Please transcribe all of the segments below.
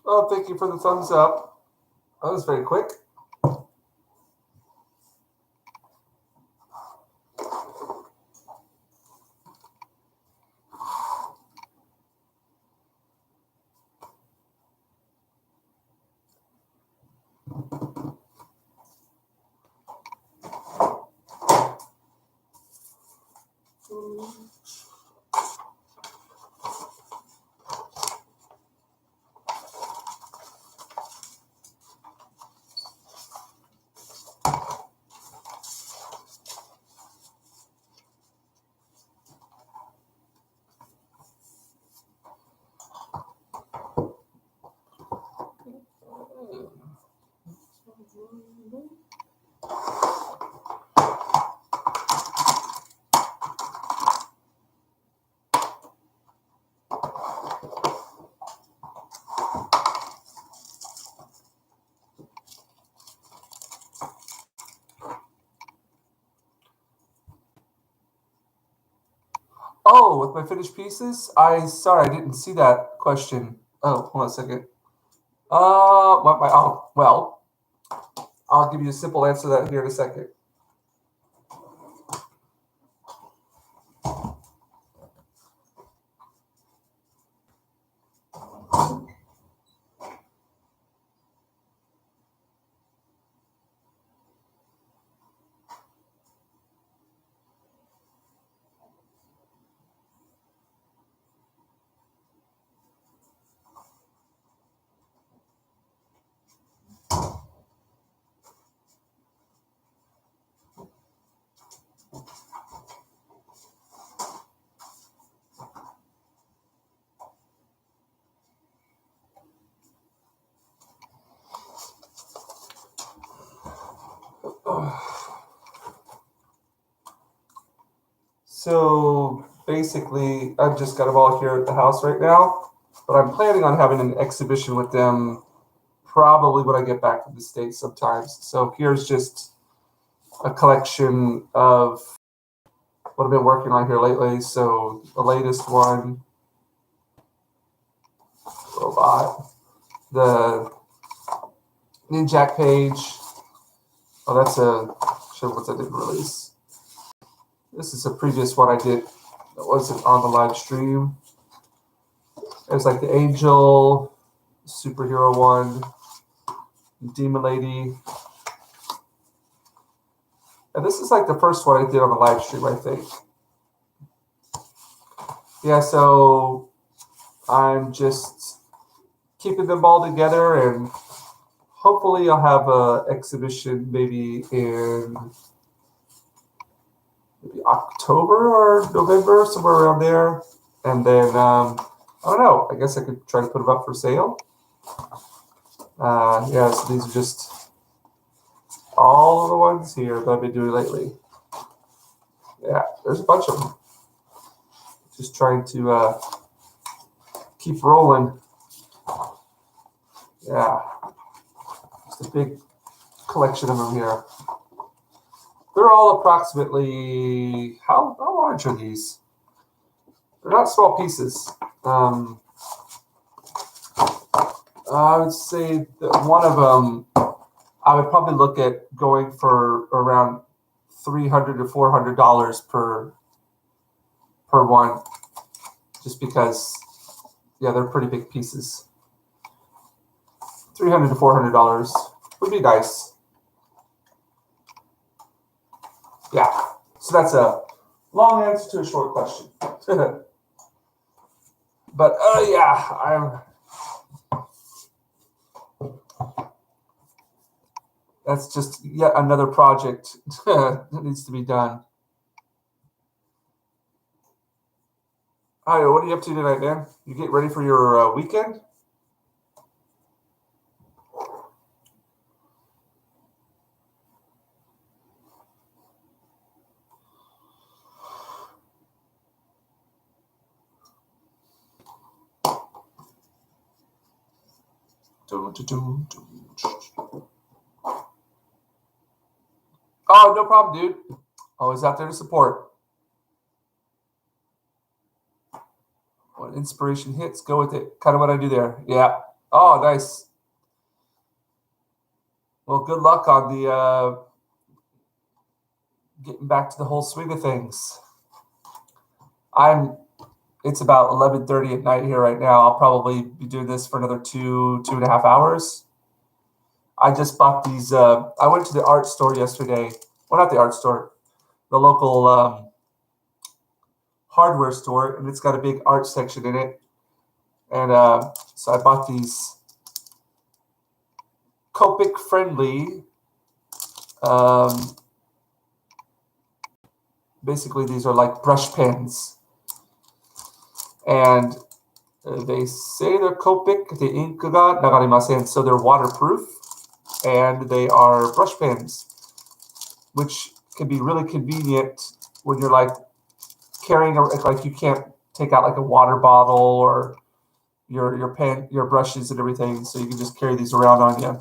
Oh, thank you for the thumbs up. That was very quick. Oh, with my finished pieces? Sorry, I didn't see that question. Oh, hold on a second. Well, I'll give you a simple answer to that here in a second. So basically, I've just got them all here at the house right now, but I'm planning on having an exhibition with them probably when I get back to the States sometimes. So here's just a collection of what I've been working on here lately. So the latest one, robot, the Ninjak page. Oh, that's a show what I didn't release. This is a previous one I did that wasn't on the live stream. There's like the Angel, Superhero one, Demon Lady. And this is like the first one I did on the live stream, I think. Yeah, so I'm just keeping them all together, and hopefully I'll have an exhibition maybe in October or November, somewhere around there. And then, I don't know, I guess I could try to put them up for sale. Yeah, so these are just all of the ones here that I've been doing lately. Yeah, there's a bunch of them. Just trying to keep rolling. Yeah, just a big collection of them here. They're all approximately, how large are these? They're not small pieces. I would say that one of them, I would probably look at going for around $300 to $400 per one, just because, yeah, they're pretty big pieces. $300 to $400 would be nice. Yeah, so that's a long answer to a short question. But yeah, that's just yet another project that needs to be done. Hi, what are you up to tonight, man? You get ready for your weekend? Oh, no problem, dude. Always out there to support. When inspiration hits, go with it. Kind of what I do there. Yeah. Oh, nice. Well, good luck on the getting back to the whole swing of things. It's about 11:30 at night here right now. I'll probably be doing this for another 2.5 hours. I just bought these. I went to the art store yesterday. Well, not the art store, the local hardware store, and it's got a big art section in it. And so I bought these Copic friendly. Basically, these are like brush pens. And they say they're Copic, the ink ga nagarimasen, so they're waterproof, and they are brush pens, which can be really convenient when you're like carrying, like you can't take out like a water bottle or your pen, your brushes and everything, so you can just carry these around on you.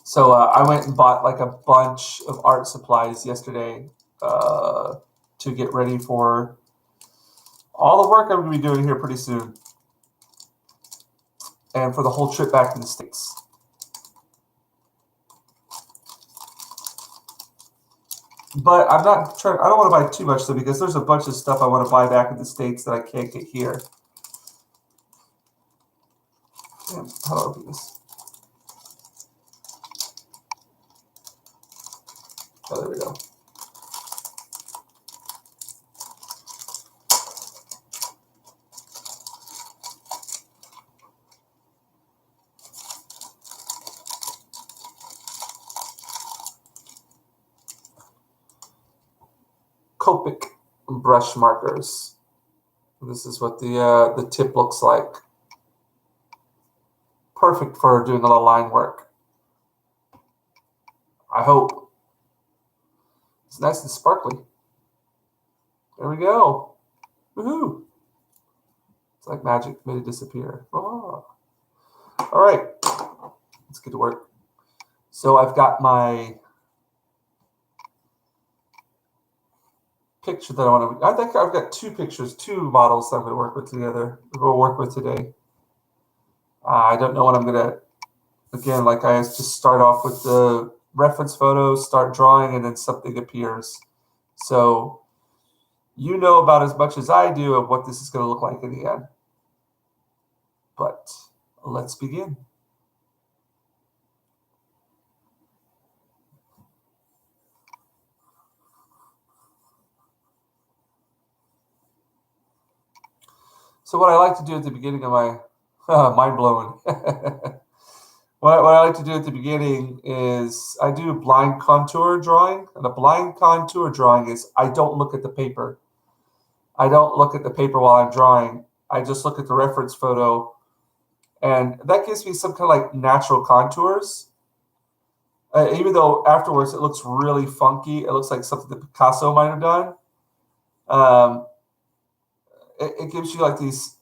So I went and bought like a bunch of art supplies yesterday to get ready for all the work I'm going to be doing here pretty soon, and for the whole trip back to the States. But I'm not trying. I don't want to buy too much though, because there's a bunch of stuff I want to buy back in the States that I can't get here. Damn, how do I open this? Oh, there we go. Copic brush markers. This is what the tip looks like. Perfect for doing a little line work. I hope. It's nice and sparkly. There we go. Woohoo! It's like magic. Made it disappear. Oh. All right. Let's get to work. So I've got my picture that I want to. I think I've got two pictures, two models that I'm going to work with together. We're going to work with today. I don't know what I'm going to. Again, like I just start off with the reference photos, start drawing, and then something appears. So you know about as much as I do of what this is going to look like in the end. But let's begin. So what I like to do at the beginning of my mind blown. What I like to do at the beginning is I do blind contour drawing. And a blind contour drawing is I don't look at the paper. I don't look at the paper while I'm drawing. I just look at the reference photo. And that gives me some kind of like natural contours. Even though afterwards it looks really funky. It looks like something that Picasso might have done. It gives you like these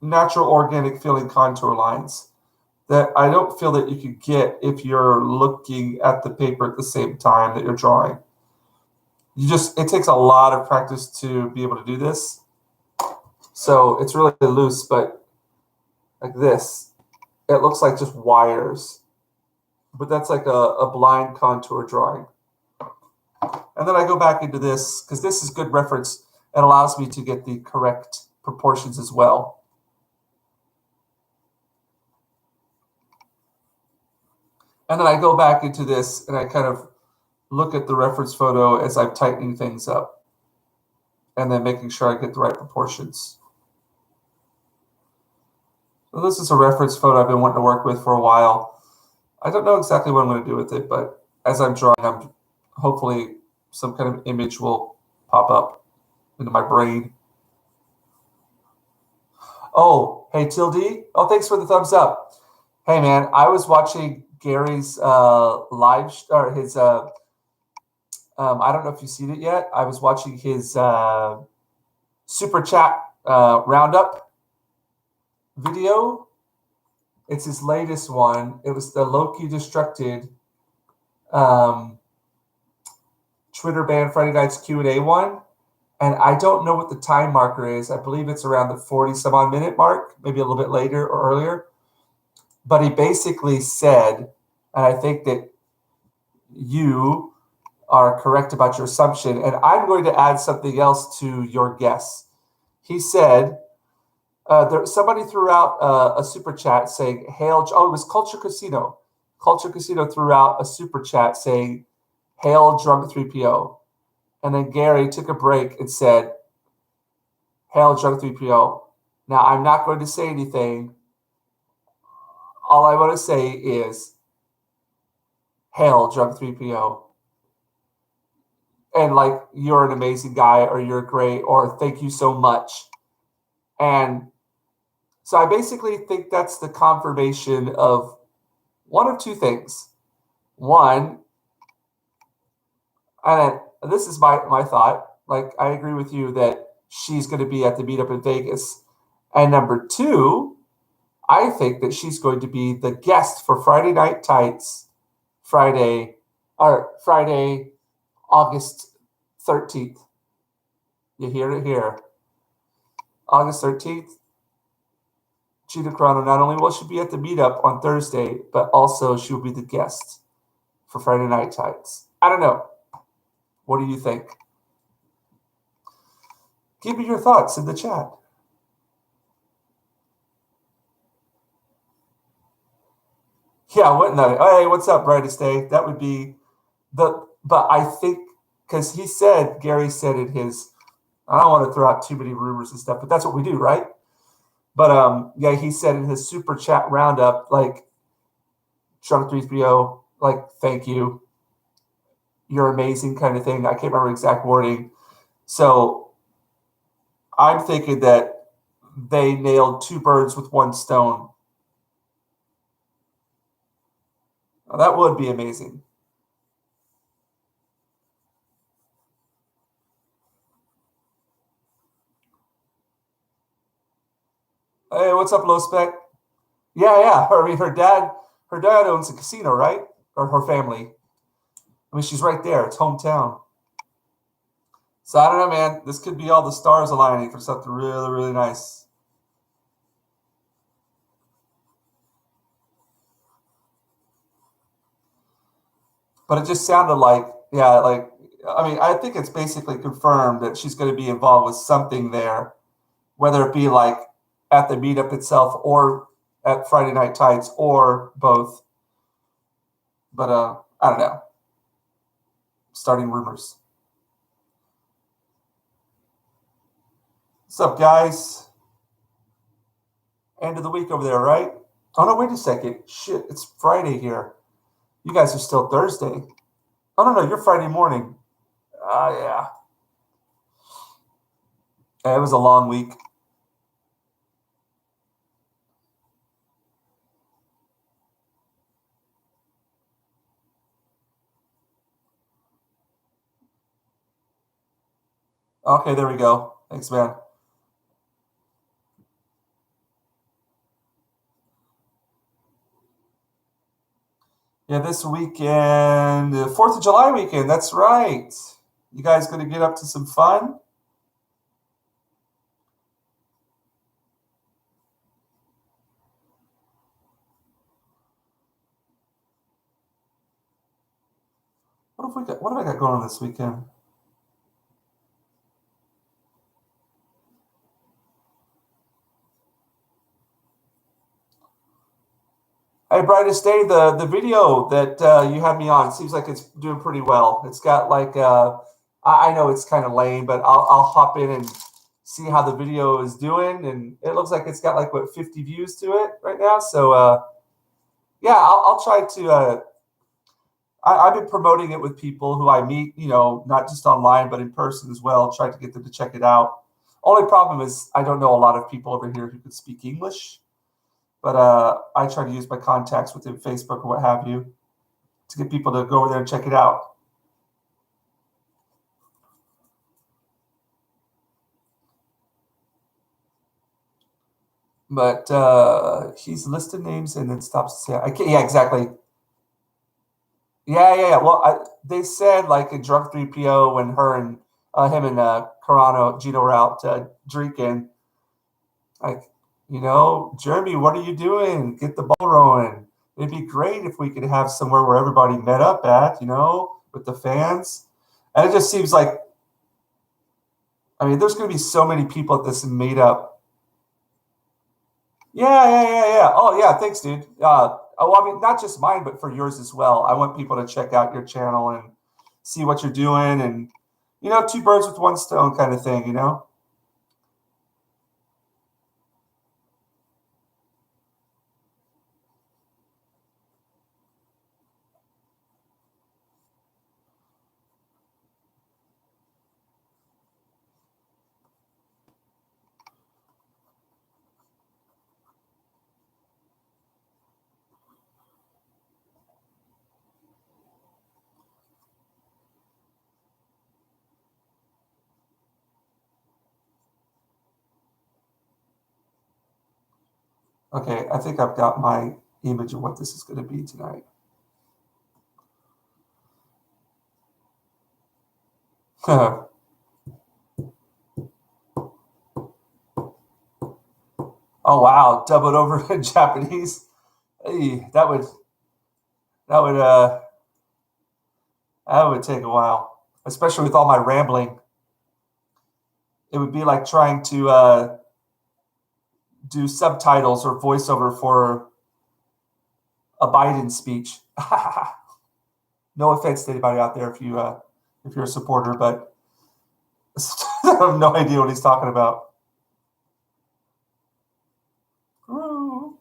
natural, organic feeling contour lines that I don't feel that you could get if you're looking at the paper at the same time that you're drawing. It takes a lot of practice to be able to do this. So it's really loose, but like this, it looks like just wires. But that's like a blind contour drawing. And then I go back into this, because this is good reference. It allows me to get the correct proportions as well. And then I go back into this and I kind of look at the reference photo as I'm tightening things up and then making sure I get the right proportions. So this is a reference photo I've been wanting to work with for a while. I don't know exactly what I'm going to do with it, but as I'm drawing, hopefully some kind of image will pop up into my brain. Oh, hey, Tildy. Oh, thanks for the thumbs up. Hey, man, I was watching Gary's live, or his, I don't know if you've seen it yet. I was watching his super chat roundup video. It's his latest one. It was the Loki Destructed Twitter ban Friday Night's Q&A one. And I don't know what the time marker is. I believe it's around the 40 some odd minute mark, maybe a little bit later or earlier. But he basically said, and I think that you are correct about your assumption, and I'm going to add something else to your guess. He said, somebody threw out a super chat saying, Hail, it was Culture Casino. Culture Casino threw out a super chat saying, Hail Drunk 3PO. And then Gary took a break and said, Hail Drunk 3PO. Now, I'm not going to say anything. All I want to say is, Hail Drunk 3PO. And like, you're an amazing guy, or you're great, or thank you so much. And so I basically think that's the confirmation of one of two things. One, and this is my thought, like I agree with you that she's going to be at the meetup in Vegas. And number two, I think that she's going to be the guest for Friday Night Tights, Friday, August 13th. You hear it here. August 13th, Gina Carano, not only will she be at the meetup on Thursday, but also she'll be the guest for Friday Night Tights. I don't know. What do you think? Give me your thoughts in the chat. Yeah, wouldn't that? Hey, what's up, Brightest Day? That would be but I think, because Gary said in his, I don't want to throw out too many rumors and stuff, but that's what we do, right? But yeah, he said in his super chat roundup, like, Drunk 3PO, like, thank you. You're amazing, kind of thing. I can't remember exact wording. So I'm thinking that they nailed two birds with one stone. Now, that would be amazing. Hey, what's up, Low Spec? Yeah. I mean, her dad owns a casino, right? Or her family. I mean, she's right there. It's hometown. So I don't know, man. This could be all the stars aligning for something really, really nice. But it just sounded like, yeah, like, I mean, I think it's basically confirmed that she's going to be involved with something there, whether it be like at the meetup itself or at Friday Night Tights or both. But I don't know. Starting rumors. What's up, guys? End of the week over there, right? Oh, no, wait a second. Shit, it's Friday here. You guys are still Thursday. Oh, no, you're Friday morning. Yeah. It was a long week. Okay, there we go. Thanks, man. Yeah, this weekend, the 4th of July weekend, that's right. You guys going to get up to some fun? What have I got going on this weekend? Hey, Brightest Day, the video that you had me on seems like it's doing pretty well. It's got like, I know it's kind of lame, but I'll hop in and see how the video is doing. And it looks like it's got like, 50 views to it right now. So, yeah, I'll try to, I've been promoting it with people who I meet, not just online, but in person as well, try to get them to check it out. Only problem is I don't know a lot of people over here who could speak English. But I try to use my contacts within Facebook or what have you to get people to go over there and check it out. But he's listed names and then stops to say, I can't. Yeah, exactly. Yeah. Well, they said like in Drunk 3PO when her and him and Carano, Gino were out drinking. Like, Jeremy, what are you doing? Get the ball rolling. It'd be great if we could have somewhere where everybody met up at, with the fans. And it just seems like, there's going to be so many people at this meetup. Yeah. Oh, yeah. Thanks, dude. Not just mine, but for yours as well. I want people to check out your channel and see what you're doing, and two birds with one stone kind of thing. Okay, I think I've got my image of what this is going to be tonight. Oh wow, dub it over in Japanese. Hey, that would take a while, especially with all my rambling. It would be like trying to do subtitles or voiceover for a Biden speech. No offense to anybody out there if you're a supporter, but I have no idea what he's talking about. Ooh.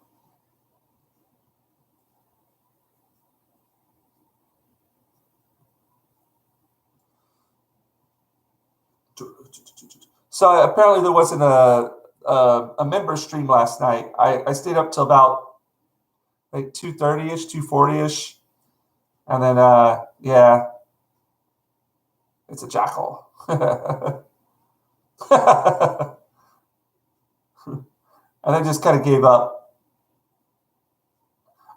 So apparently there wasn't a member stream last night. I stayed up till about like 2:30ish, 2:40ish, and then yeah, it's a jackal. And I just kind of gave up.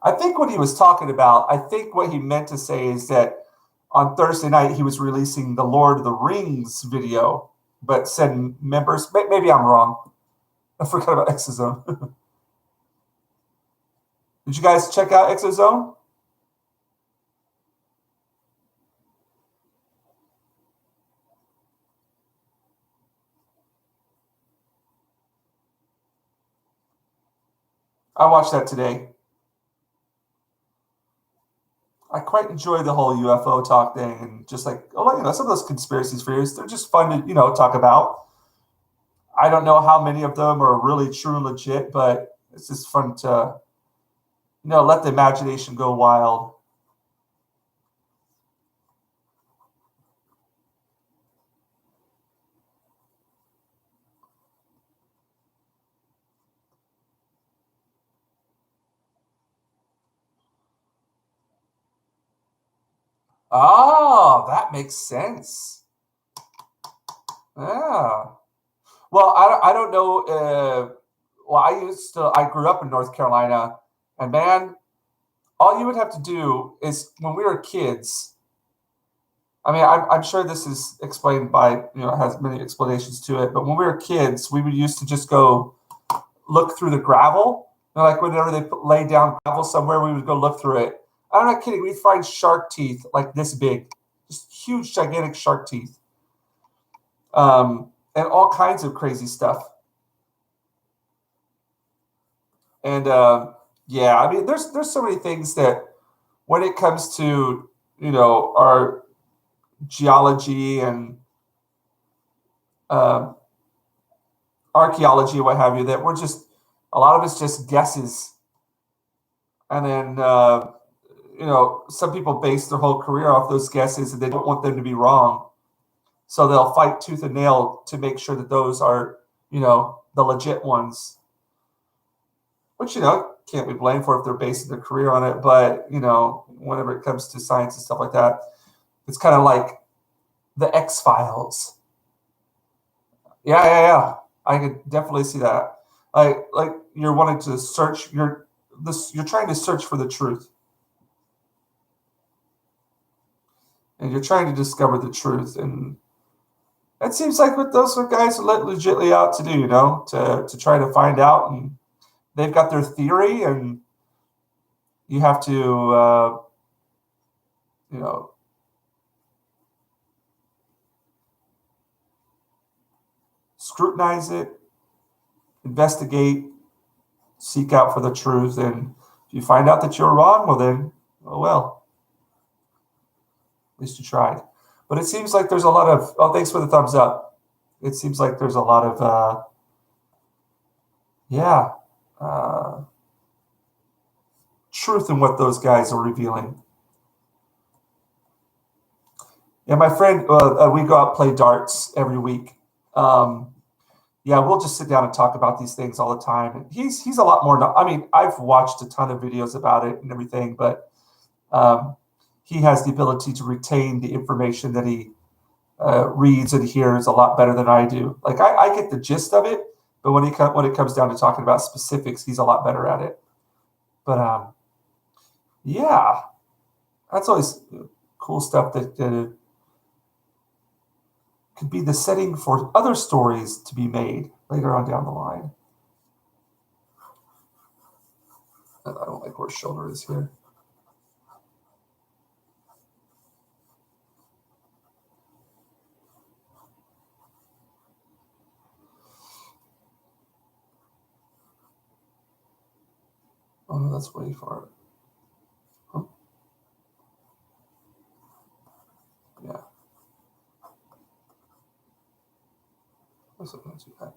I think what he was talking about, I think what he meant to say is that on Thursday night he was releasing the Lord of the Rings video, but said members. Maybe I'm wrong. I forgot about Exozone. Did you guys check out Exozone? I watched that today. I quite enjoy the whole UFO talk thing, and just like, some of those conspiracy theories, they're just fun to, talk about. I don't know how many of them are really true and legit, but it's just fun to, let the imagination go wild. Oh, that makes sense. Yeah. Well, I don't know. I grew up in North Carolina, and man, all you would have to do is when we were kids. I'm sure this is explained by, it has many explanations to it, but when we were kids, we would used to just go look through the gravel. Like whenever they lay down gravel somewhere, we would go look through it. I'm not kidding. We'd find shark teeth like this big, just huge, gigantic shark teeth, and all kinds of crazy stuff. And yeah, there's so many things that when it comes to our geology and archaeology, what have you, that we're just a lot of it's just guesses, and then some people base their whole career off those guesses, and they don't want them to be wrong, so they'll fight tooth and nail to make sure that those are the legit ones, which can't be blamed for if they're basing their career on it. But whenever it comes to science and stuff like that, it's kind of like the X-Files. Yeah. I could definitely see that. Like you're wanting to search. You're trying to search for the truth, and you're trying to discover the truth. And It seems like what those guys are legitimately out to do, to try to find out, and they've got their theory, and you have to, scrutinize it, investigate, seek out for the truth, and if you find out that you're wrong, well then, oh well, at least you tried. But it seems like there's a lot of, oh, thanks for the thumbs up. It seems like there's a lot of, truth in what those guys are revealing. Yeah, my friend, we go out play darts every week. We'll just sit down and talk about these things all the time. He's a lot more. I mean, I've watched a ton of videos about it and everything, but he has the ability to retain the information that he reads and hears a lot better than I do. Like I get the gist of it, but when it comes down to talking about specifics, he's a lot better at it. But that's always cool stuff that could be the setting for other stories to be made later on down the line. I don't like where shoulder is here. Oh, no, that's way far. Huh? Yeah. That's not too bad.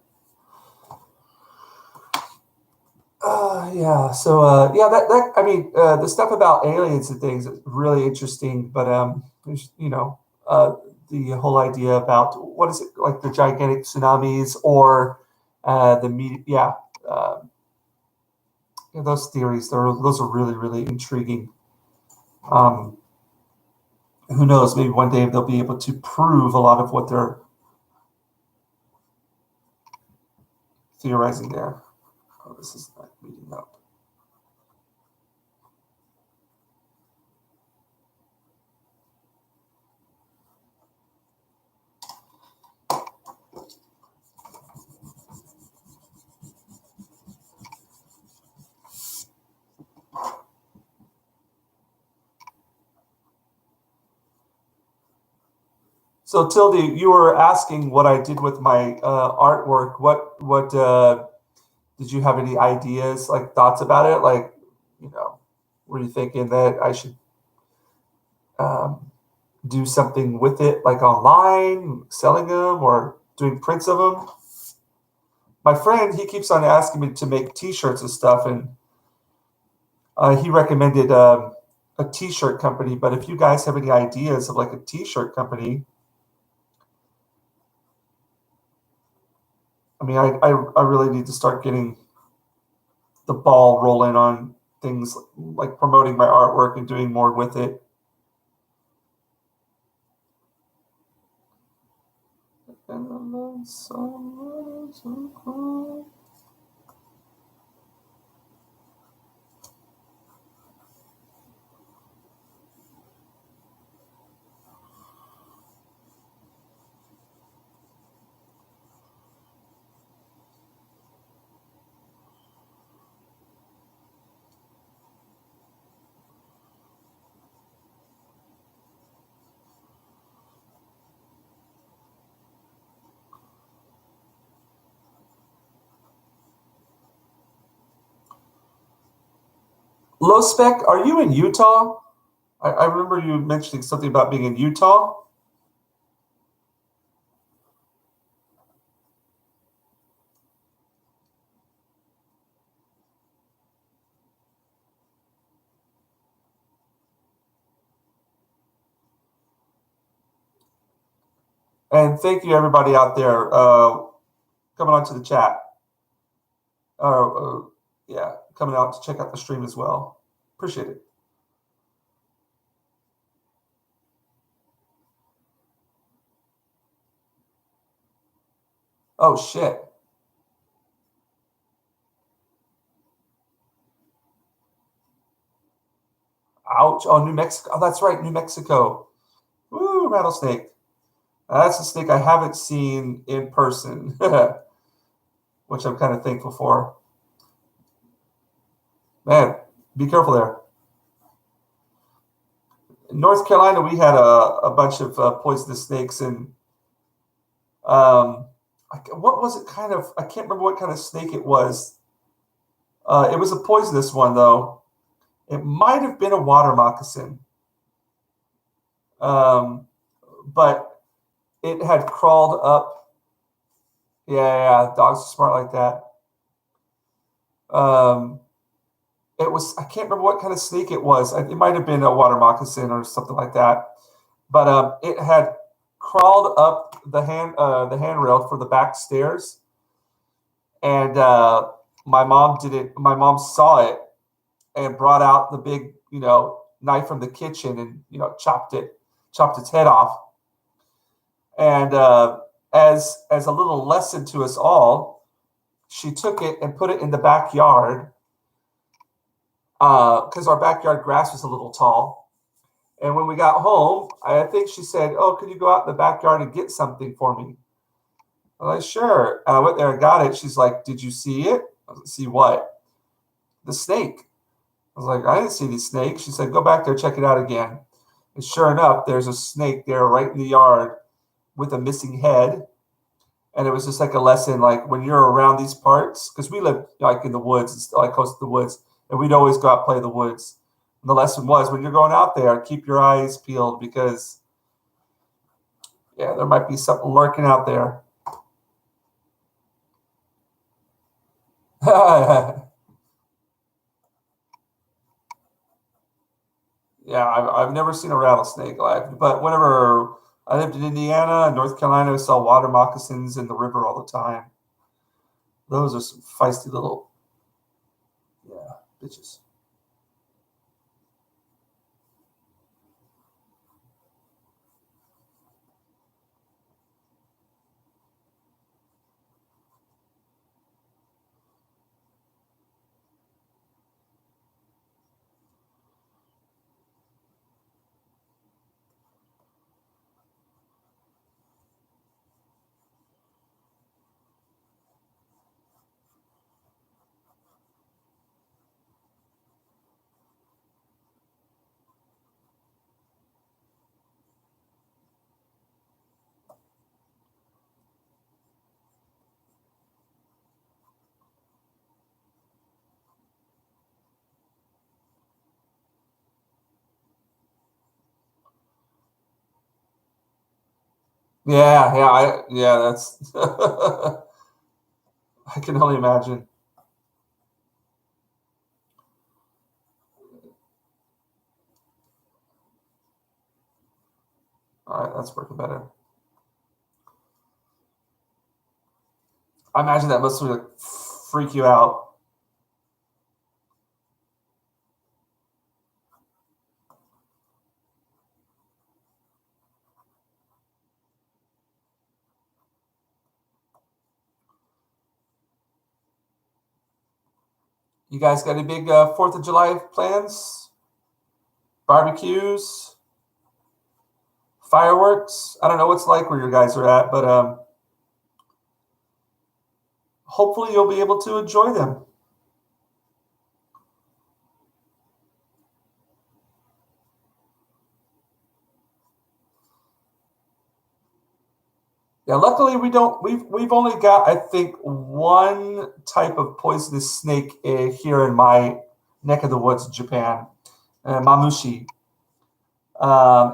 So that I mean, the stuff about aliens and things is really interesting. But the whole idea about what is it like the gigantic tsunamis or the media, those theories. Those are really really intriguing. Who knows? Maybe one day they'll be able to prove a lot of what they're theorizing there. Oh, this is not meeting up. So Tilde, you were asking what I did with my artwork. What did you have any ideas, like thoughts about it? Like, were you thinking that I should do something with it, like online, selling them, or doing prints of them? My friend, he keeps on asking me to make T-shirts and stuff, and he recommended a T-shirt company. But if you guys have any ideas of like a T-shirt company, I mean, I really need to start getting the ball rolling on things like promoting my artwork and doing more with it. Low Spec, are you in Utah? I remember you mentioning something about being in Utah. And thank you, everybody out there coming on to the chat. Coming out to check out the stream as well. Appreciate it. Oh, shit. Ouch. Oh, New Mexico. Oh, that's right. New Mexico. Woo, rattlesnake. That's a snake I haven't seen in person, which I'm kind of thankful for. Man, be careful there. In North Carolina, we had a bunch of poisonous snakes, and what was it kind of? I can't remember what kind of snake it was. It was a poisonous one, though. It might have been a water moccasin, um, but it had crawled up. Yeah, dogs are smart like that. Um, it was, I can't remember what kind of snake it was. It might have been a water moccasin or something like that. But it had crawled up the handrail for the back stairs, and my mom did it. My mom saw it and brought out the big, knife from the kitchen and chopped its head off. And as a little lesson to us all, she took it and put it in the backyard because our backyard grass was a little tall. And when we got home, I think she said, "Oh, could you go out in the backyard and get something for me?" I was like, "Sure." I went there and got it. She's like, "Did you see it?" I was like, "See what?" "The snake." I was like, "I didn't see the snake." She said, "Go back there, check it out again." And sure enough, there's a snake there right in the yard with a missing head. And it was just like a lesson, like when you're around these parts, because we live like in the woods, like close to the woods, and we'd always go out and play in the woods. And the lesson was when you're going out there, keep your eyes peeled because, yeah, there might be something lurking out there. Yeah, I've never seen a rattlesnake live, but whenever I lived in Indiana, North Carolina, I saw water moccasins in the river all the time. Those are some feisty little, yeah, bitches. Yeah, that's I can only imagine. All right, that's working better. I imagine that must really freak you out. You guys got any big Fourth of July plans? Barbecues, fireworks? I don't know what's like where you guys are at, but hopefully you'll be able to enjoy them. Yeah, luckily we don't. We've only got I think one type of poisonous snake here in my neck of the woods, Japan, mamushi.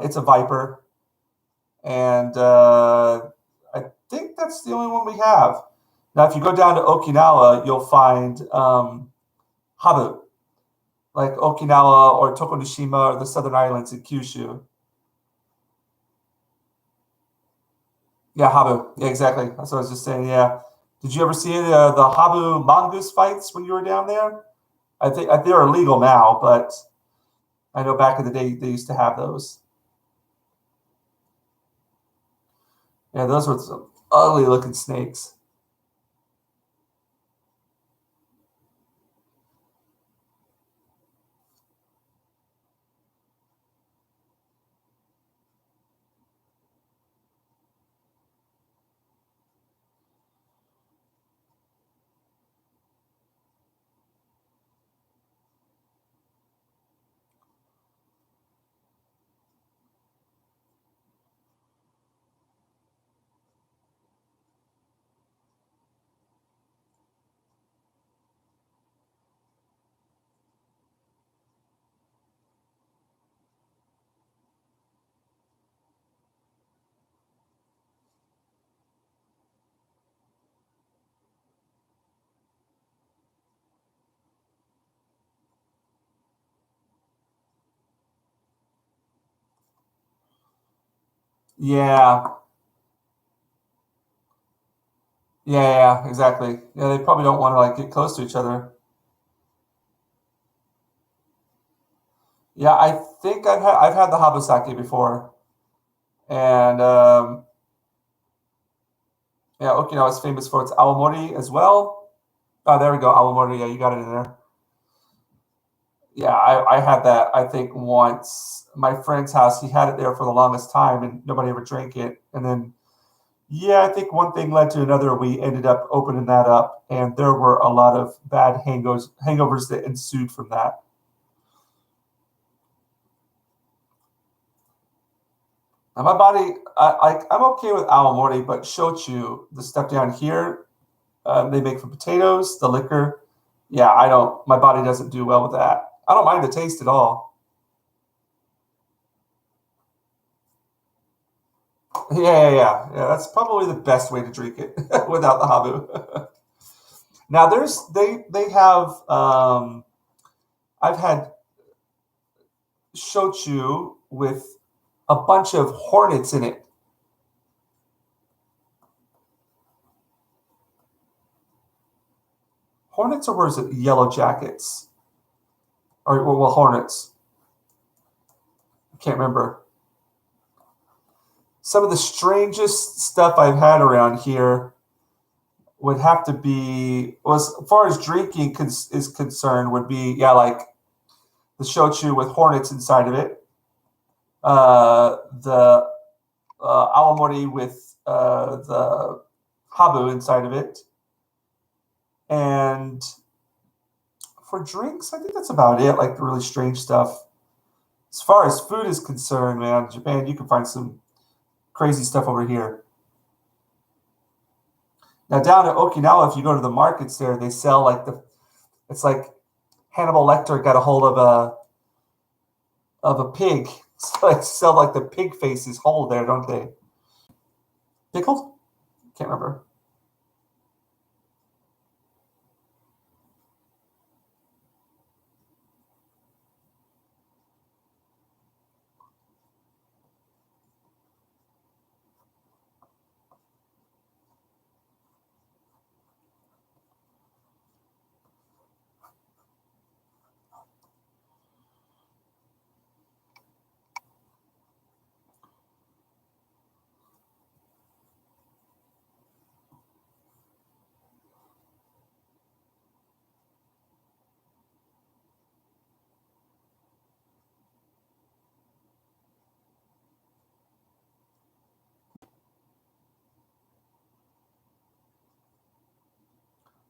It's a viper, and I think that's the only one we have. Now, if you go down to Okinawa, you'll find habu, like Okinawa or Tokushima or the Southern Islands in Kyushu. Yeah, habu. Yeah, exactly. That's what I was just saying. Yeah. Did you ever see the habu mongoose fights when you were down there? I think they're illegal now, but I know back in the day they used to have those. Yeah, those were some ugly looking snakes. Yeah, yeah, exactly. Yeah, they probably don't want to like get close to each other. Yeah, I think I've had the Habasake before, and yeah, Okinawa is famous for its awamori as well. Oh, there we go, awamori. Yeah, you got it in there. Yeah, I had that. I think once my friend's house, he had it there for the longest time, and nobody ever drank it. And then, yeah, I think one thing led to another. We ended up opening that up, and there were a lot of bad hangovers that ensued from that. Now, my body, I'm okay with awamori, but shochu, the stuff down here, they make from potatoes, the liquor. Yeah, I don't. My body doesn't do well with that. I don't mind the taste at all. Yeah. That's probably the best way to drink it without the habu. Now, they have. I've had shochu with a bunch of hornets in it. Hornets, or was it yellow jackets? Or well, hornets. I can't remember. Some of the strangest stuff I've had around here would have to be, well, as far as drinking is concerned, would be, yeah, like the shochu with hornets inside of it, the awamori with the habu inside of it, and for drinks, I think that's about it. Like the really strange stuff. As far as food is concerned, man, Japan, you can find some crazy stuff over here. Now down at Okinawa, if you go to the markets there, they sell like it's like Hannibal Lecter got a hold of a pig. So they sell like the pig faces whole there, don't they? Pickled? Can't remember.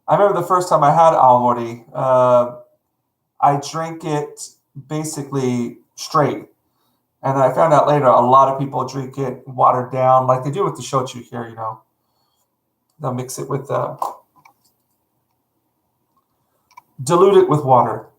I remember the first time I had awamori. I drank it basically straight. And then I found out later a lot of people drink it watered down, like they do with the shochu here, you know. They'll mix it with, dilute it with water.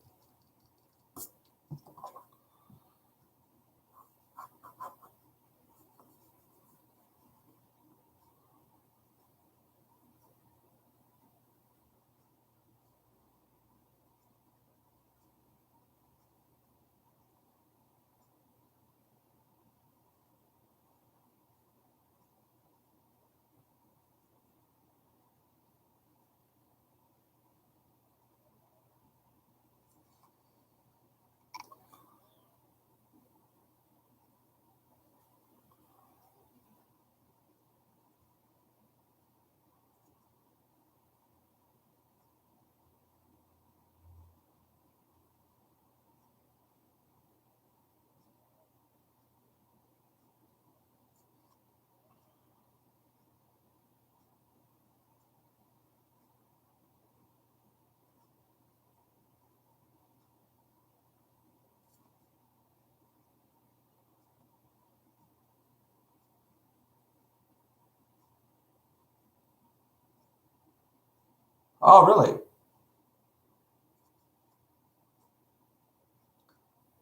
Oh, really?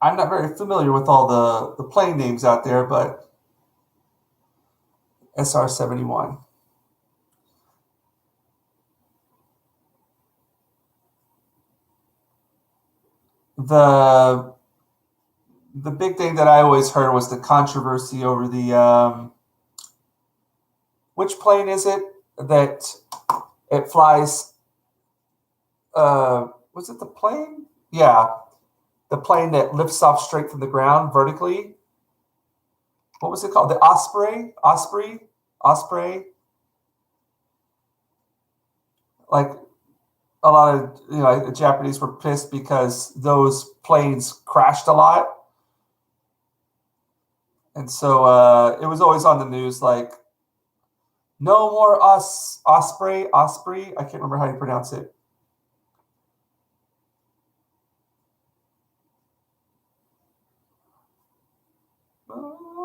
I'm not very familiar with all the plane names out there, but SR-71. The the big thing that I always heard was the controversy over the which plane is it that it flies? Was it the plane? Yeah, the plane that lifts off straight from the ground vertically. What was it called? The Osprey. Like a lot of the Japanese were pissed because those planes crashed a lot, and so it was always on the news like no more Osprey. I can't remember how you pronounce it.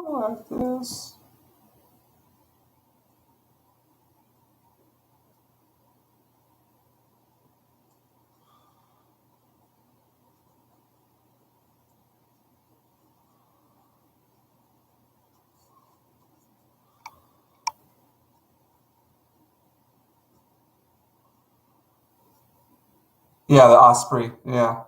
Like this. Yeah, the Osprey. Yeah.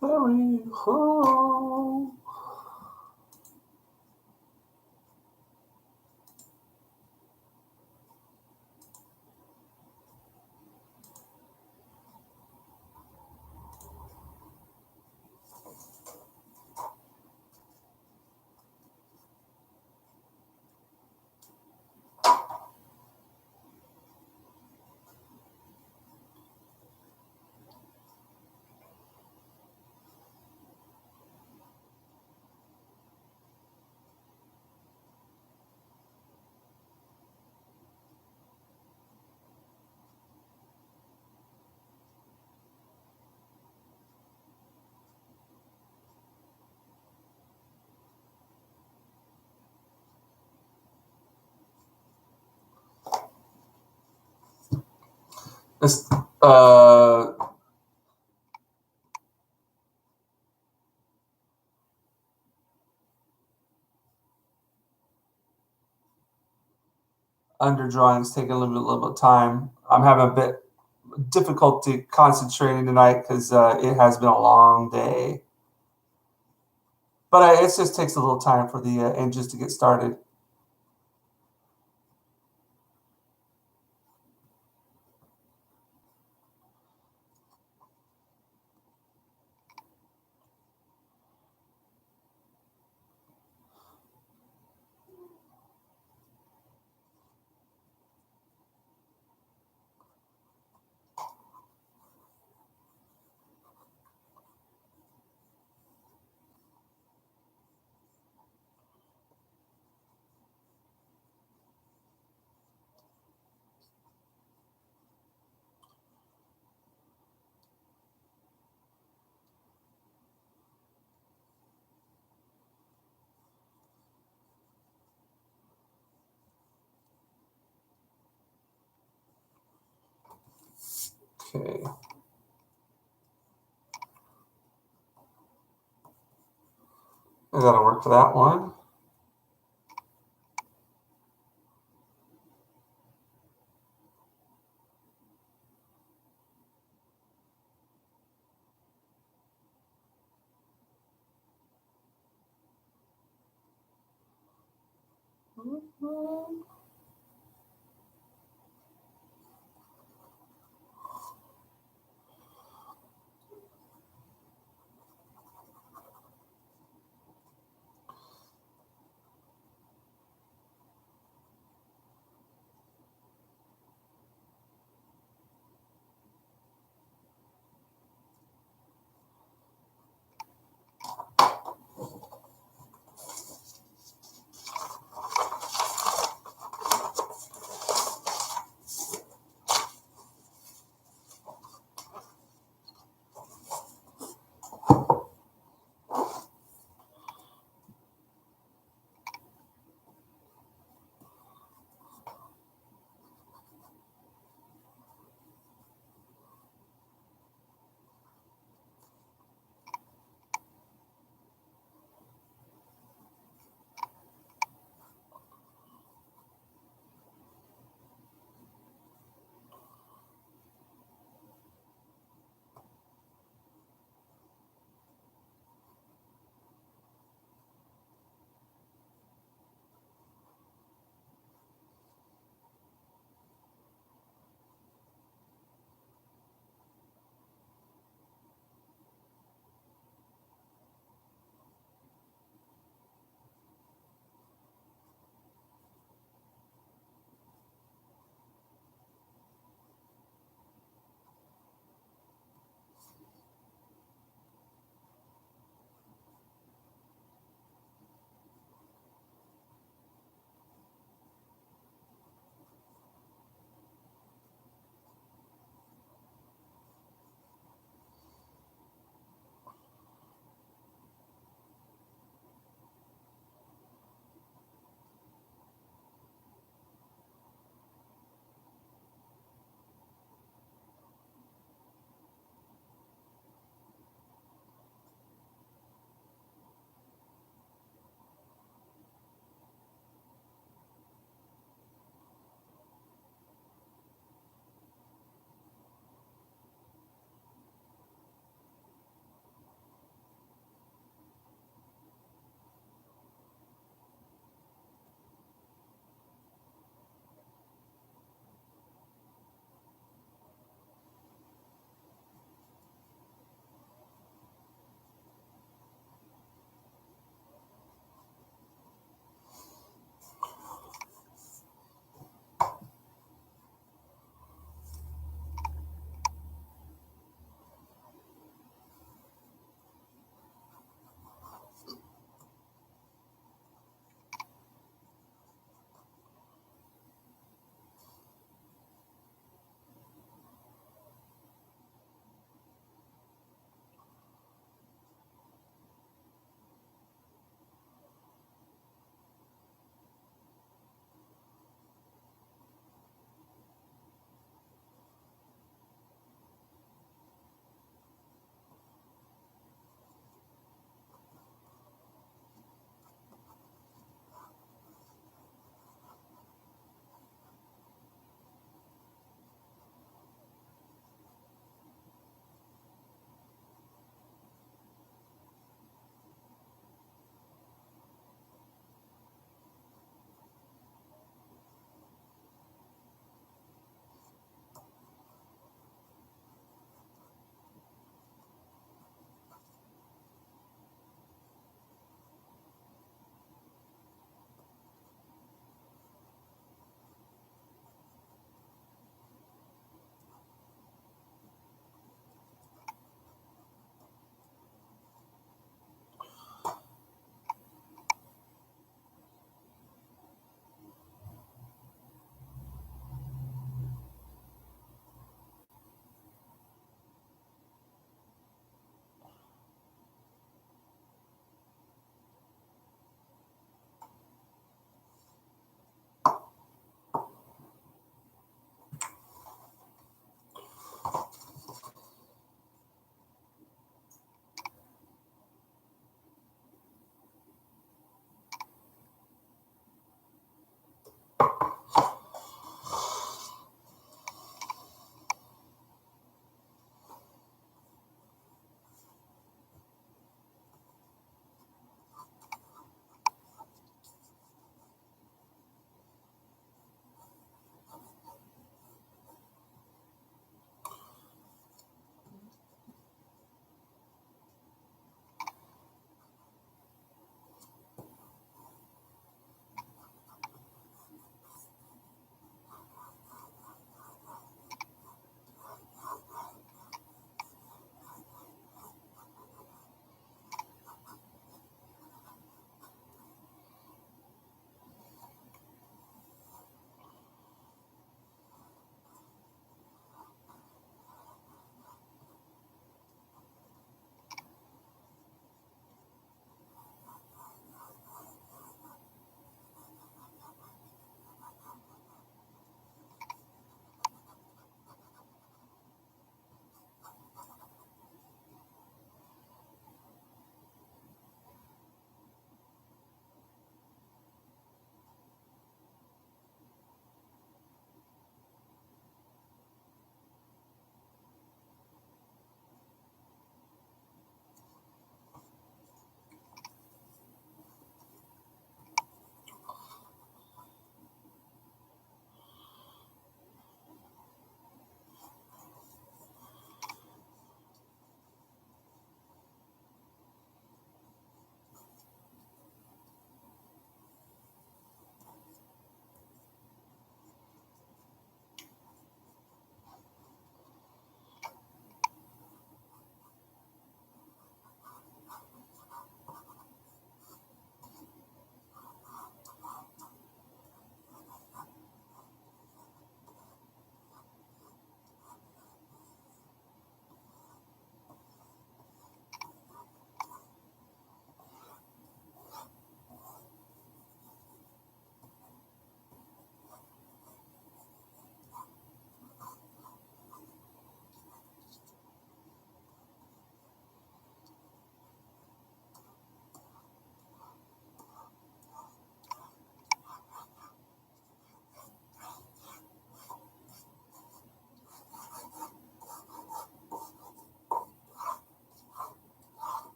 Very home. This, underdrawings take a little bit of time. I'm having a bit difficulty concentrating tonight because it has been a long day. But it just takes a little time for the engines to get started. Okay. That'll work for that one.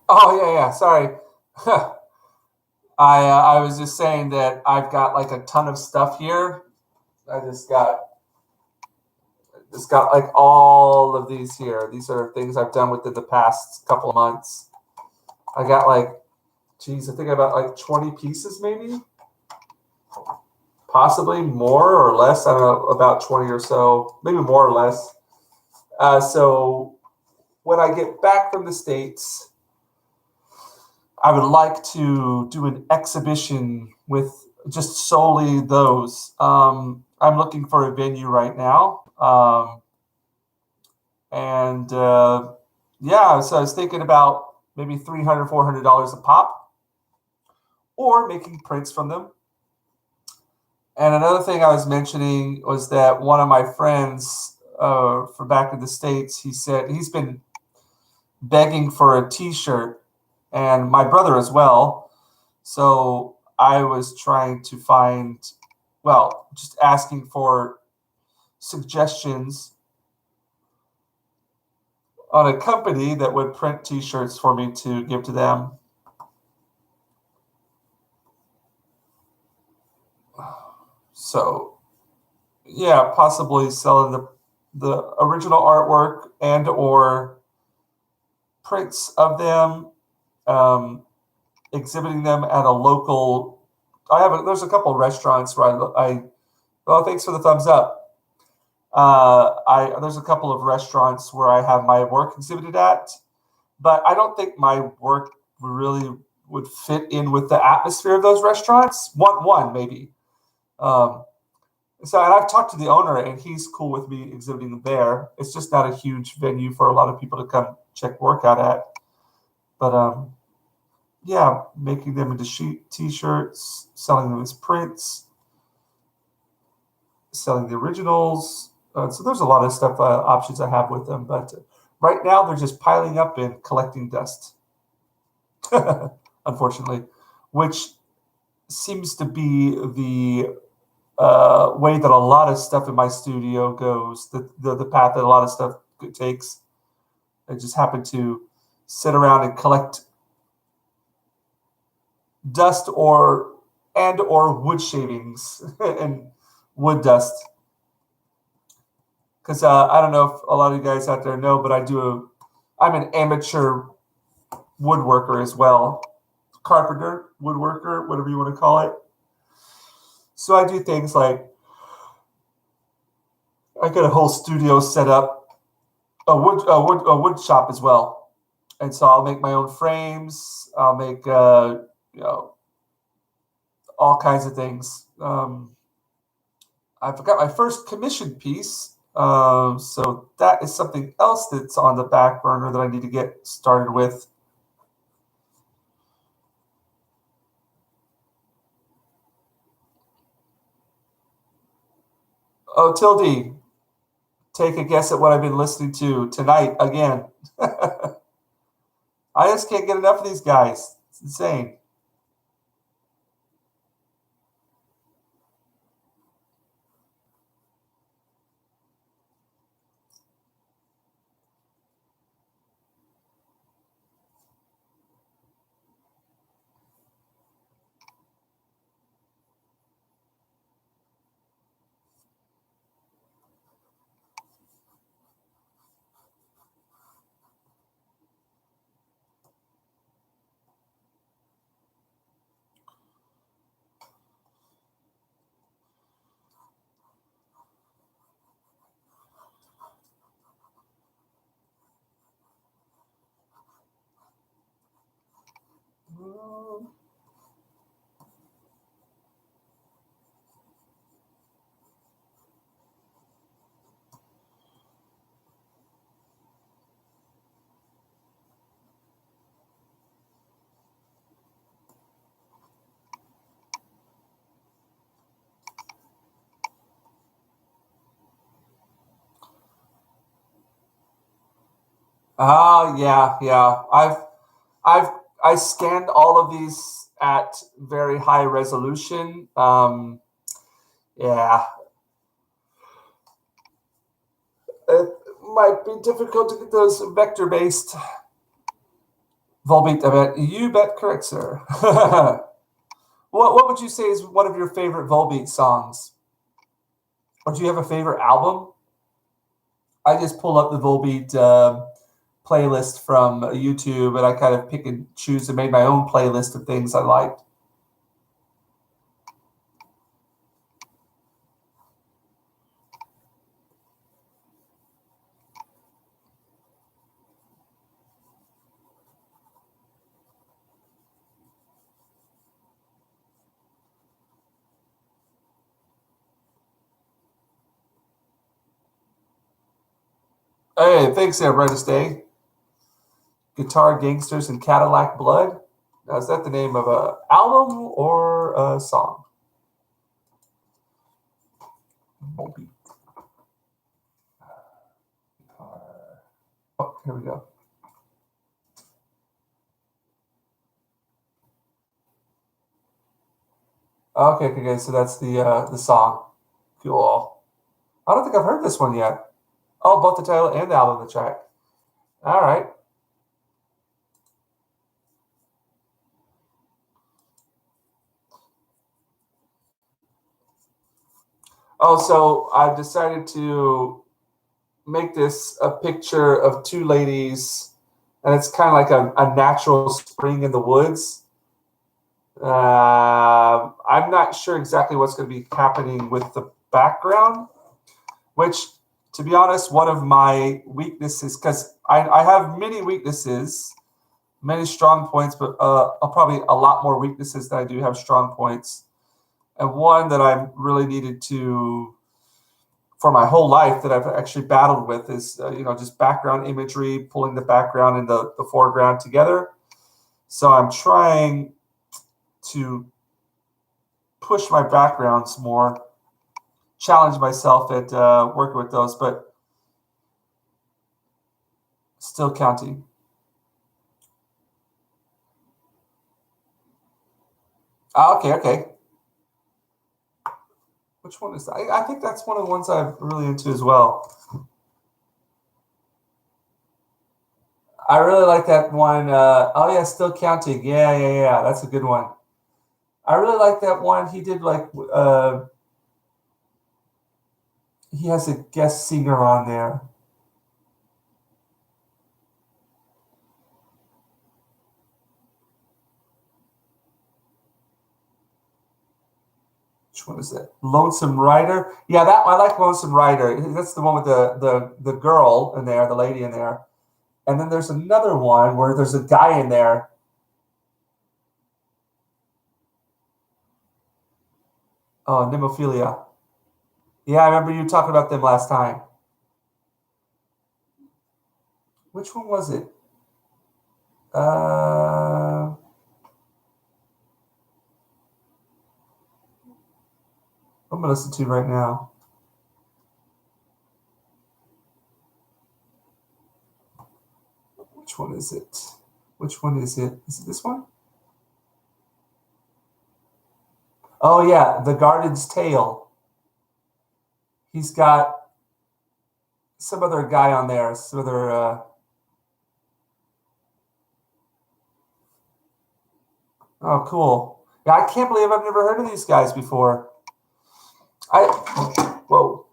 Oh yeah. Sorry. I was just saying that I've got like a ton of stuff here. I just got like all of these here. These are things I've done within the past couple of months. I got like, geez, I think about like 20 pieces maybe, possibly more or less. I don't know, about 20 or so, maybe more or less. So when I get back from the States, I would like to do an exhibition with just solely those. I'm looking for a venue right now. And yeah, so I was thinking about maybe $300, $400 a pop, or making prints from them. And another thing I was mentioning was that one of my friends from back in the States, he said he's been begging for a T-shirt, and my brother as well. So I was trying to find, well, just asking for suggestions on a company that would print T-shirts for me to give to them. So yeah, possibly selling the original artwork and or prints of them, um, exhibiting them at a local. There's a couple of restaurants where well, thanks for the thumbs up. There's a couple of restaurants where I have my work exhibited at, but I don't think my work really would fit in with the atmosphere of those restaurants. One maybe. Um, so, and I've talked to the owner, and he's cool with me exhibiting there. It's just not a huge venue for a lot of people to come check work out at. But yeah, making them into T-shirts, selling them as prints, selling the originals. So there's a lot of stuff options I have with them, but right now they're just piling up and collecting dust, unfortunately, which seems to be the way that a lot of stuff in my studio goes. The path that a lot of stuff takes. I just happen to sit around and collect dust or wood shavings and wood dust. Because I don't know if a lot of you guys out there know, but I'm an amateur woodworker as well. Carpenter, woodworker, whatever you want to call it. So I do things like I got a whole studio set up, a wood shop as well, and so I'll make my own frames. I'll make all kinds of things. I forgot my first commission piece, so that is something else that's on the back burner that I need to get started with. Oh, Tildy, take a guess at what I've been listening to tonight again. I just can't get enough of these guys. It's insane. Yeah. I've I scanned all of these at very high resolution. Yeah, it might be difficult to get those vector based. Volbeat, I bet. You bet correct, sir. What would you say is one of your favorite Volbeat songs? Or do you have a favorite album? I just pull up the Volbeat playlist from YouTube, and I kind of pick and choose and made my own playlist of things I liked. Hey, thanks there, Brightest Day. Guitar Gangsters and Cadillac Blood. Now, is that the name of a album or a song? Volbeat. Oh, here we go. Okay, so that's the song. Cool. I don't think I've heard this one yet. Oh, both the title and the album, the track. All right. Oh, so I've decided to make this a picture of two ladies, and it's kind of like a natural spring in the woods. I'm not sure exactly what's going to be happening with the background, which, to be honest, one of my weaknesses, because I have many weaknesses, many strong points, but probably a lot more weaknesses than I do have strong points. And one that I really needed to, for my whole life, that I've actually battled with is, just background imagery, pulling the background and the foreground together. So I'm trying to push my backgrounds more, challenge myself at working with those, but still counting. Okay. Which one is that? I think that's one of the ones I'm really into as well. I really like that one. Oh yeah, Still Counting. Yeah. That's a good one. I really like that one. He did he has a guest singer on there. Which one is that? Lonesome Rider. Yeah, that I like Lonesome Rider. That's the one with the girl in there, the lady in there. And then there's another one where there's a guy in there. Oh, Nemophilia. Yeah, I remember you talking about them last time. Which one was it? I'm gonna listen to right now. Which one is it? Which one is it? Is it this one? Oh yeah, The Garden's Tale. He's got some other guy on there. Some other. Oh, cool. Yeah, I can't believe I've never heard of these guys before. Whoa,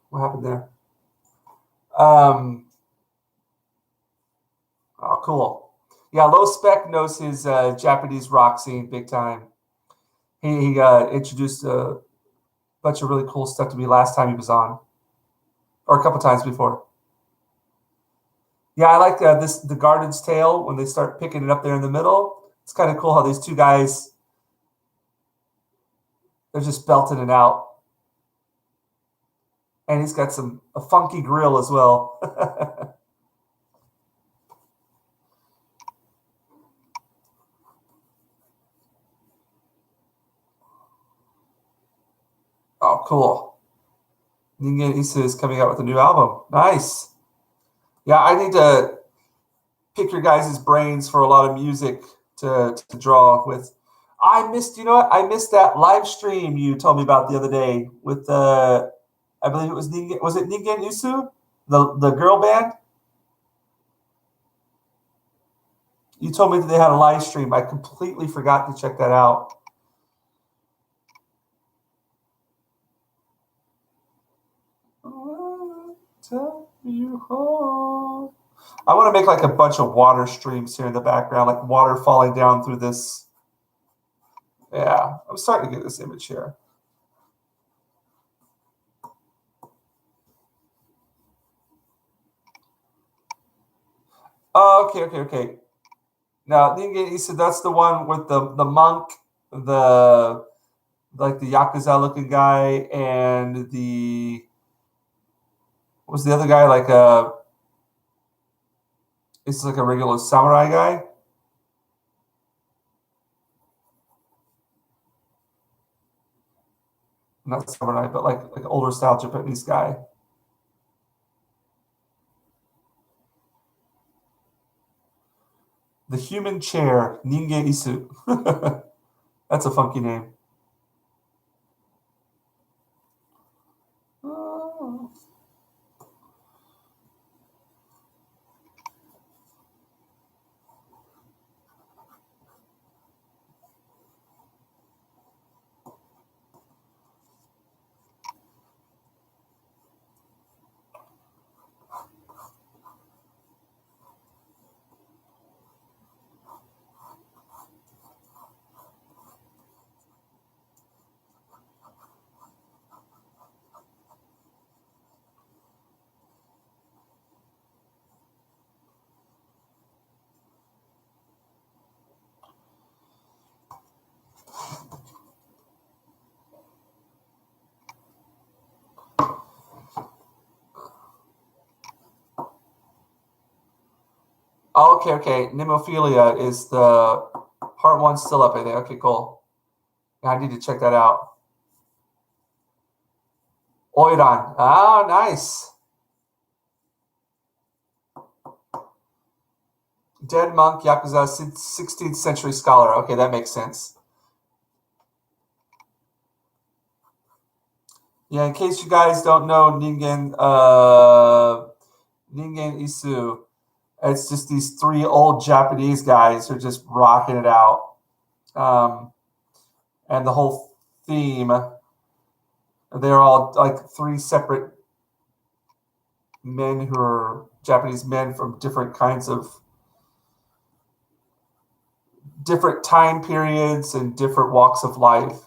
what happened there? Oh, cool. Yeah, Low Spec knows his Japanese rock scene big time. He introduced a bunch of really cool stuff to me last time he was on, or a couple times before. Yeah, I like The Garden's Tale when they start picking it up there in the middle. It's kind of cool how these two guys, they're just belting it out. And he's got a funky grill as well. Oh, cool. Ningen Issa is coming out with a new album. Nice. Yeah, I need to pick your guys' brains for a lot of music to draw with. I missed that live stream you told me about the other day with I believe it was Ningen Isu, the girl band? You told me that they had a live stream. I completely forgot to check that out. Tell you home. I want to make like a bunch of water streams here in the background, like water falling down through this. Yeah, I'm starting to get this image here. Oh, okay. Now, Ningen Isu, that's the one with the monk, the like the Yakuza looking guy, and what was the other guy? Like it's like a regular samurai guy. Not samurai, but like older style Japanese guy. The Human Chair, Ningen Isu. That's a funky name. Oh. Oh, okay. Nemophilia is the part one still up, I think. Okay, cool. Yeah, I need to check that out. Oiran. Ah, nice. Dead monk, Yakuza, 16th century scholar. Okay, that makes sense. Yeah, in case you guys don't know Ningen Isu, it's just these three old Japanese guys who are just rocking it out. And the whole theme, they're all like three separate men who are Japanese men from different kinds of different time periods and different walks of life.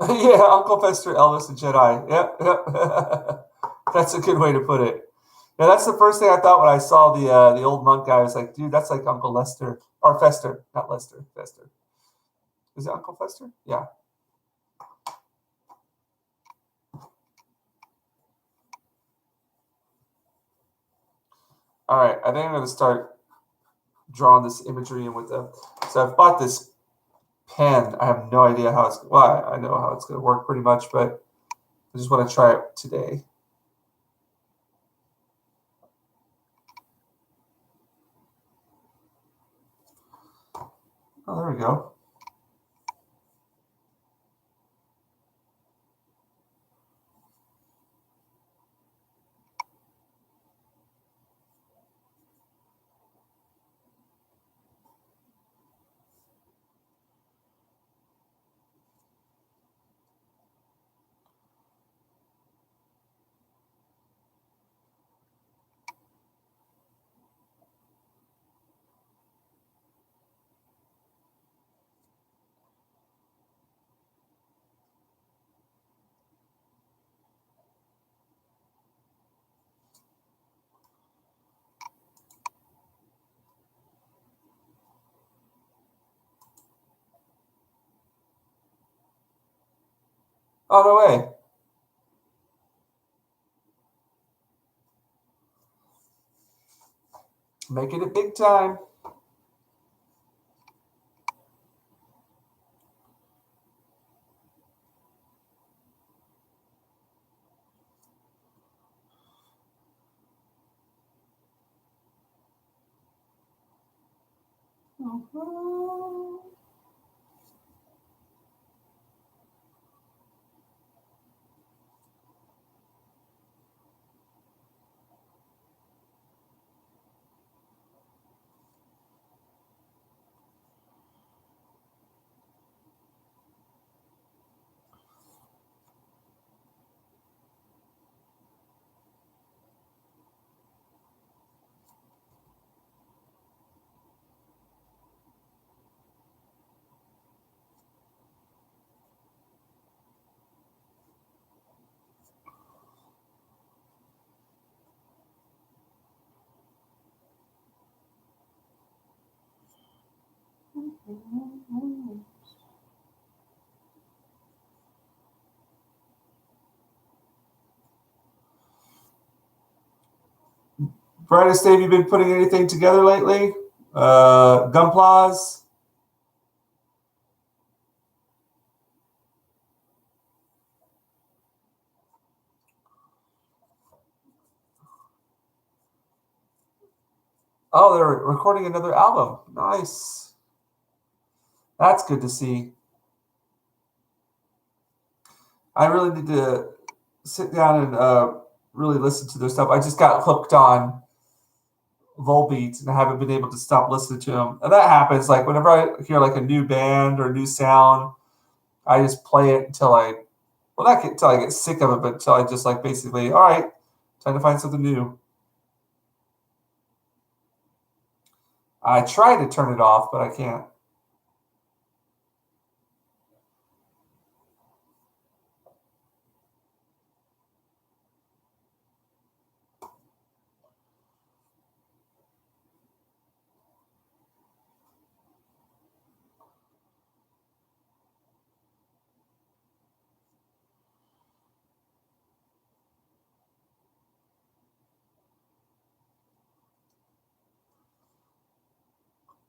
Yeah, Uncle Fester, Elvis, and Jedi. Yep. That's a good way to put it. Yeah, that's the first thing I thought when I saw the old monk guy. I was like, dude, that's like Uncle Lester or Fester, not Lester. Fester. Is it Uncle Fester? Yeah. All right, I think I'm going to start drawing this imagery in with them. So I've bought this pen. I have no idea how it's. Well, I know how it's going to work pretty much, but I just want to try it today. Oh, there we go. Oh, no way. Making it big time. Mhm. Brightest, have you been putting anything together lately? Gunplas? Oh, they're recording another album. Nice. That's good to see. I really need to sit down and really listen to their stuff. I just got hooked on Volbeat and I haven't been able to stop listening to them. And that happens like whenever I hear like a new band or new sound, I just play it until not until I get sick of it, but until I just like basically, all right, time to find something new. I try to turn it off, but I can't.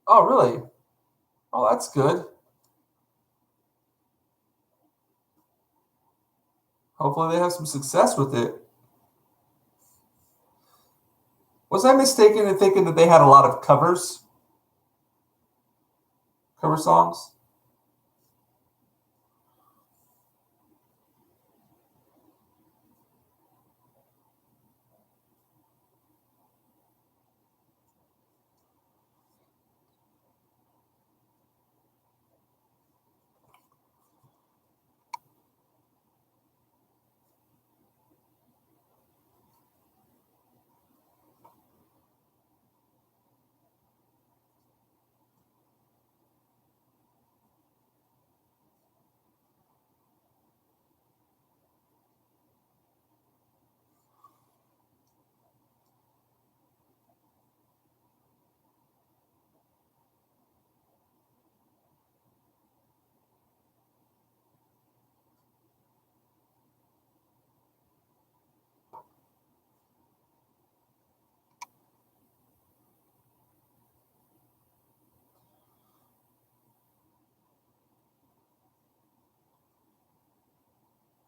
Oh, really? Oh, that's good. Hopefully, they have some success with it. Was I mistaken in thinking that they had a lot of cover songs?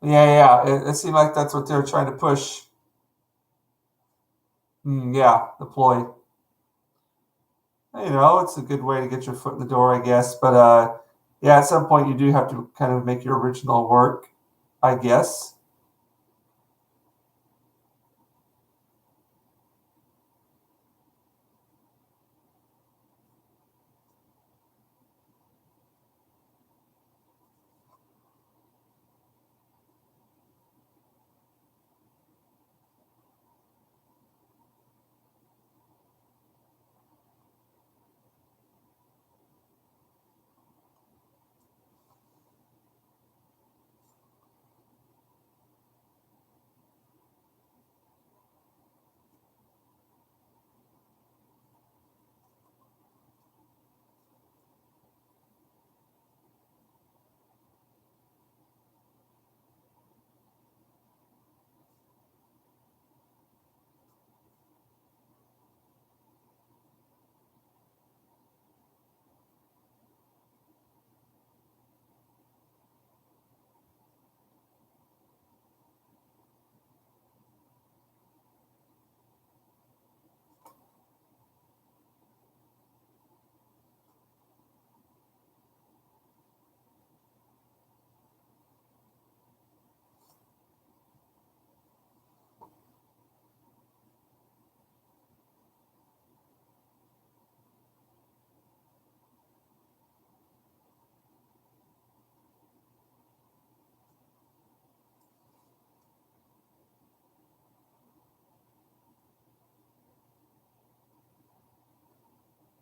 Yeah, yeah. It seemed like that's what they were trying to push. Yeah, deploy. It's a good way to get your foot in the door, I guess. But yeah, at some point you do have to kind of make your original work, I guess.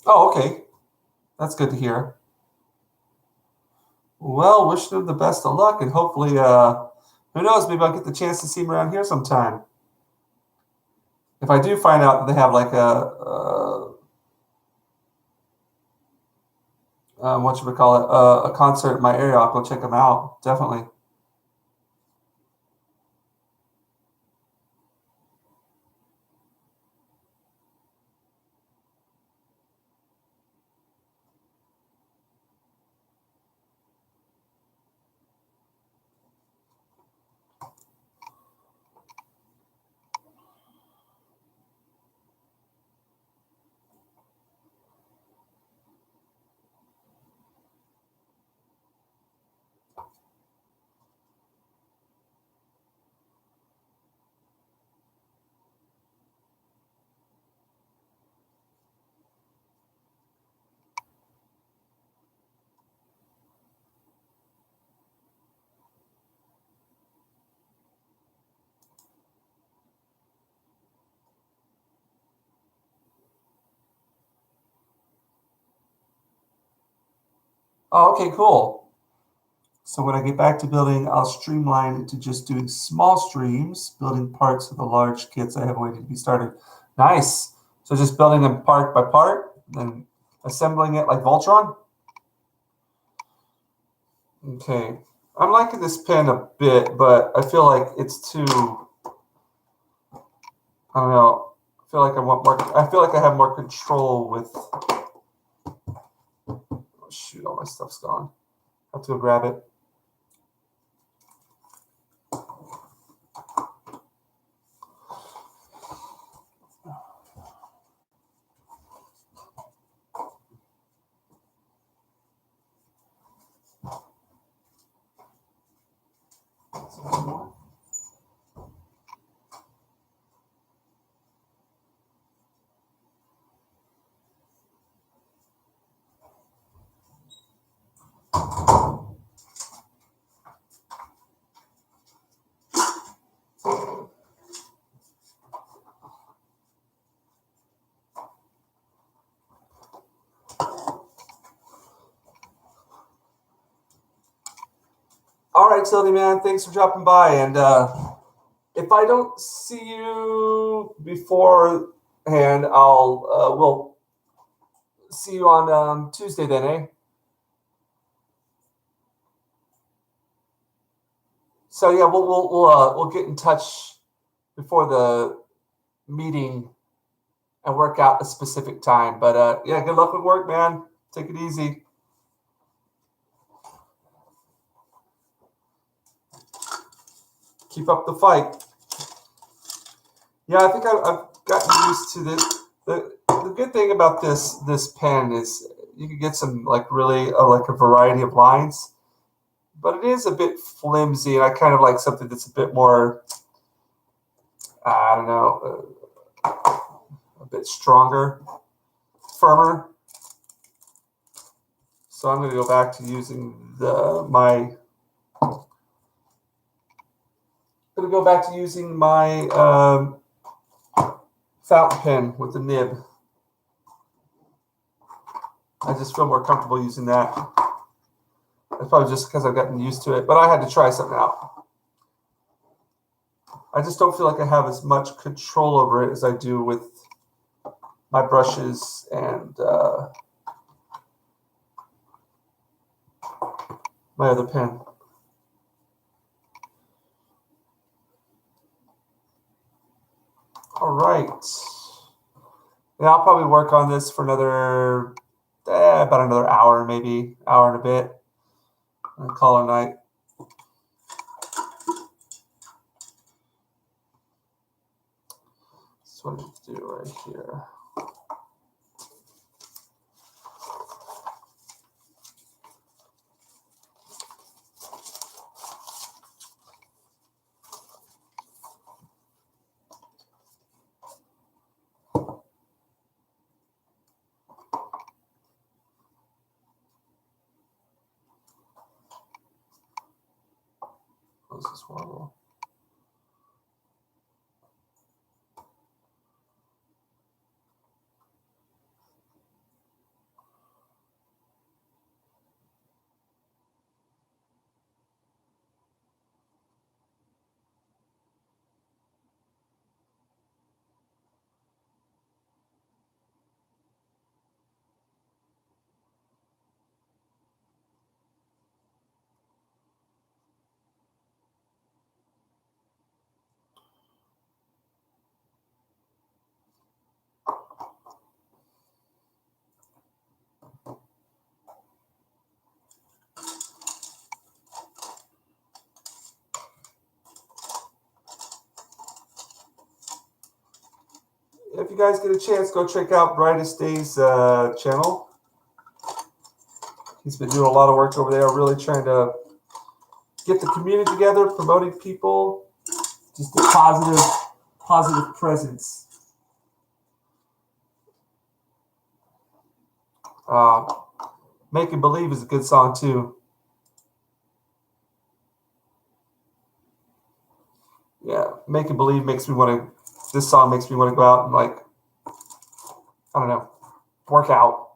Oh, okay. That's good to hear. Well, wish them the best of luck, and hopefully, who knows, maybe I'll get the chance to see them around here sometime. If I do find out that they have like what should we call it, a concert in my area, I'll go check them out. Definitely. Oh, okay, cool. So when I get back to building, I'll streamline it to just doing small streams, building parts of the large kits I have waiting to be started. Nice. So just building them part by part, then assembling it like Voltron. Okay. I'm liking this pen a bit, but I feel like it's too, I don't know. I feel like I want more, I feel like I have more control with, oh, shoot, all my stuff's gone. I have to go grab it. All right, Sylvie, man, thanks for dropping by. And if I don't see you beforehand, we'll see you on Tuesday then, eh? So yeah, we'll get in touch before the meeting and work out a specific time. But yeah, good luck with work, man. Take it easy. Keep up the fight. Yeah, I think I've gotten used to this. The good thing about this pen is you can get some like really like a variety of lines, but it is a bit flimsy, and I kind of like something that's a bit more, I don't know, a bit stronger, firmer. So I'm going to go back to using my. Going to go back to using my fountain pen with the nib. I just feel more comfortable using that. It's probably just because I've gotten used to it, but I had to try something out. I just don't feel like I have as much control over it as I do with my brushes and my other pen. All right. Yeah, I'll probably work on this for another, about another hour, maybe hour and a bit. And call it a night. That's what I need to do right here. Close this one. if you guys get a chance, go check out Brightest Days channel. He's been doing a lot of work over there, really trying to get the community together, promoting people, just a positive presence. Making Believe is a good song too. Yeah, Making Believe makes me want to. This song makes me want to go out and, like, I don't know, work out.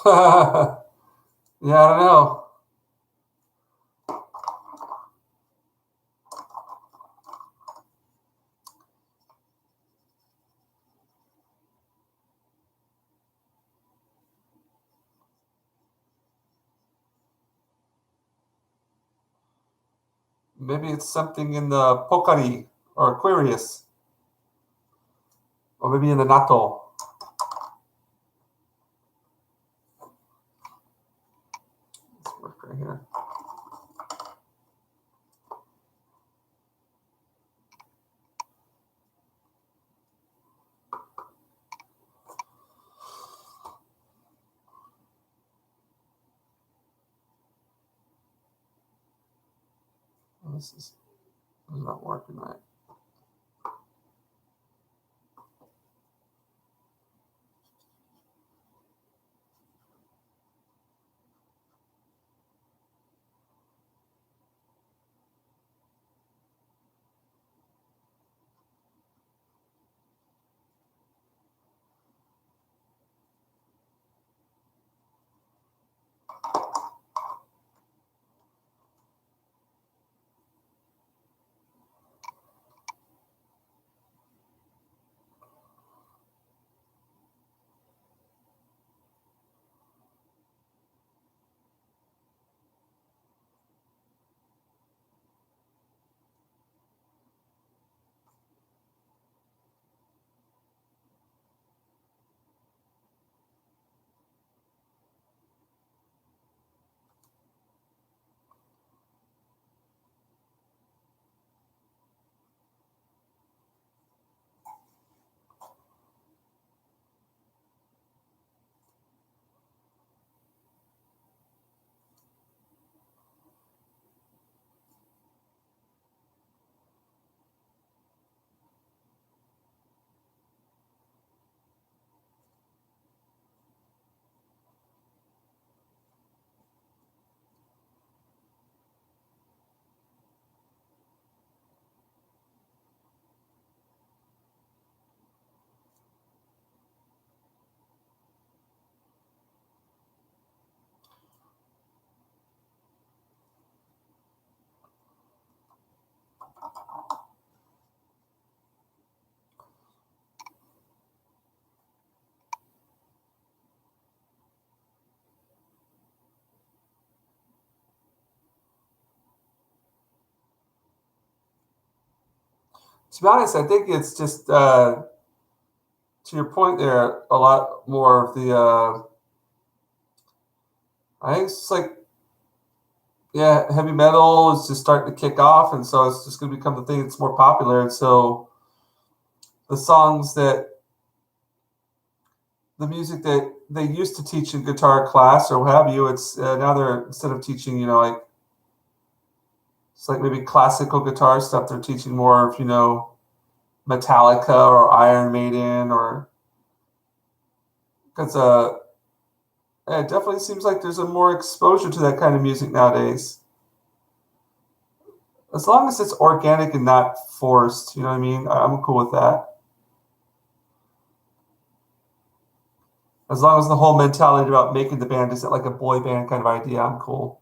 Yeah, I don't know. Maybe it's something in the Pocari or Aquarius, or maybe in the Natto. Let's work right here. This is not working right. To be honest, I think it's just to your point there. A lot more of the. I think it's like, yeah, heavy metal is just starting to kick off, and so it's just going to become the thing that's more popular. And so the songs that the music that they used to teach in guitar class or what have you, it's now they're, instead of teaching, like it's like maybe classical guitar stuff, they're teaching more of Metallica or Iron Maiden, or because it definitely seems like there's a more exposure to that kind of music nowadays. As long as it's organic and not forced, you know what I mean? I'm cool with that. As long as the whole mentality about making the band isn't like a boy band kind of idea, I'm cool.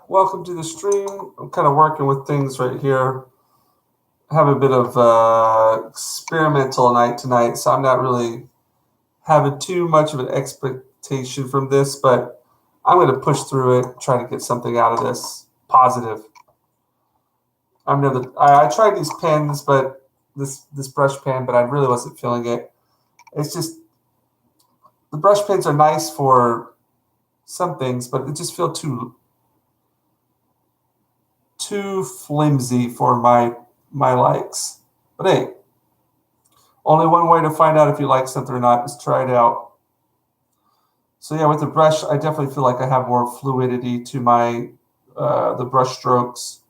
welcome to the stream. I'm kind of working with things right here. I have a bit of experimental night tonight, so I'm not really having too much of an expectation from this, but I'm going to push through it, try to get something out of this positive. I tried these pens, but this brush pen, but I really wasn't feeling it. It's just the brush pens are nice for some things, but it just feels too flimsy for my likes. But hey, only one way to find out if you like something or not is try it out. So yeah, with the brush, I definitely feel like I have more fluidity to my the brush strokes.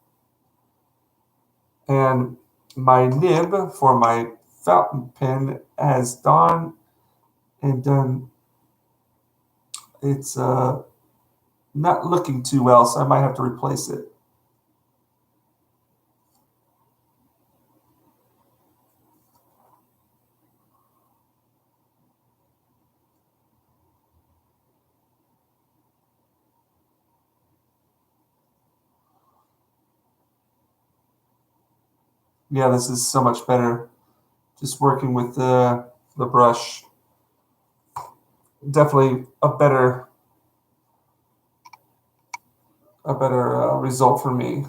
And my nib for my fountain pen has done. It's not looking too well, so I might have to replace it. Yeah, this is so much better. Just working with the brush. Definitely a better result for me.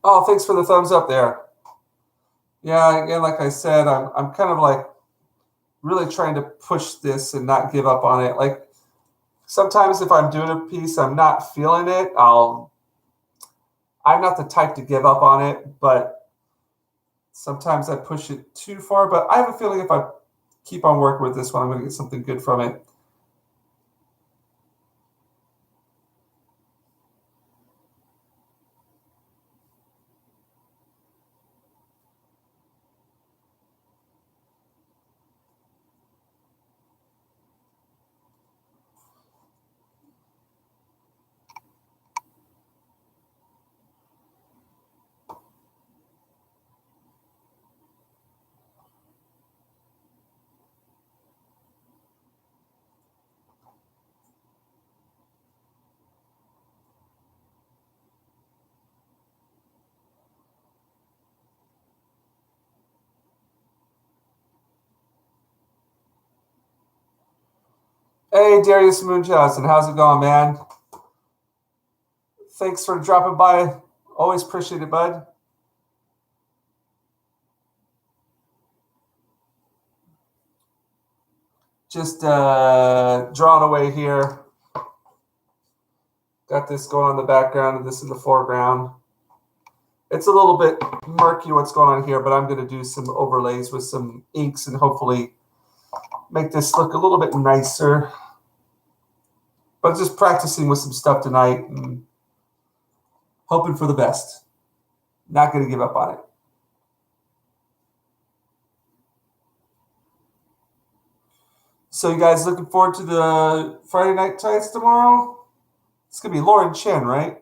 Oh, thanks for the thumbs up there. Yeah, again, like I said, I'm kind of like really trying to push this and not give up on it. Like sometimes if I'm doing a piece, I'm not feeling it. I'm not the type to give up on it, but sometimes I push it too far. But I have a feeling if I keep on working with this one, I'm going to get something good from it. Hey, Darius Munchausen, how's it going, man? Thanks for dropping by. Always appreciate it, bud. Just drawing away here. Got this going on in the background and this in the foreground. It's a little bit murky what's going on here, but I'm going to do some overlays with some inks and hopefully make this look a little bit nicer. But just practicing with some stuff tonight and hoping for the best. Not going to give up on it. So you guys looking forward to the Friday Night Tights tomorrow? It's going to be Lauren Chen, right?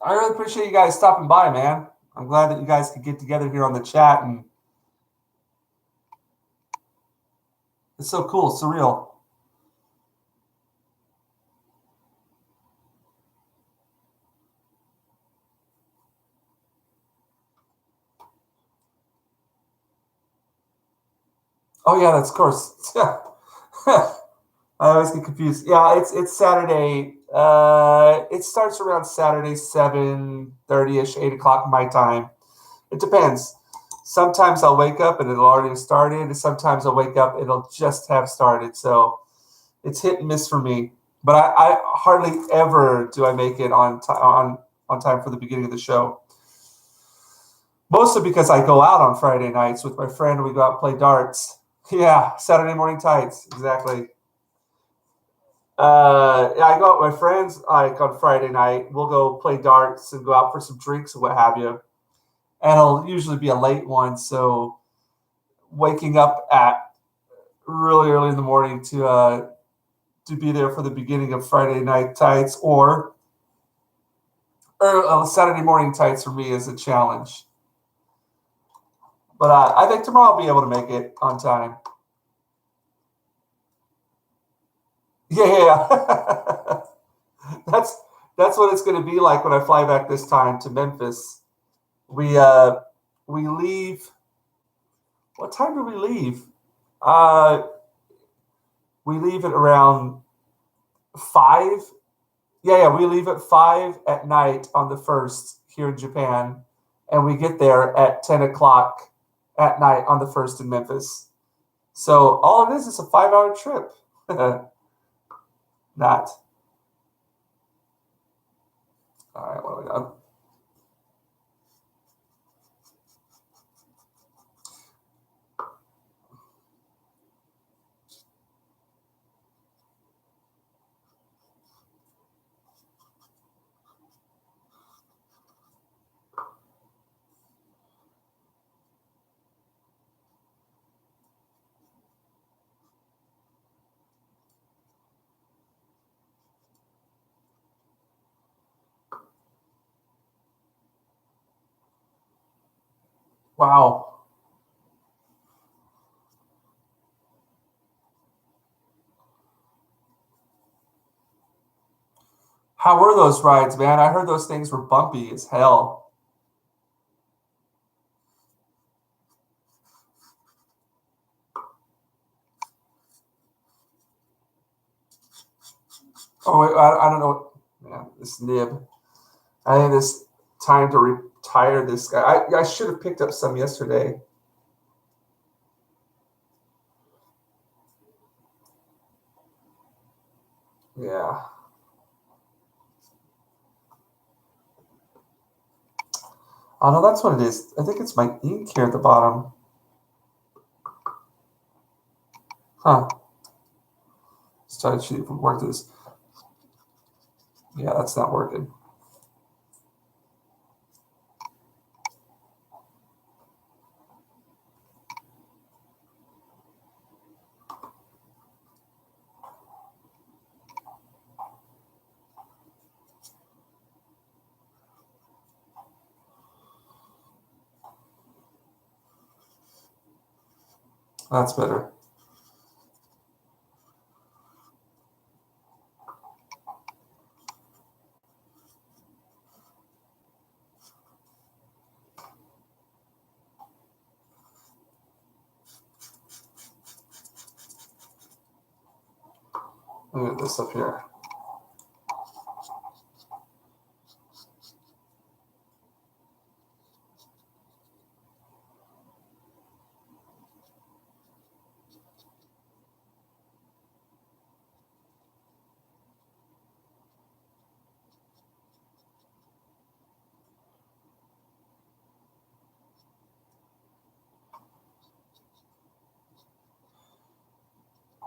I really appreciate you guys stopping by, man. I'm glad that you guys could get together here on the chat, and it's so cool, surreal. Oh yeah, that's of course. Yeah. I always get confused. Yeah, it's Saturday. It starts around Saturday 7:30 ish, 8 o'clock my time. It depends. Sometimes I'll wake up and it'll already have started, and sometimes I'll wake up and it'll just have started. So it's hit and miss for me. But I hardly ever do I make it on time for the beginning of the show. Mostly because I go out on Friday nights with my friend and we go out and play darts. Yeah, Saturday morning tights, exactly. Yeah, I go out with my friends like on Friday night. We'll go play darts and go out for some drinks and what have you. And it'll usually be a late one, so waking up at really early in the morning to be there for the beginning of Friday night tights or Saturday morning tights for me is a challenge. But I think tomorrow I'll be able to make it on time. Yeah. that's that's what it's going to be like when I fly back this time to Memphis. We uh we leave. What time do we leave? Uh, we leave at around 5. Yeah, we leave at 5 at night on the first here in Japan, and we get there at 10 o'clock at night on the first in Memphis. So all it is a 5 hour trip. Not. All right, what do we got? Wow. How were those rides, man? I heard those things were bumpy as hell. Oh, wait, I don't know. Yeah, this nib. I think it's time to retire this guy. I should have picked up some yesterday. Yeah. Oh no, that's what it is. I think it's my ink here at the bottom. Huh. Let's try to see if we work this. Yeah, that's not working. That's better. Let me get this up here.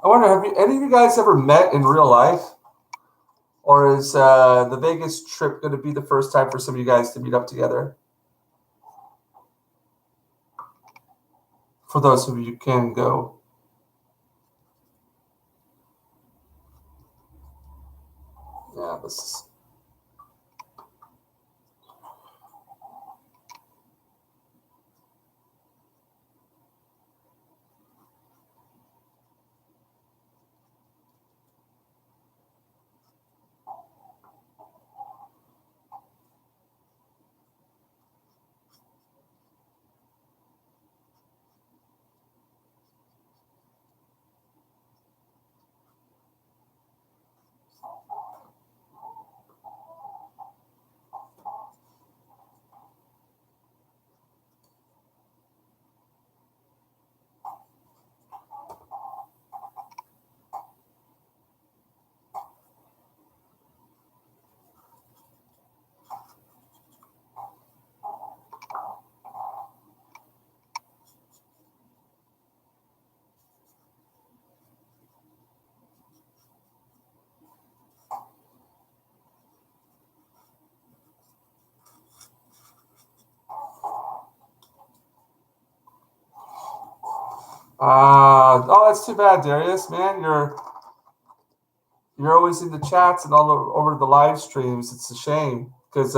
I wonder, have any of you guys ever met in real life? Or is the Vegas trip going to be the first time for some of you guys to meet up together? For those of you who can go. Yeah, this is. Oh, that's too bad, Darius. Man, you're always in the chats and all over the live streams. It's a shame because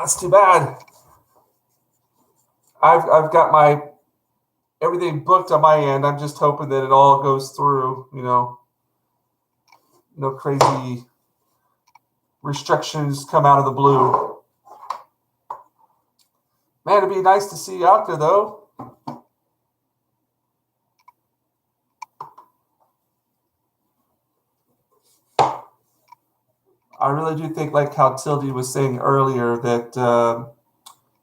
it's too bad. I've got my everything booked on my end. I'm just hoping that it all goes through. No crazy restrictions come out of the blue. Man, it'd be nice to see you out there, though. I really do think, like how Tildy was saying earlier, that the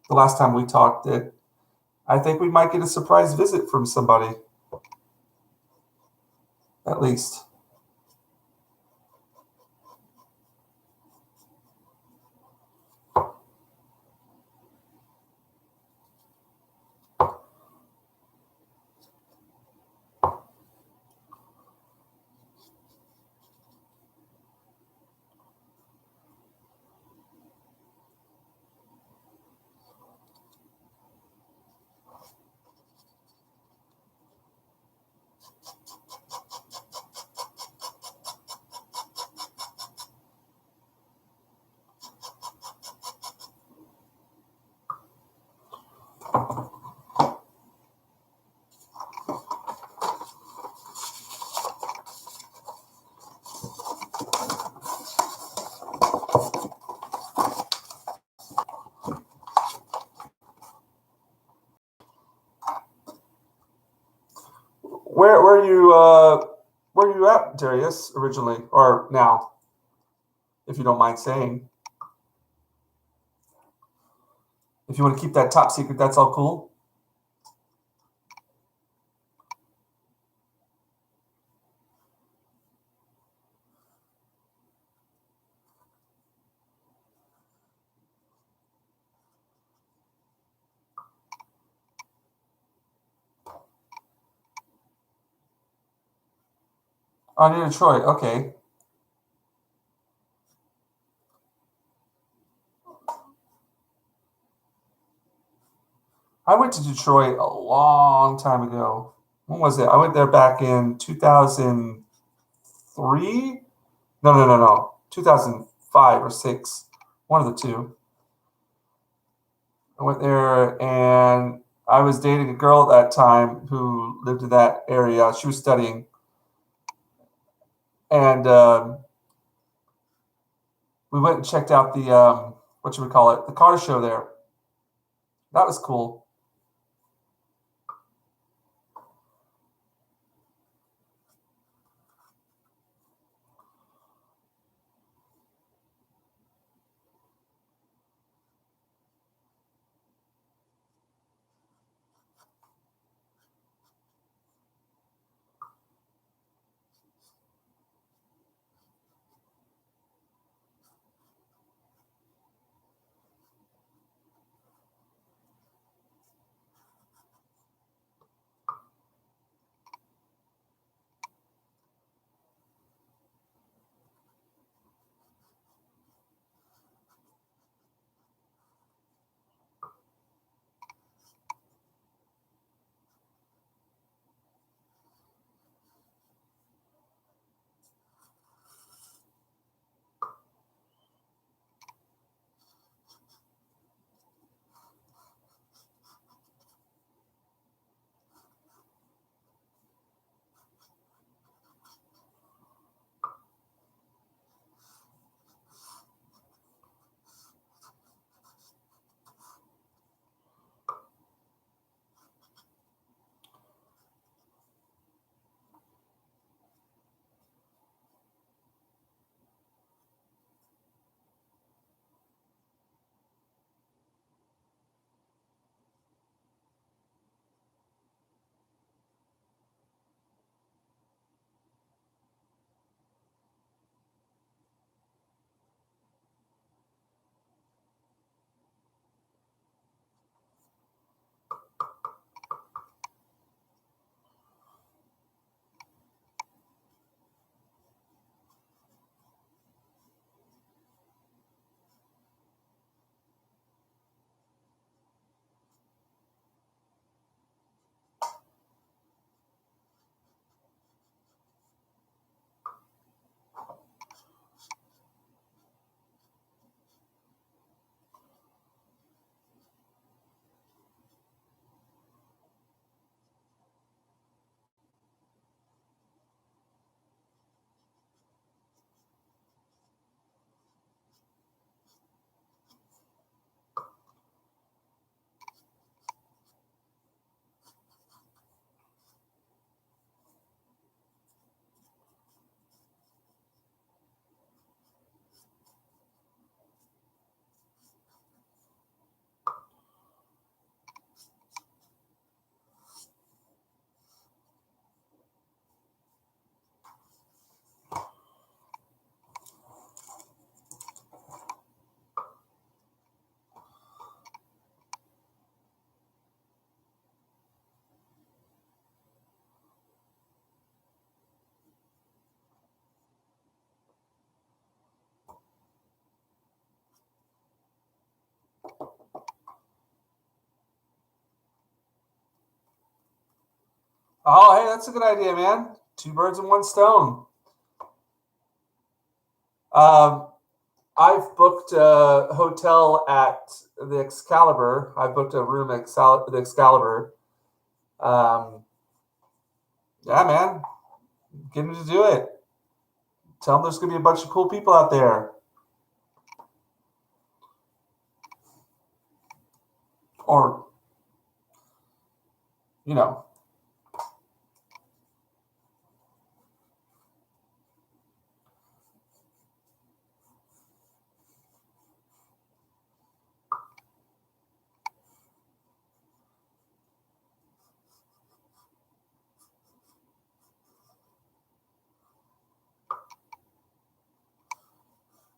last time we talked, that I think we might get a surprise visit from somebody, at least. Where are you at, Darius, originally or now, if you don't mind saying? If you want to keep that top secret, that's all cool. Oh, near Detroit. Okay. I went to Detroit a long time ago. When was it? I went there back in 2003. No. 2005 or six. One of the two. I went there and I was dating a girl at that time who lived in that area. She was studying. And we went and checked out the, what should we call it? The car show there. That was cool. Oh, hey, that's a good idea, man. Two birds in one stone. Um, I've booked a hotel at the Excalibur. I booked a room at the Excalibur. Um, yeah, man, get him to do it. Tell him there's going to be a bunch of cool people out there. Or, you know,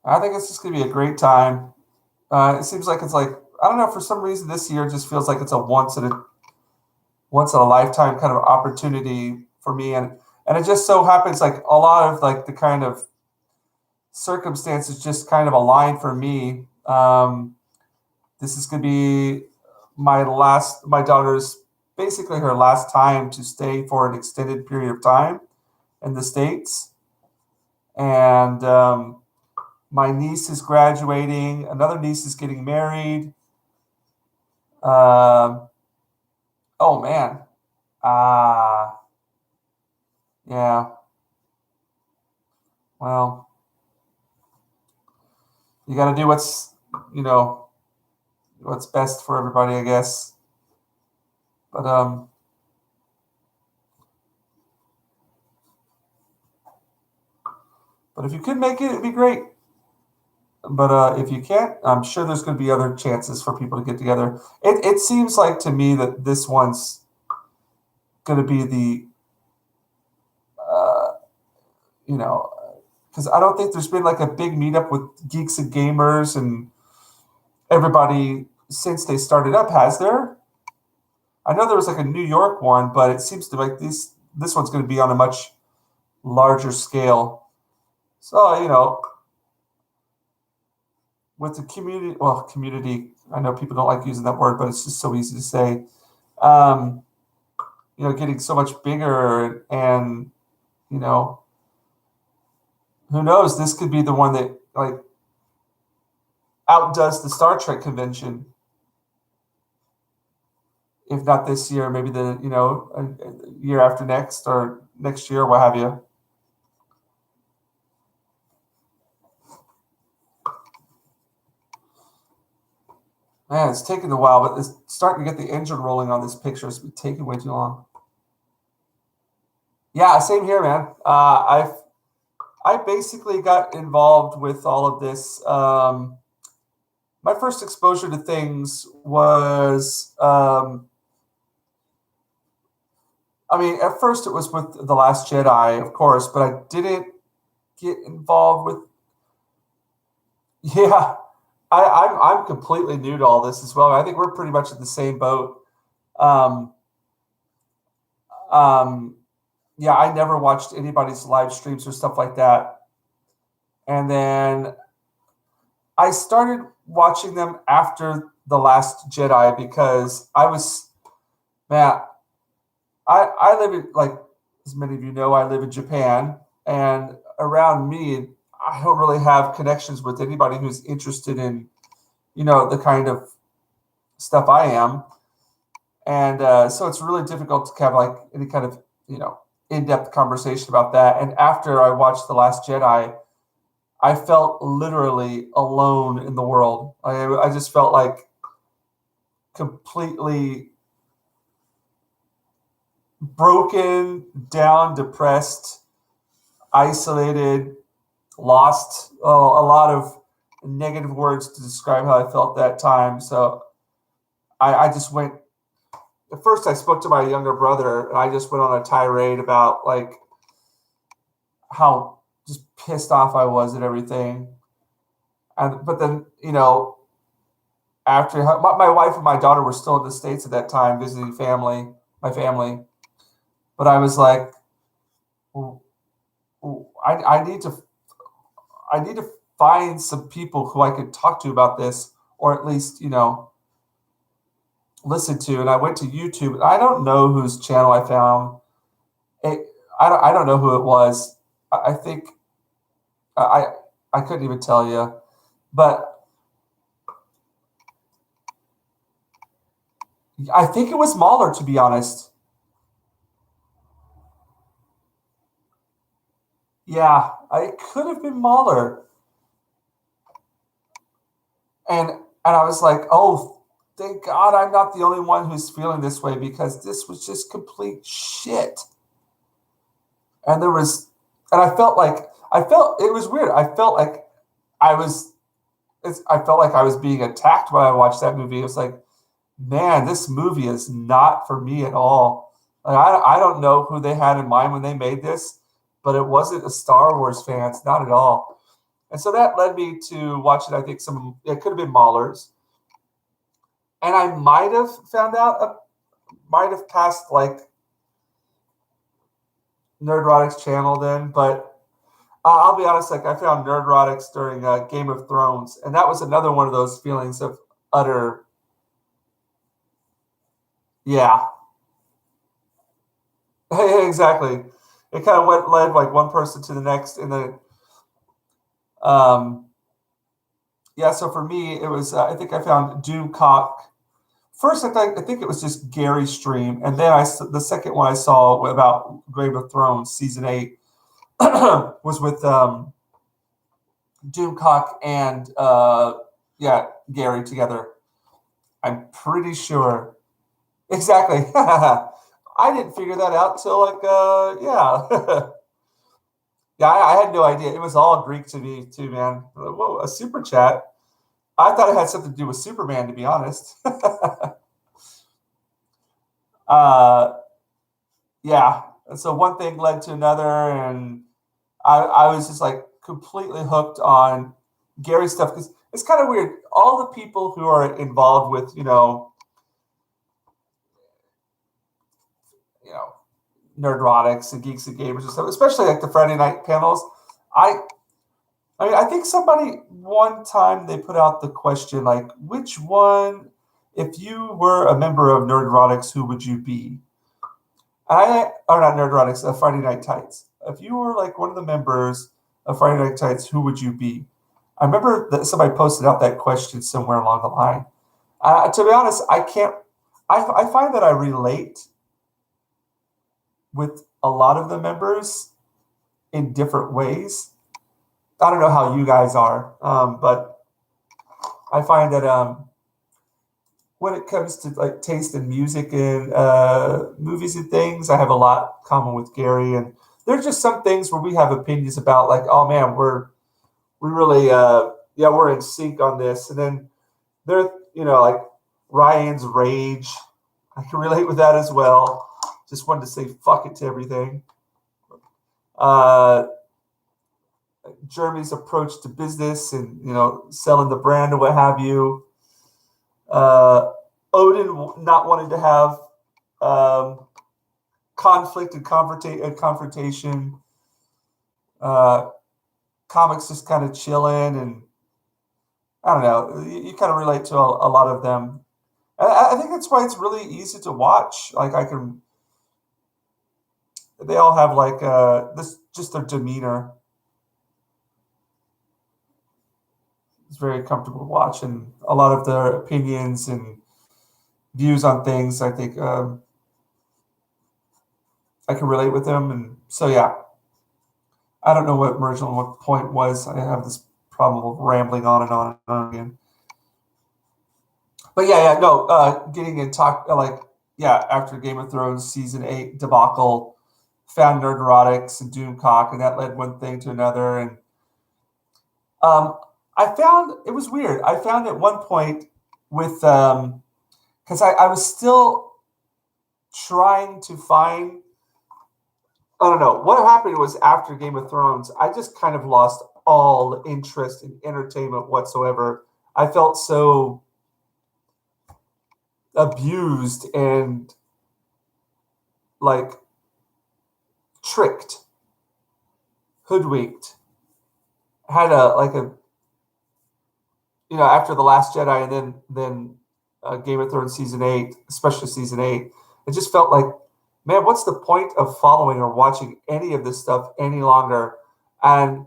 I think it's just going to be a great time. It seems like it's like, I don't know, for some reason this year just feels like it's a once in a lifetime kind of opportunity for me. And it just so happens like a lot of like the kind of circumstances just kind of align for me. This is going to be my daughter's basically her last time to stay for an extended period of time in the States. And my niece is graduating, another niece is getting married. Um, oh man. Ah, yeah. Well, you got to do you know, what's best for everybody, I guess. But but if you could make it, it'd be great. But if you can't, I'm sure there's going to be other chances for people to get together. It seems like to me that this one's going to be uh, you know, because I don't think there's been like a big meetup with geeks and gamers and everybody since they started up, has there? I know there was like a New York one, but it seems to like this one's going to be on a much larger scale. So, with the community, well, community, I know people don't like using that word, but it's just so easy to say. Um, getting so much bigger and, you know, who knows? This could be the one that like outdoes the Star Trek convention. If not this year, maybe a year after next or next year, what have you. Man, it's taking a while, but it's starting to get the engine rolling on this picture. It's been taking way too long. Yeah, same here, man. I basically got involved with all of this. My first exposure to things was, I mean, at first it was with The Last Jedi, of course, but I didn't get involved with. Yeah, I'm completely new to all this as well. I think we're pretty much in the same boat. Um, um, yeah, I never watched anybody's live streams or stuff like that. And then I started watching them after The Last Jedi because man, I live in, like, as many of you know, I live in Japan, and around me, I don't really have connections with anybody who's interested in, the kind of stuff I am. And so it's really difficult to have like any kind of, in-depth conversation about that. And after I watched The Last Jedi, I felt literally alone in the world. I just felt like completely broken, down, depressed, isolated, lost. Oh, a lot of negative words to describe how I felt that time. So I just went. At first, I spoke to my younger brother, and I just went on a tirade about like how just pissed off I was at everything. And but then, after my wife and my daughter were still in the States at that time visiting my family. But I was like, well, I need to find some people who I could talk to about this, or at least, listen to. And I went to YouTube. I don't know whose channel I found, I don't know who it was. I think I couldn't even tell you, but I think it was Mahler, to be honest. Yeah, it could have been Mahler. And I was like, oh, thank God I'm not the only one who's feeling this way, because this was just complete shit. And I felt it was weird. I was I felt like I was being attacked when I watched that movie. It was like, man, this movie is not for me at all. Like, I don't know who they had in mind when they made this, but it wasn't a Star Wars fans, not at all. And so that led me to watching, I think, it could have been Mahler's. And I might have passed like Nerdrotic's channel then, but I'll be honest, like I found Nerdrotics during Game of Thrones, and that was another one of those feelings of utter, yeah, exactly. It kind of led like one person to the next, and then, um, yeah. So for me, it was I think I found Doomcock. First, I think it was just Gary's stream, and then the second one I saw about Game of Thrones season 8 was with Doomcock and yeah, Gary together. I'm pretty sure. Exactly. I didn't figure that out till like yeah. Yeah, I had no idea. It was all Greek to me too, man. Whoa, a super chat. I thought it had something to do with Superman, to be honest. uh yeah. And so one thing led to another, and I was just like completely hooked on Gary stuff, because it's kind of weird. All the people who are involved with, you know, Nerdrotics and Geeks and Gamers and stuff, especially like the Friday night panels. I I mean, I think somebody one time they put out the question like, which one, if you were a member of Nerdrotics, who would you be? Or not Nerdrotics, Friday Night Tights. If you were like one of the members of Friday Night Tights, who would you be? I remember that somebody posted out that question somewhere along the line. To be honest, I can't. I find that I relate with a lot of the members in different ways. I don't know how you guys are, but I find that when it comes to like taste in music and movies and things, I have a lot common with Gary. And there's just some things where we have opinions about, like, oh man, we really yeah, we're in sync on this. And then there, like Ryan's rage, I can relate with that as well. Just wanted to say fuck it to everything. Uh, Jeremy's approach to business and selling the brand or what have you. Odin not wanting to have conflict and confrontation. Comics just kind of chilling, and I don't know. You kind of relate to a lot of them. I think that's why it's really easy to watch. Like they all have like this, just their demeanor. It's very comfortable to watch, and a lot of their opinions and views on things, I think I can relate with them. And so, yeah, I don't know what point was. I have this problem of rambling on and on and on again. But yeah, no, getting in talk like, yeah, after Game of Thrones season 8 debacle, found Nerdrotics and Doomcock, and that led one thing to another. And I found it was weird. I found at one point with because I was still trying to find. I don't know what happened was after Game of Thrones, I just kind of lost all interest in entertainment whatsoever. I felt so abused and like tricked, hoodwinked. Had after the Last Jedi, and then Game of Thrones season 8, especially season 8, it just felt like man, what's the point of following or watching any of this stuff any longer? And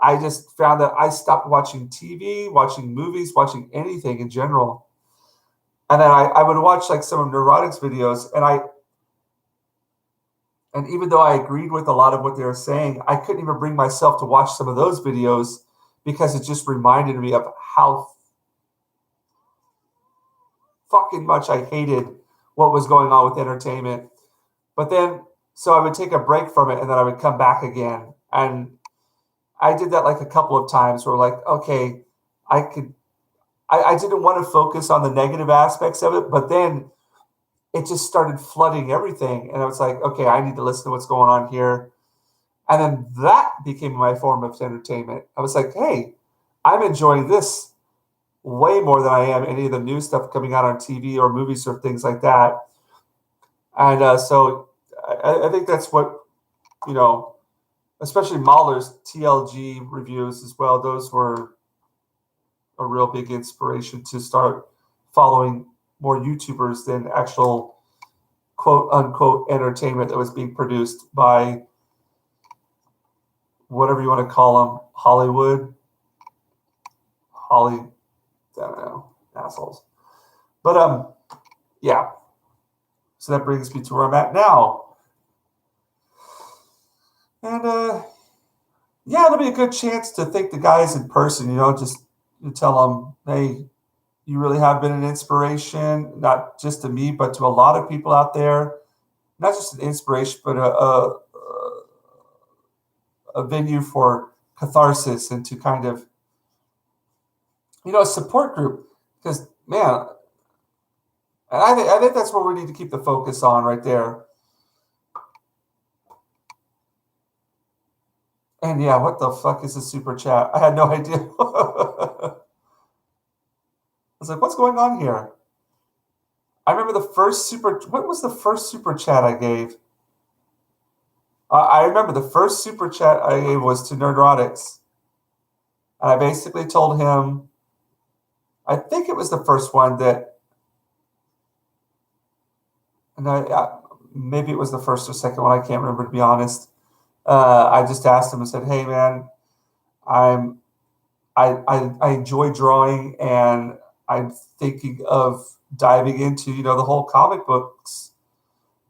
I just found that I stopped watching TV, watching movies, watching anything in general. And then I would watch like some of Neurotics videos, and even though I agreed with a lot of what they were saying, I couldn't even bring myself to watch some of those videos because it just reminded me of how fucking much I hated what was going on with entertainment. But then, so I would take a break from it and then I would come back again. And I did that like a couple of times where like, okay, I didn't want to focus on the negative aspects of it, but then it just started flooding everything. And I was like, okay, I need to listen to what's going on here. And then that became my form of entertainment. I was like, hey, I'm enjoying this way more than I am any of the new stuff coming out on TV or movies or things like that. And so I think that's what, you know, especially Mahler's TLG reviews as well. Those were a real big inspiration to start following more YouTubers than actual quote unquote entertainment that was being produced by whatever you want to call them, Hollywood, I don't know, assholes. But yeah. So that brings me to where I'm at now. And yeah, it'll be a good chance to thank the guys in person, you know, just to tell them, hey, you really have been an inspiration, not just to me, but to a lot of people out there. Not just an inspiration, but a venue for catharsis and to kind of, you know, a support group. Because, man, and I think that's what we need to keep the focus on right there. And yeah, what the fuck is a super chat? I had no idea. I was like, what's going on here? I remember what was the first super chat I gave? I remember the first super chat I gave was to Nerdrotics. And I basically told him, I think it was the first one that, maybe it was the first or second one, I can't remember to be honest. I just asked him and said, hey man, I enjoy drawing and I'm thinking of diving into, you know, the whole comic books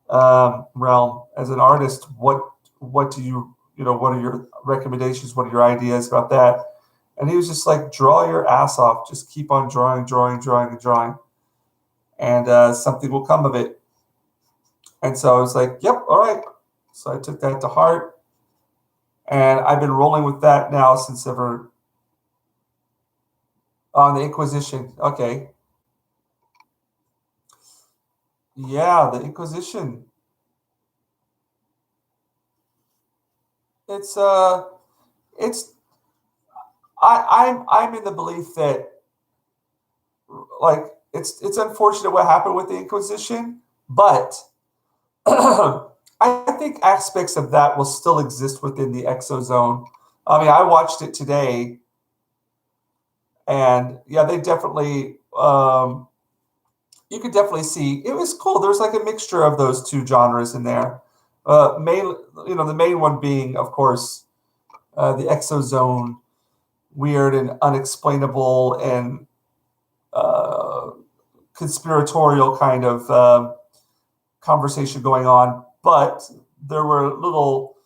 realm as an artist. What do you, you know, what are your recommendations? What are your ideas about that? And he was just like, draw your ass off. Just keep on drawing. And something will come of it. And so I was like, yep, all right. So I took that to heart. And I've been rolling with that now since ever. On the Inquisition. Okay. Yeah, the Inquisition. It's I'm in the belief that like it's unfortunate what happened with the Inquisition, but I think aspects of that will still exist within the Exozone. I mean, I watched it today, and yeah, they definitely you could definitely see it was cool. There's like a mixture of those two genres in there. The main one being, of course, the Exozone, weird and unexplainable and conspiratorial kind of conversation going on. But there were little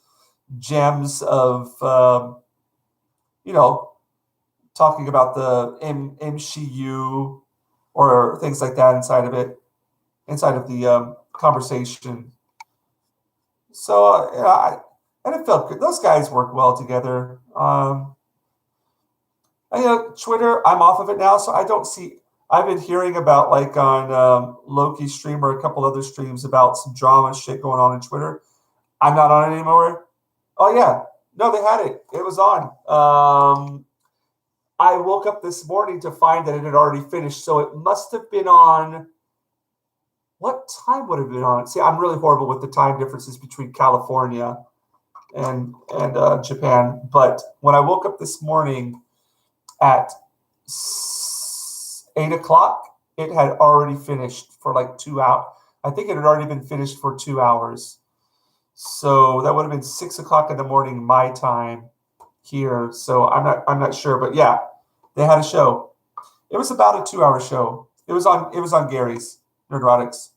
gems of, talking about the MCU or things like that inside of the conversation. So, and it felt good. Those guys work well together. And, Twitter, I'm off of it now, so I don't see. I've been hearing about like on Loki's stream or a couple other streams about some drama shit going on in Twitter. I'm not on it anymore. Oh yeah, no, they had it. It was on. I woke up this morning to find that it had already finished, so it must have been on. What time would have been on it? See, I'm really horrible with the time differences between California and Japan. But when I woke up this morning at 8 o'clock, it had already finished for like 2 hours. I think it had already been finished for 2 hours. So that would have been 6 o'clock in the morning my time here. So I'm not sure, but yeah, they had a show. It was about a 2-hour show. It was on Gary's Nerdrotics.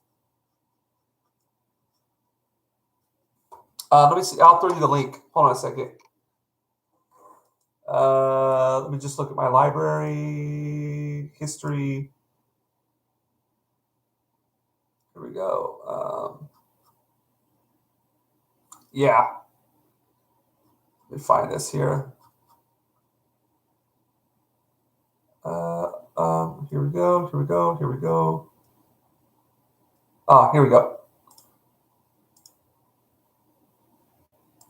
Let me see. I'll throw you the link. Hold on a second. Let me just look at my library history. Here we go. Yeah. Let me find this here. Here we go. Here we go. Here we go. Here we go.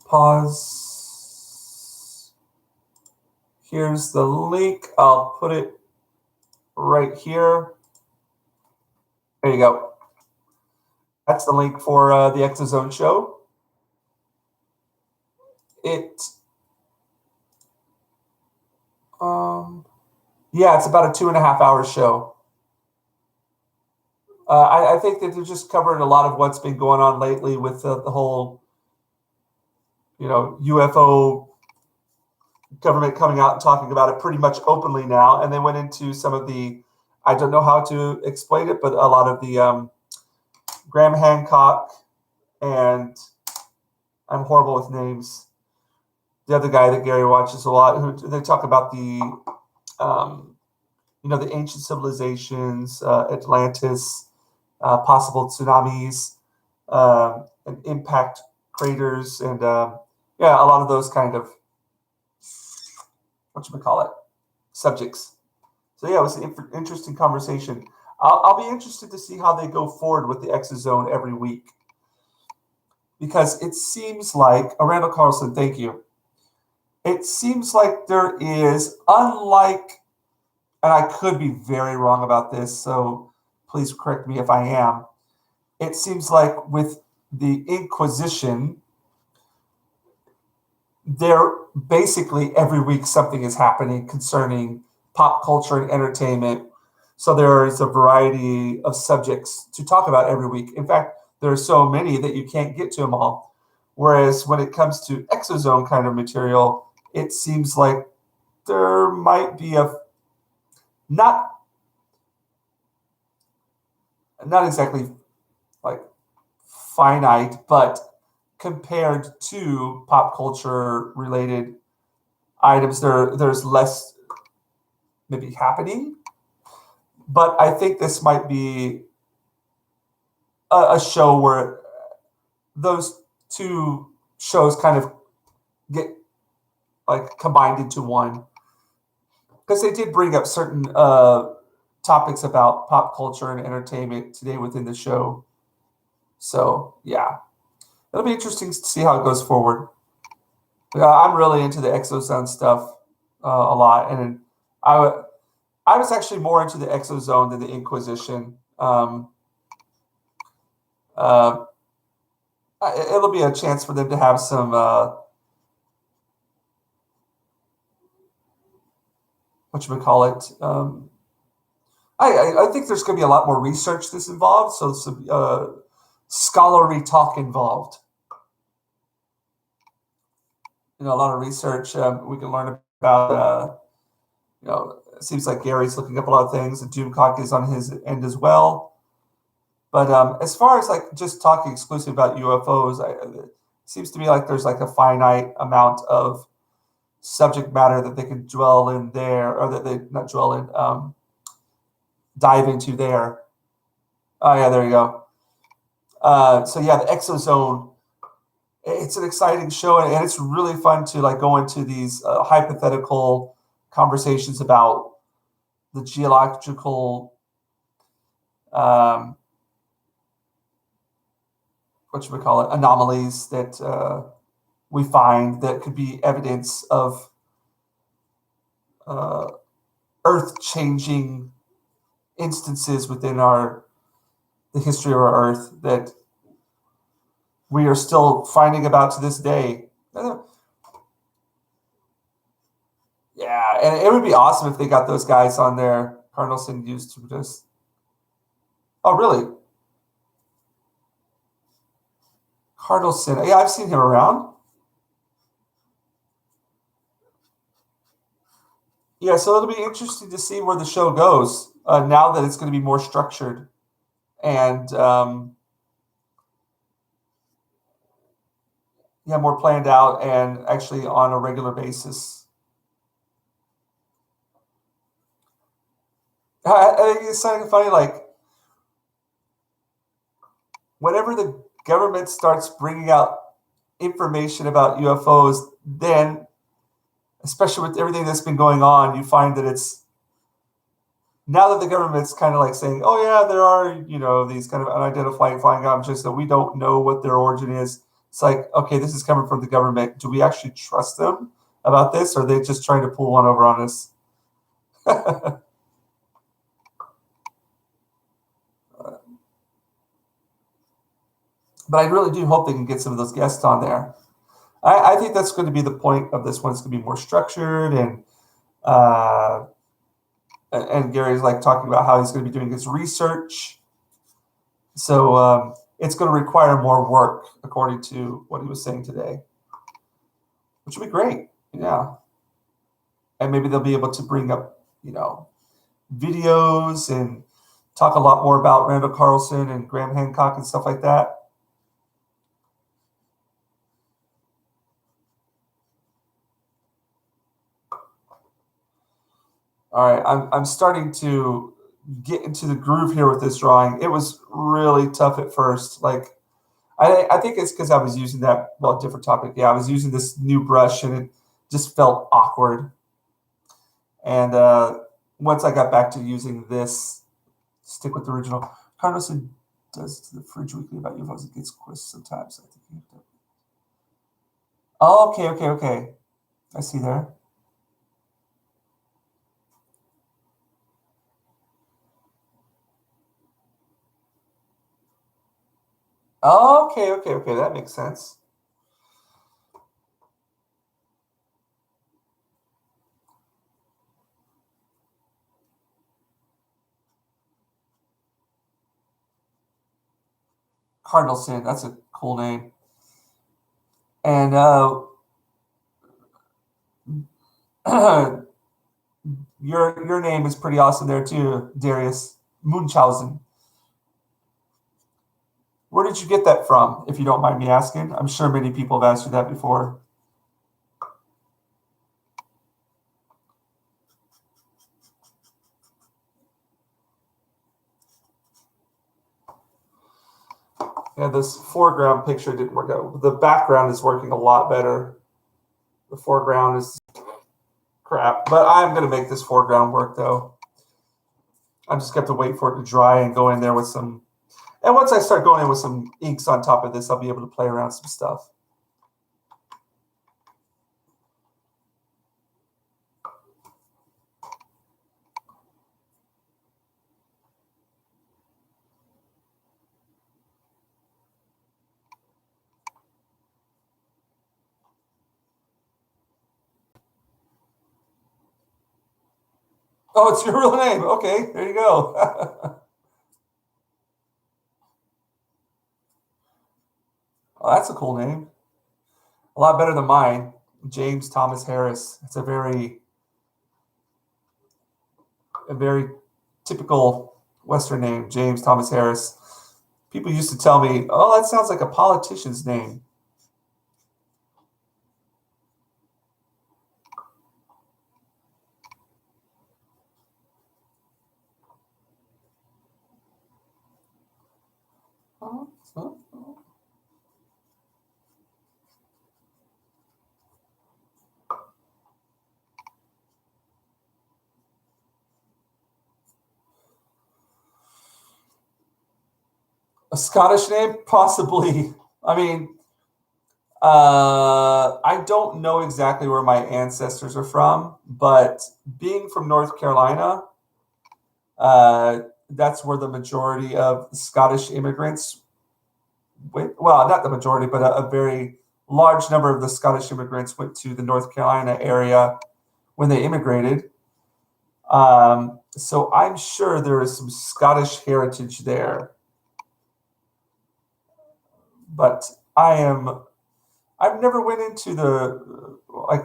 Pause. Here's the link. I'll put it right here. There you go. That's the link for the Exozone show. Yeah, it's about a 2.5 hour show. I think that they're just covering a lot of what's been going on lately with the whole, UFO government coming out and talking about it pretty much openly now. And they went into some of the, I don't know how to explain it, but a lot of the Graham Hancock and I'm horrible with names. The other guy that Gary watches a lot, who they talk about the ancient civilizations, Atlantis, possible tsunamis, and impact craters, and a lot of those kind of subjects. So yeah, it was an interesting conversation. I'll be interested to see how they go forward with the Exozone every week, because it seems like Randall Carlson, thank you. It seems like there is, unlike, and I could be very wrong about this, so please correct me if I am. It seems like with the Inquisition, there basically every week something is happening concerning pop culture and entertainment. So there is a variety of subjects to talk about every week. In fact, there are so many that you can't get to them all. Whereas when it comes to Exozone kind of material, it seems like there might be not exactly like finite, but compared to pop culture related items, there's less maybe happening. But I think this might be a show where those two shows kind of get like combined into one, because they did bring up certain topics about pop culture and entertainment today within the show. So yeah, it'll be interesting to see how it goes forward. I'm really into the Exozone stuff a lot, and I was actually more into the Exozone than the Inquisition. It'll be a chance for them to have some I think there's going to be a lot more research that's involved, so some scholarly talk involved. A lot of research we can learn about. It seems like Gary's looking up a lot of things, and Doomcock is on his end as well. But as far as like just talking exclusively about UFOs, it seems to me like there's like a finite amount of subject matter that they can dwell in there, or that they not dwell in, dive into there. Oh yeah, there you go. So yeah, the Exozone. It's an exciting show, and it's really fun to like go into these hypothetical conversations about the geological anomalies that we find that could be evidence of earth-changing instances within the history of our Earth that we are still finding about to this day. Yeah, and it would be awesome if they got those guys on there. Carnelson used to just. Oh, really? Cardinal Sin. Yeah, I've seen him around. Yeah, so it'll be interesting to see where the show goes now that it's going to be more structured and more planned out and actually on a regular basis. I think it's something funny, like whenever the government starts bringing out information about UFOs, then, especially with everything that's been going on, you find that it's now that the government's kind of like saying, oh yeah, there are, these kind of unidentified flying objects that we don't know what their origin is. It's like, okay, this is coming from the government. Do we actually trust them about this? Or are they just trying to pull one over on us? But I really do hope they can get some of those guests on there. I think that's going to be the point of this one. It's going to be more structured, and Gary's like talking about how he's going to be doing his research. So it's going to require more work, according to what he was saying today, which would be great. Yeah. And maybe they'll be able to bring up, videos and talk a lot more about Randall Carlson and Graham Hancock and stuff like that. All right, I'm starting to get into the groove here with this drawing. It was really tough at first. Like, I think it's because I was using different topic. Yeah, I was using this new brush and it just felt awkward. And once I got back to using this, stick with the original. Carlson does to the Fridge Weekly about UFOs. It gets quizzed sometimes. I think you have to. Oh, okay. I see there. Okay. That makes sense. Cardinal Sin. That's a cool name. And your name is pretty awesome there too, Darius Munchausen. Where did you get that from, if you don't mind me asking? I'm sure many people have asked you that before. Yeah, this foreground picture didn't work out. The background is working a lot better. The foreground is crap, but I'm going to make this foreground work though. I'm just going to have to wait for it to dry and go in there with some. And once I start going in with some inks on top of this, I'll be able to play around some stuff. Oh, it's your real name. Okay, there you go. Well, that's a cool name. A lot better than mine, James Thomas Harris. It's a very typical Western name, James Thomas Harris. People used to tell me, "Oh, that sounds like a politician's name." A Scottish name, possibly. I mean, I don't know exactly where my ancestors are from, but being from North Carolina, that's where the majority of Scottish immigrants went. Well, not the majority, but a very large number of the Scottish immigrants went to the North Carolina area when they immigrated. So I'm sure there is some Scottish heritage there. But I've never went into the like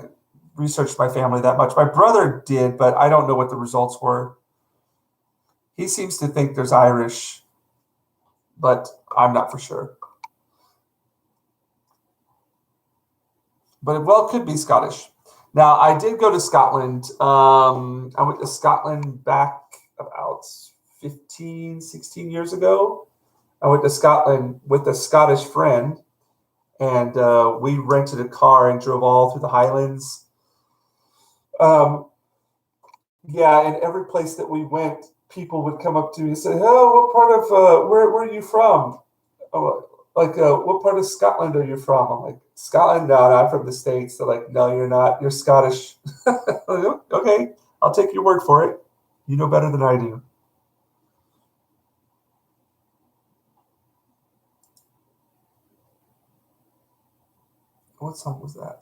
researched my family that much. My brother did, but I don't know what the results were. He seems to think there's Irish, but I'm not for sure. But it could be Scottish. Now, I did go to Scotland. I went to Scotland back about 15, 16 years ago. I went to Scotland with a Scottish friend, and we rented a car and drove all through the Highlands. Um, yeah, and every place that we went, people would come up to me and say, "Oh, what part of where are you from? Oh, like what part of Scotland are you from?" I'm like, "Scotland? No, no, I'm from the States." They're like, "No, you're not. You're Scottish." Okay, I'll take your word for it. You know better than I do. What song was that?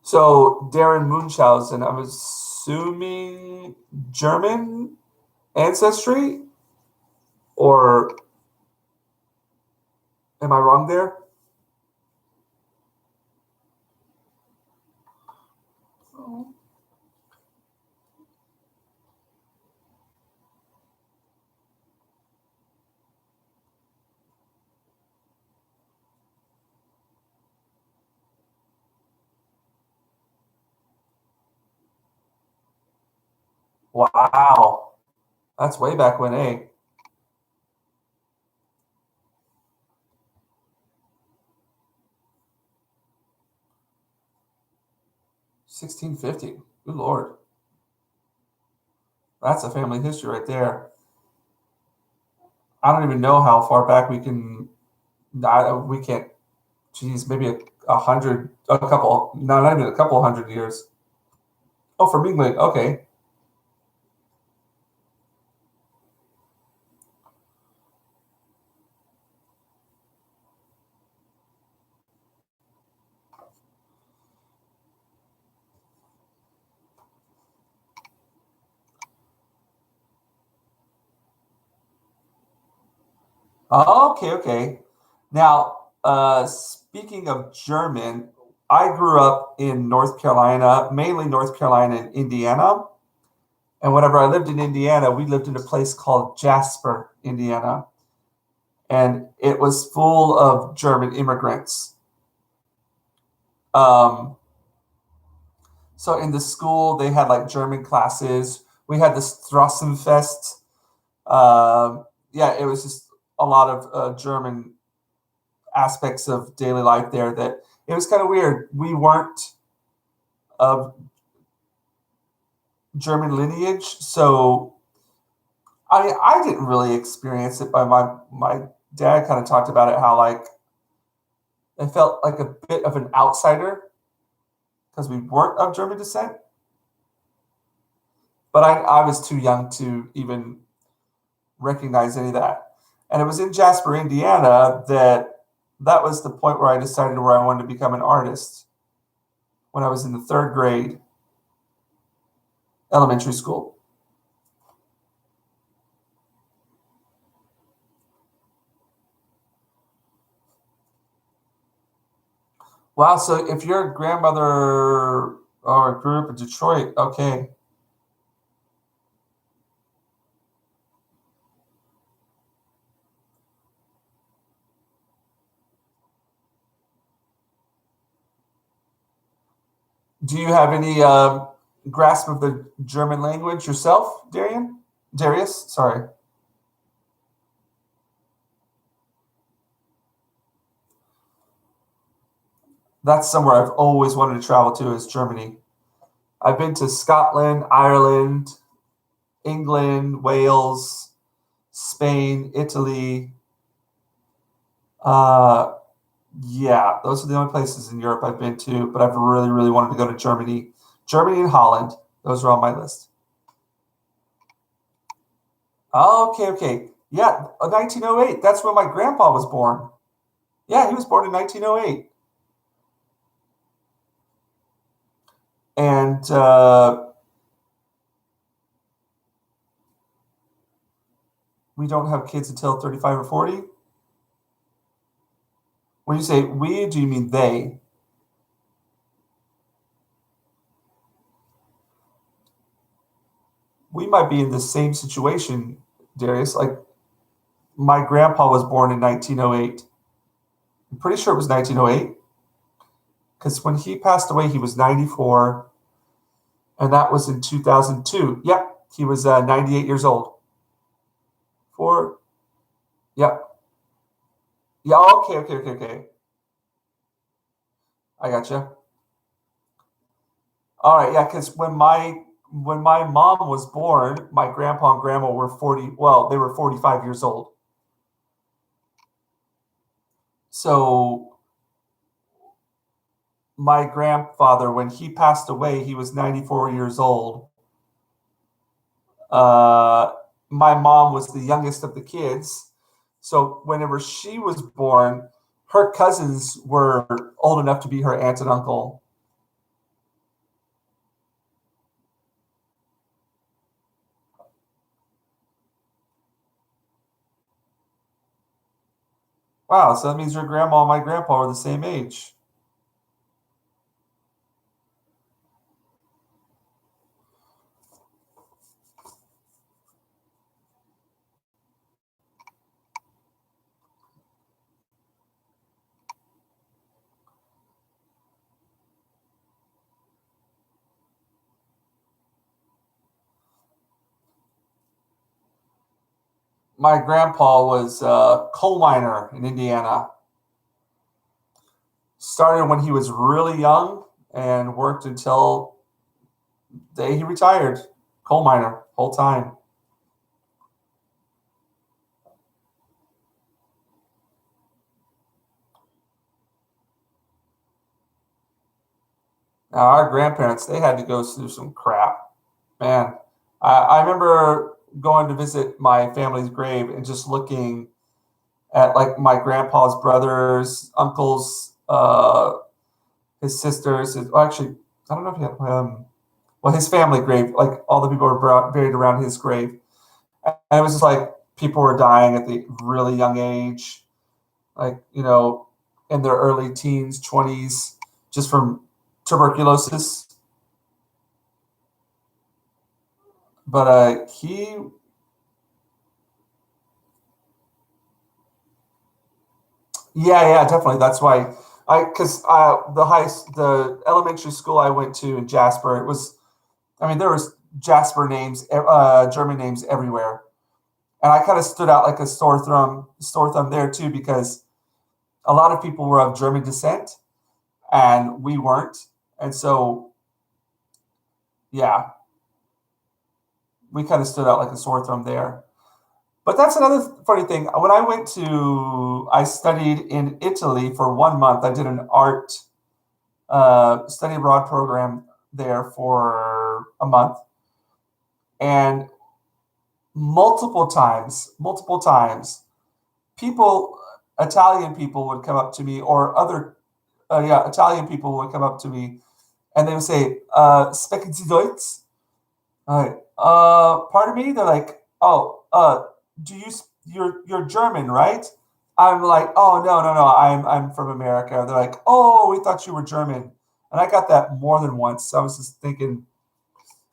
So Darren Munchausen, I'm assuming German ancestry, or am I wrong there? Wow, that's way back when, eh? 1650. Good lord, that's a family history right there. I don't even know how far back we can. We can't. Geez, maybe a hundred, a couple. No, not even a couple hundred years. Oh, from England. Okay. Okay, okay. Now, speaking of German, I grew up in North Carolina, mainly North Carolina and Indiana. And whenever I lived in Indiana, we lived in a place called Jasper, Indiana. And it was full of German immigrants. Um, so in the school, they had like German classes. We had this Strassenfest. Yeah, it was just a lot of German aspects of daily life there that it was kind of weird. We weren't of German lineage, so I didn't really experience it. But my dad kind of talked about it, how like I felt like a bit of an outsider because we weren't of German descent. But I was too young to even recognize any of that. And it was in Jasper, Indiana, that was the point where I decided where I wanted to become an artist when I was in the third grade, elementary school. Wow. So if your grandmother or grew up in Detroit, okay. Do you have any grasp of the German language yourself, Darian? Darius, sorry. That's somewhere I've always wanted to travel to is Germany. I've been to Scotland, Ireland, England, Wales, Spain, Italy. Uh, yeah, those are the only places in Europe I've been to, but I've really, really wanted to go to Germany. Germany and Holland, those are on my list. Oh, okay, okay. Yeah, 1908. That's when my grandpa was born. Yeah, he was born in 1908. And we don't have kids until 35 or 40. When you say we, do you mean they? We might be in the same situation, Darius. Like, my grandpa was born in 1908. I'm pretty sure it was 1908 because when he passed away, he was 94, and that was in 2002. Yep, he was 98 years old. Yep. Yeah, okay. I gotcha. All right, yeah, because when my mom was born, my grandpa and grandma were 40. Well, they were 45 years old. So my grandfather, when he passed away, he was 94 years old. My mom was the youngest of the kids. So whenever she was born, her cousins were old enough to be her aunt and uncle. Wow, so that means your grandma and my grandpa are the same age. My grandpa was a coal miner in Indiana. Started when he was really young and worked until the day he retired. Coal miner, whole time. Now, our grandparents, they had to go through some crap. Man, I remember going to visit my family's grave and just looking at like my grandpa's brothers, uncles, his sisters. Actually, I don't know if he had well, his family grave, like all the people were buried around his grave. And it was just like people were dying at the really young age, like, in their early teens, 20s, just from tuberculosis. But yeah, definitely. That's why because the elementary school I went to in Jasper, I mean, there was Jasper names, German names everywhere. And I kind of stood out like a sore thumb there too, because a lot of people were of German descent and we weren't. And so, yeah, we kind of stood out like a sore thumb there. But that's another funny thing. When I studied in Italy for 1 month. I did an art study abroad program there for a month. And multiple times, people, Italian people would come up to me, or Italian people would come up to me, and they would say, "Sprechen Sie Deutsch?" Pardon me. They're like, "Oh, do you're German, right?" I'm like, "Oh, no, I'm from America." They're like, "Oh, we thought you were German," and I got that more than once. So I was just thinking,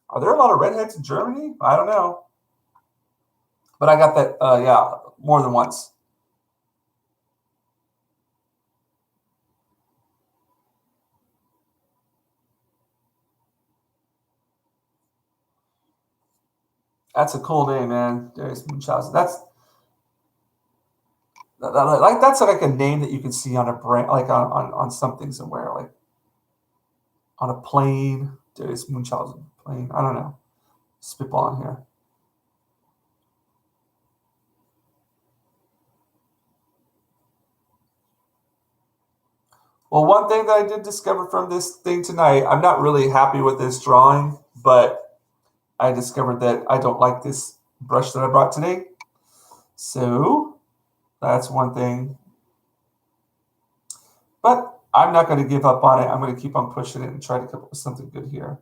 are there a lot of redheads in Germany? I don't know, but I got that, yeah, more than once. That's a cool name, man. Darius Munchausen. That's like a name that you can see on a brand, like on something somewhere, like on a plane. Darius Munchausen plane. I don't know. Spitballing here. Well, one thing that I did discover from this thing tonight, I'm not really happy with this drawing, but I discovered that I don't like this brush that I brought today. So that's one thing. But I'm not going to give up on it. I'm going to keep on pushing it and try to come up with something good here.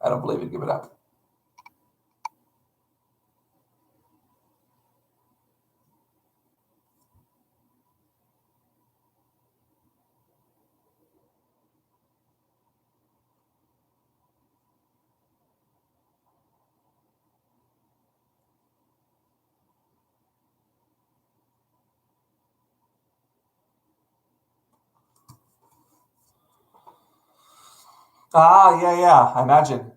I don't believe in giving up. Ah, yeah, yeah, I imagine.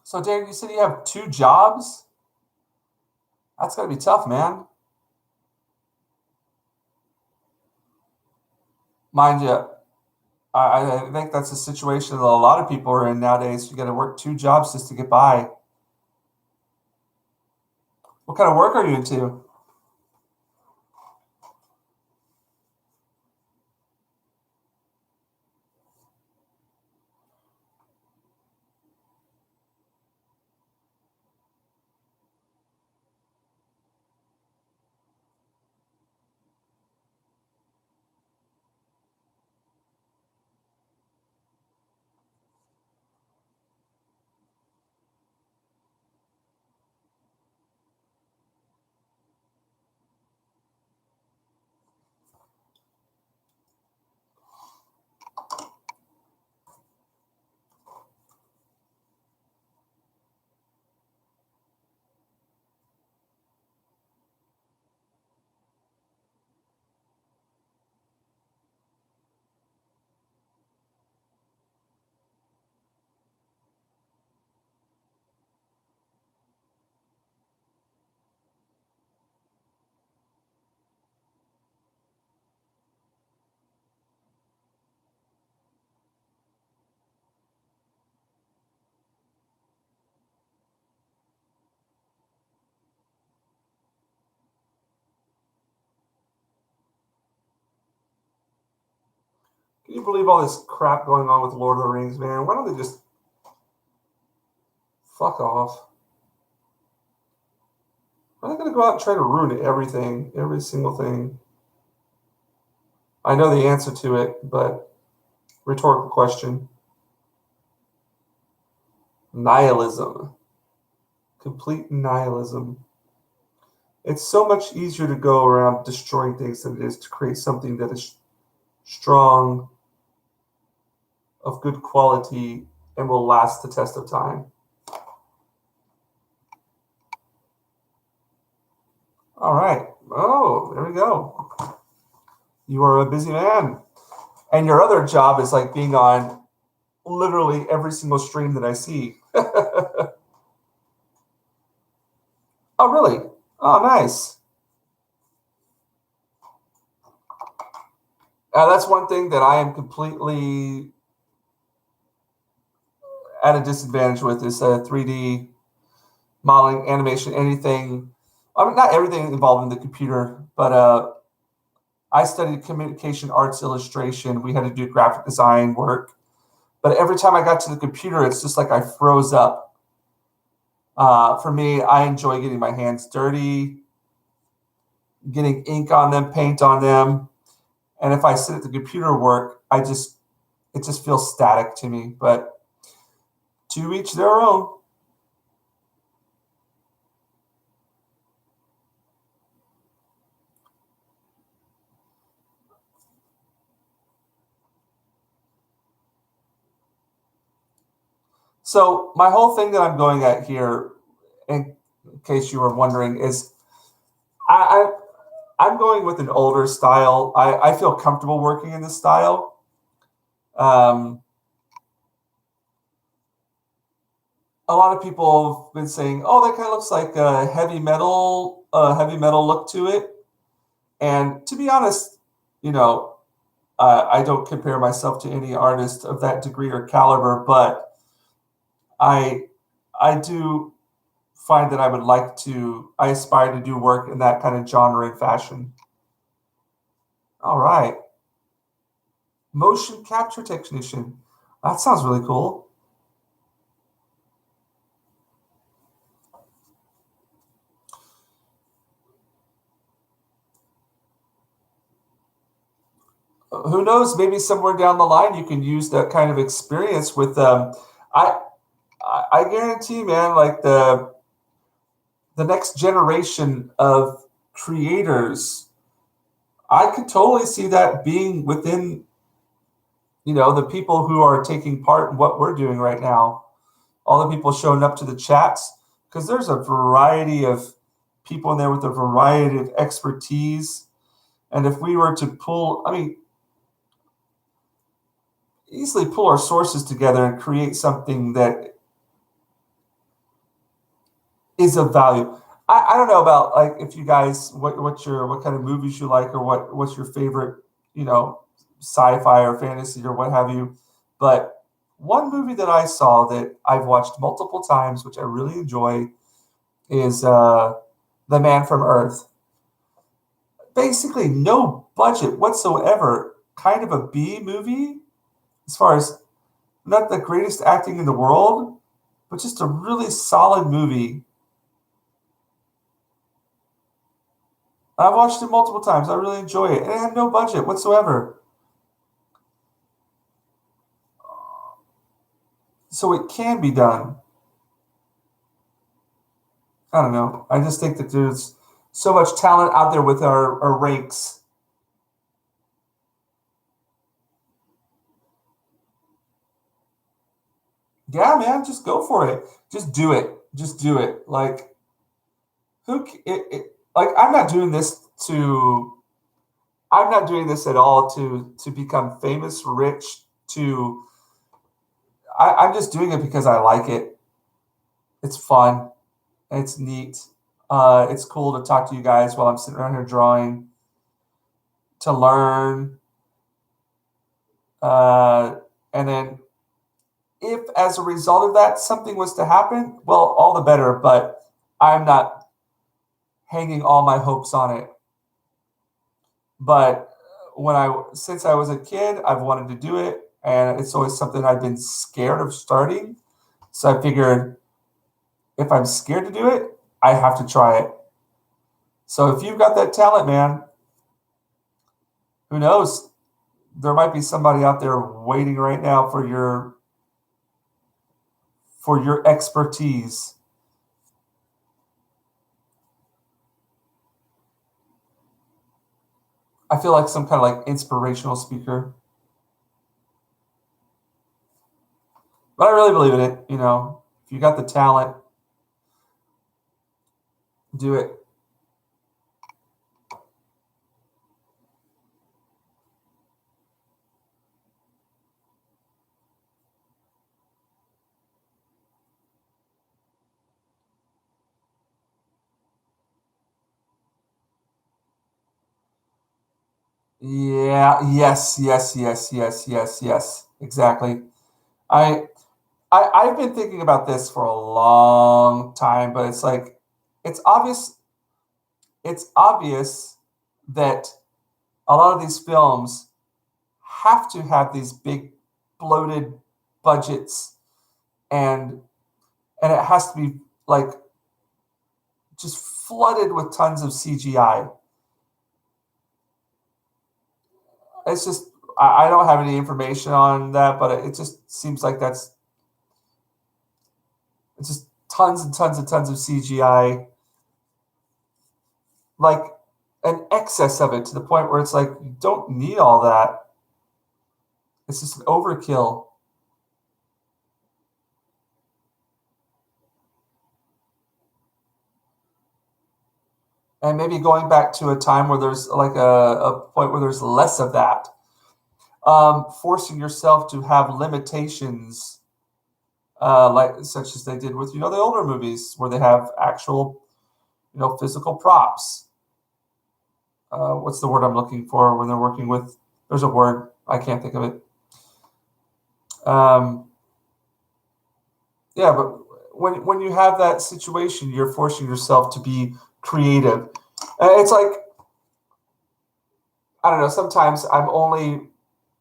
So, Dan, you said you have two jobs? That's gotta be tough, man. Mind you, I think that's a situation that a lot of people are in nowadays. You got to work two jobs just to get by. What kind of work are you into? Can you believe all this crap going on with Lord of the Rings, man? Why don't they just fuck off? Why are they going to go out and try to ruin everything, every single thing? I know the answer to it, but rhetorical question. Nihilism. Complete nihilism. It's so much easier to go around destroying things than it is to create something that is strong, of good quality, and will last the test of time. All right. Oh, there we go. You are a busy man. And your other job is like being on literally every single stream that I see. Oh, really? Oh, nice. That's one thing that I am completely at a disadvantage with is 3D modeling, animation, anything. I mean, not everything involved in the computer, but I studied communication arts illustration. We had to do graphic design work. But every time I got to the computer, it's just like I froze up. For me, I enjoy getting my hands dirty, getting ink on them, paint on them. And if I sit at the computer work, it just feels static to me. But to each their own. So my whole thing that I'm going at here, in case you were wondering, is I, I'm going with an older style. I feel comfortable working in this style. Um, a lot of people have been saying, "Oh, that kind of looks like a heavy metal look to it." And to be honest, you know, I don't compare myself to any artist of that degree or caliber, but I I do find that I aspire to do work in that kind of genre and fashion. All right, motion capture technician. That sounds really cool. who knows? Maybe somewhere down the line you can use that kind of experience with I I guarantee, man, like the next generation of creators, I could totally see that being within, the people who are taking part in what we're doing right now. All the people showing up to the chats, because there's a variety of people in there with a variety of expertise. And if we were to pull, I mean, easily pull our sources together and create something that is of value. I don't know about, like, if you guys, what kind of movies you like, or what's your favorite, sci-fi or fantasy or what have you. But one movie that I saw that I've watched multiple times, which I really enjoy, is The Man from Earth. Basically, no budget whatsoever, kind of a B movie, as far as not the greatest acting in the world, but just a really solid movie. I've watched it multiple times. I really enjoy it. And it had no budget whatsoever. So it can be done. I don't know. I just think that there's so much talent out there with our ranks. Yeah, man, just go for it. Just do it. Just do it. Like, like, to I'm not doing this at all to become famous, rich, to I'm just doing it because I like it. It's fun. It's neat. It's cool to talk to you guys while I'm sitting around here drawing, to learn. And then, if as a result of that something was to happen, well, all the better. But I'm not hanging all my hopes on it. But since I was a kid, I've wanted to do it, and it's always something I've been scared of starting. So I figured, if I'm scared to do it, I have to try it. So if you've got that talent, man, who knows? There might be somebody out there waiting right now for your expertise. I feel like some kind of like inspirational speaker. But I really believe in it. If you got the talent, do it. Yeah, yes, yes, yes, yes, yes, yes. Exactly. I I've been thinking about this for a long time, but it's like, it's obvious it's obvious that a lot of these films have to have these big bloated budgets, and it has to be like just flooded with tons of CGI. It's just, I don't have any information on that, but it just seems like it's just tons and tons and tons of CGI, like an excess of it, to the point where it's like, you don't need all that. It's just an overkill. And maybe going back to a time where there's like a point where there's less of that. Forcing yourself to have limitations, like such as they did with the older movies, where they have actual physical props. What's the word I'm looking for when they're working with? There's a word, I can't think of it. Yeah, but when you have that situation, you're forcing yourself to be creative. It's like, I don't know. Sometimes I only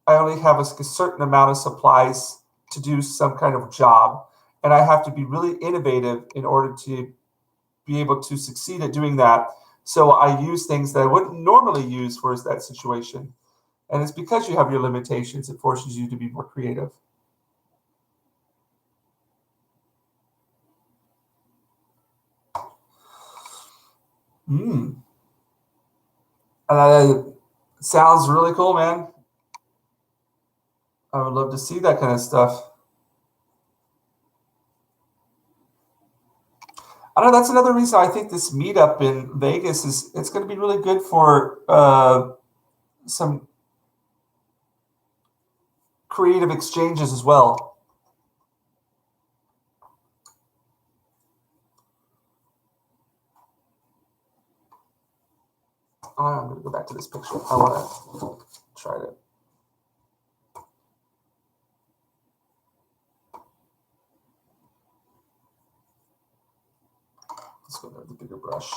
have a certain amount of supplies to do some kind of job, and I have to be really innovative in order to be able to succeed at doing that. So I use things that I wouldn't normally use for that situation. And it's because you have your limitations, it forces you to be more creative. Sounds really cool, man. I would love to see that kind of stuff. I don't know. That's another reason I think this meetup in Vegas it's going to be really good for some creative exchanges as well. I'm going to go back to this picture. I want to try to. Let's go with the bigger brush.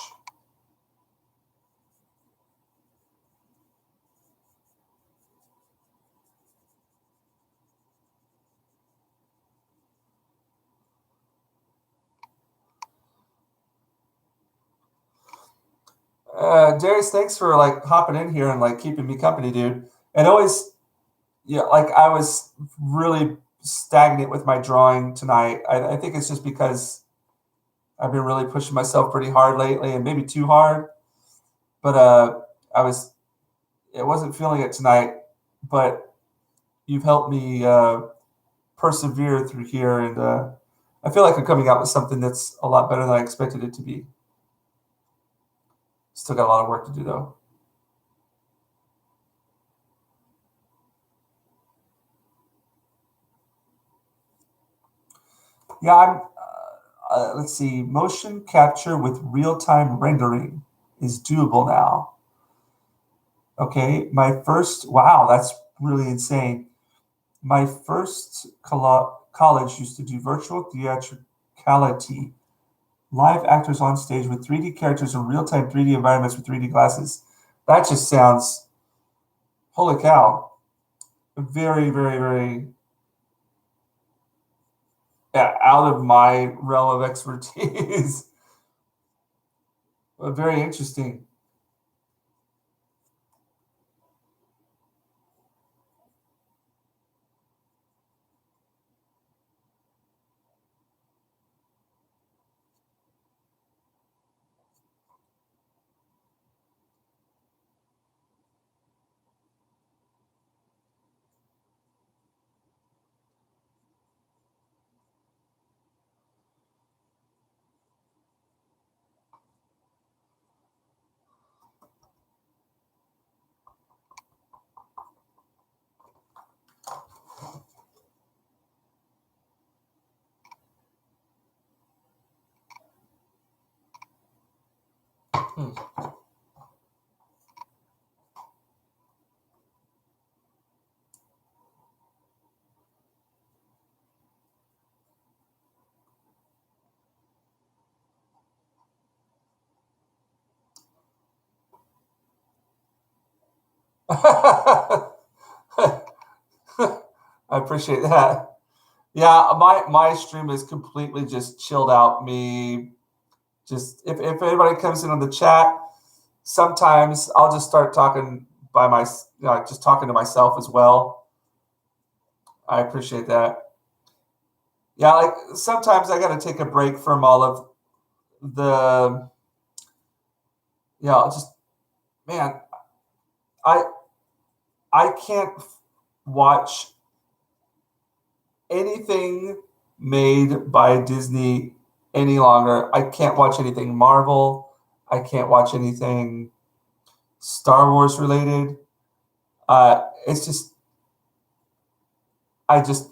Darius, thanks for like hopping in here and like keeping me company, dude. And always, yeah, like I was really stagnant with my drawing tonight. I think it's just because I've been really pushing myself pretty hard lately, and maybe too hard. But I wasn't feeling it tonight. But you've helped me persevere through here, and I feel like I'm coming out with something that's a lot better than I expected it to be. Still got a lot of work to do, though. Yeah, let's see. Motion capture with real-time rendering is doable now. Okay, wow, that's really insane. My first college used to do virtual theatricality, live actors on stage with 3D characters in real-time 3D environments with 3D glasses. That just sounds, holy cow, very, very, very out of my realm of expertise. But very interesting. I appreciate that. Yeah, my stream is completely just chilled out. Me, just if anybody comes in on the chat, sometimes I'll just start talking just talking to myself as well. I appreciate that. Yeah, like sometimes I got to take a break from all of the. Yeah, just man, I can't watch anything made by Disney any longer. I can't watch anything Marvel. I can't watch anything Star Wars related. It's just I just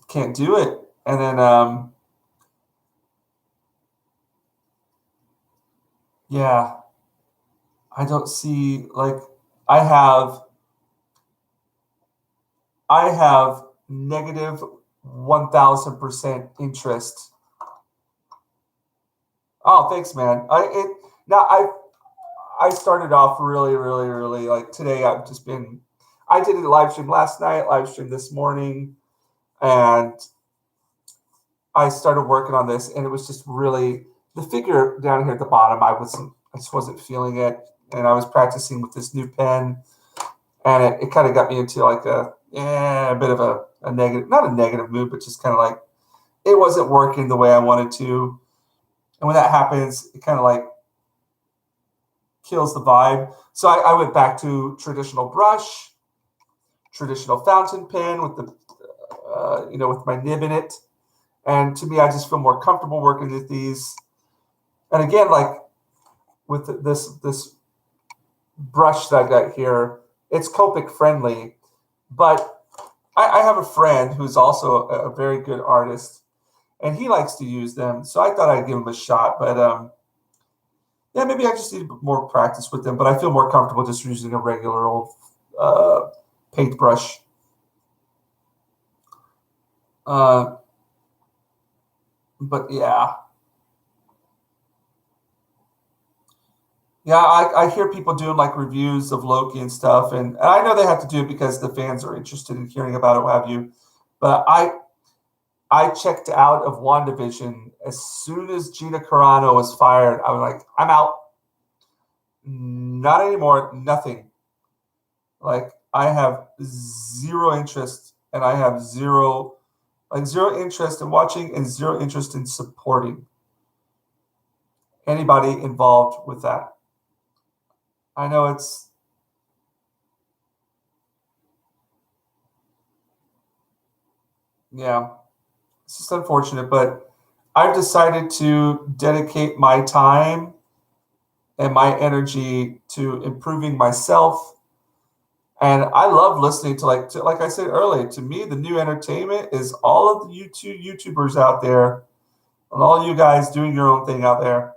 can't do it. And then yeah, I don't see like I have negative 1,000% interest. Oh, thanks, man. I started off really, really, really like today. I did a live stream last night, live stream this morning, and I started working on this, and it was just really the figure down here at the bottom. I just wasn't feeling it, and I was practicing with this new pen, and it kind of got me into like a bit of a negative, not a negative mood, but just kind of like it wasn't working the way I wanted to. And when that happens, it kind of like kills the vibe. So I went back to traditional brush, traditional fountain pen with the with my nib in it. And to me, I just feel more comfortable working with these. And again, like with this brush that I got here, it's Copic friendly, but I have a friend who's also a very good artist, and he likes to use them. So I thought I'd give him a shot. But yeah, maybe I just need more practice with them. But I feel more comfortable just using a regular old paintbrush. But yeah. Yeah, I hear people doing like reviews of Loki and stuff, and I know they have to do it because the fans are interested in hearing about it, what have you. But I checked out of WandaVision as soon as Gina Carano was fired. I was like, I'm out. Not anymore. Nothing. Like I have zero interest, and I have zero interest in watching and zero interest in supporting anybody involved with that. I know it's yeah, it's just unfortunate, but I've decided to dedicate my time and my energy to improving myself. And I love listening to like I said earlier, to me, the new entertainment is all of the YouTubers out there and all you guys doing your own thing out there.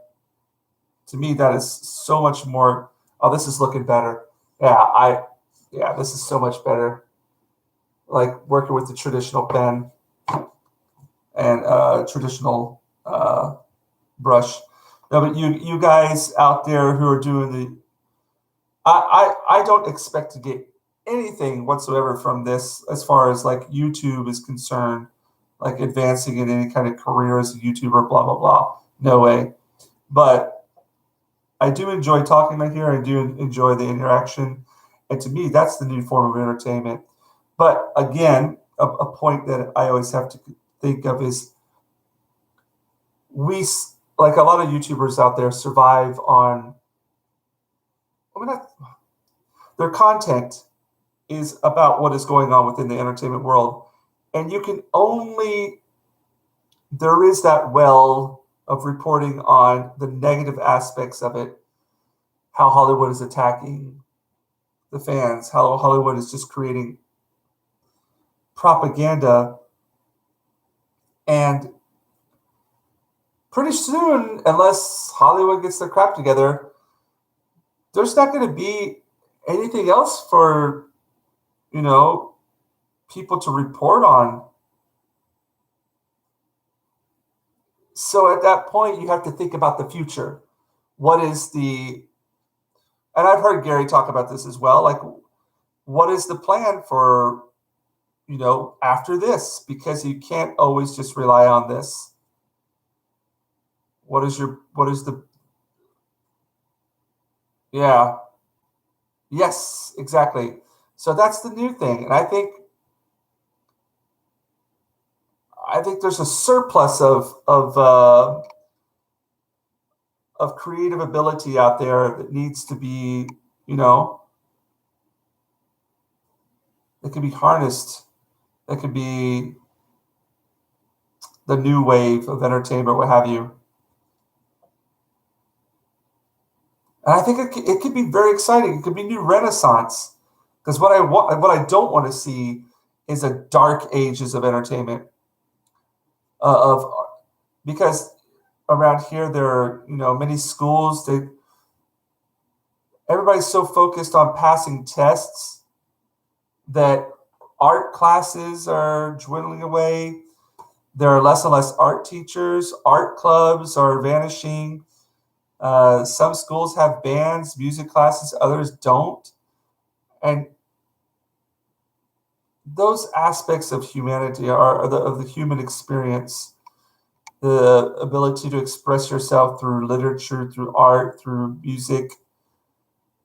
To me, that is so much more. Oh, this is looking better. Yeah, this is so much better. Like working with the traditional pen and traditional brush. No, but you guys out there who are doing the, I don't expect to get anything whatsoever from this as far as like YouTube is concerned, like advancing in any kind of career as a YouTuber, blah blah blah. No way. But I do enjoy talking right here. I do enjoy the interaction, and to me, that's the new form of entertainment. But again, a point that I always have to think of is we like a lot of YouTubers out there survive on. I mean, their content is about what is going on within the entertainment world, and you can only there is that well of reporting on the negative aspects of it, how Hollywood is attacking the fans, how Hollywood is just creating propaganda, and pretty soon, unless Hollywood gets their crap together, there's not going to be anything else for people to report on. So at that point, you have to think about the future. What is the, and I've heard Gary talk about this as well, like what is the plan for, after this? Because you can't always just rely on this. What is the, yeah, yes, exactly. So that's the new thing. And I think there's a surplus of creative ability out there that needs to be, that can be harnessed. That could be the new wave of entertainment, what have you. And I think it could be very exciting. It could be new renaissance. Because what I don't want to see is a dark ages of entertainment. Of because around here there are many schools that everybody's so focused on passing tests that art classes are dwindling away. There are less and less art teachers. Art clubs are vanishing. Some schools have bands, music classes, others don't. And those aspects of humanity are of the human experience, the ability to express yourself through literature, through art, through music,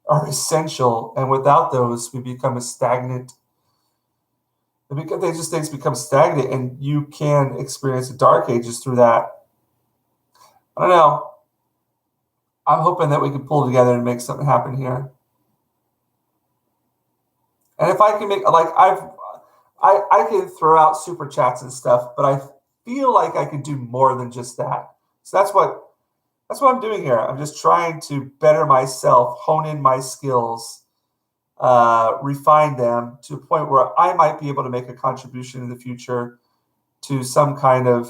are essential, and without those, we become a stagnant. Things become stagnant, and you can experience the dark ages through that. I don't know. I'm hoping that we can pull together and make something happen here. And if I can make I can throw out super chats and stuff, but I feel like I could do more than just that. So that's what I'm doing here. I'm just trying to better myself, hone in my skills, refine them to a point where I might be able to make a contribution in the future to some kind of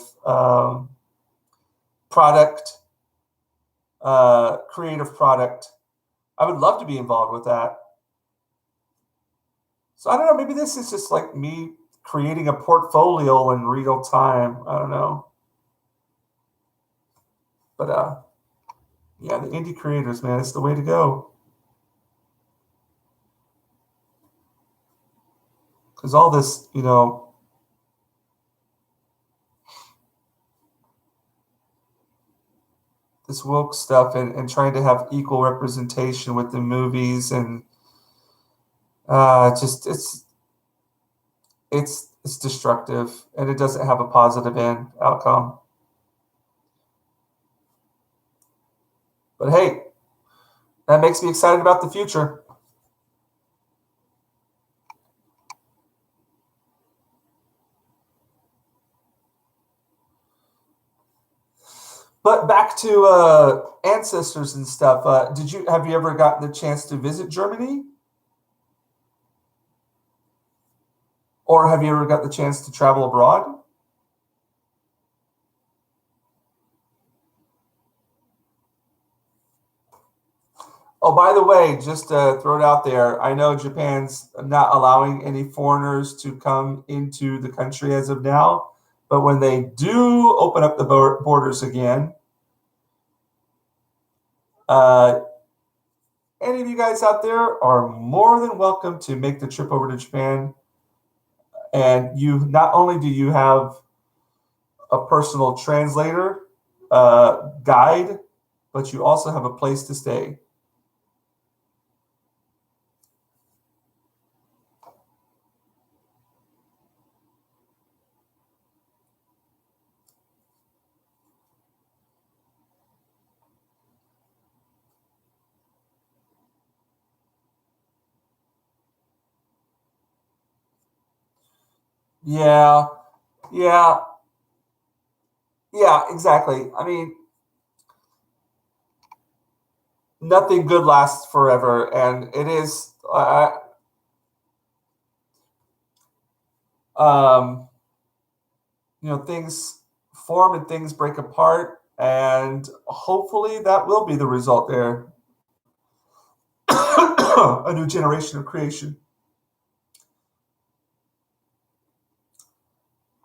product, creative product. I would love to be involved with that. So I don't know, maybe this is just like me creating a portfolio in real time. I don't know. But yeah, the indie creators, man, it's the way to go. Because all this, this woke stuff and trying to have equal representation with the movies and just it's destructive, and it doesn't have a positive end outcome. But hey, that makes me excited about the future. But back to ancestors and stuff. Have you ever gotten the chance to visit Germany? Or have you ever got the chance to travel abroad? Oh, by the way, just to throw it out there, I know Japan's not allowing any foreigners to come into the country as of now, but when they do open up the borders again, any of you guys out there are more than welcome to make the trip over to Japan. And you not only do you have a personal translator, guide, but you also have a place to stay. Yeah, yeah, yeah, exactly. I mean, nothing good lasts forever, and it is. Um, things form and things break apart, and hopefully that will be the result there. A new generation of creation.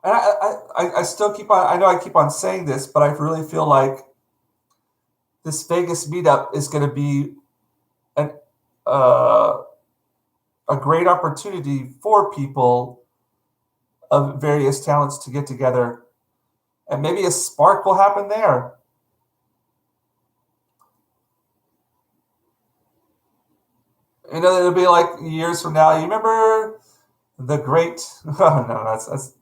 And I still keep on. I know I keep on saying this, but I really feel like this Vegas meetup is going to be an a great opportunity for people of various talents to get together, and maybe a spark will happen there. It'll be like years from now. You remember the great? Oh no, that's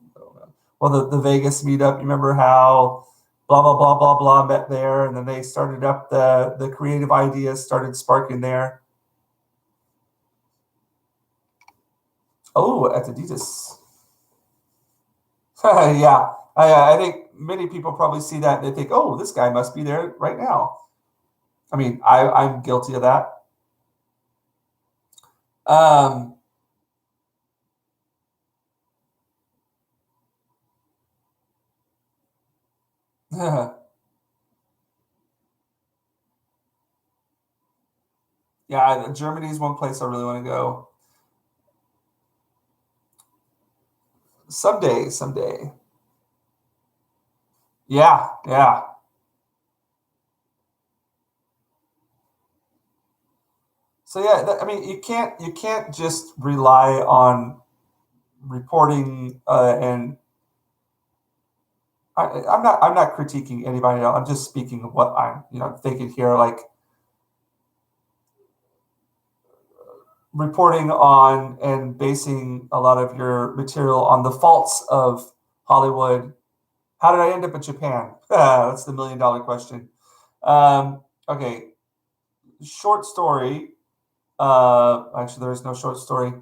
well, the Vegas meetup. You remember how blah blah blah blah blah met there, and then they started up the creative ideas started sparking there. Oh, at Adidas. Yeah, I think many people probably see that and they think, oh, this guy must be there right now. I mean, I'm guilty of that. Um, yeah, Germany is one place I really want to go. Someday, someday. Yeah, yeah. So yeah, I mean, you can't just rely on reporting and I'm not critiquing anybody else. I'm just speaking of what I'm thinking here. Like reporting on and basing a lot of your material on the faults of Hollywood. How did I end up in Japan? That's the $1,000,000 question. Okay, short story. Actually, there is no short story.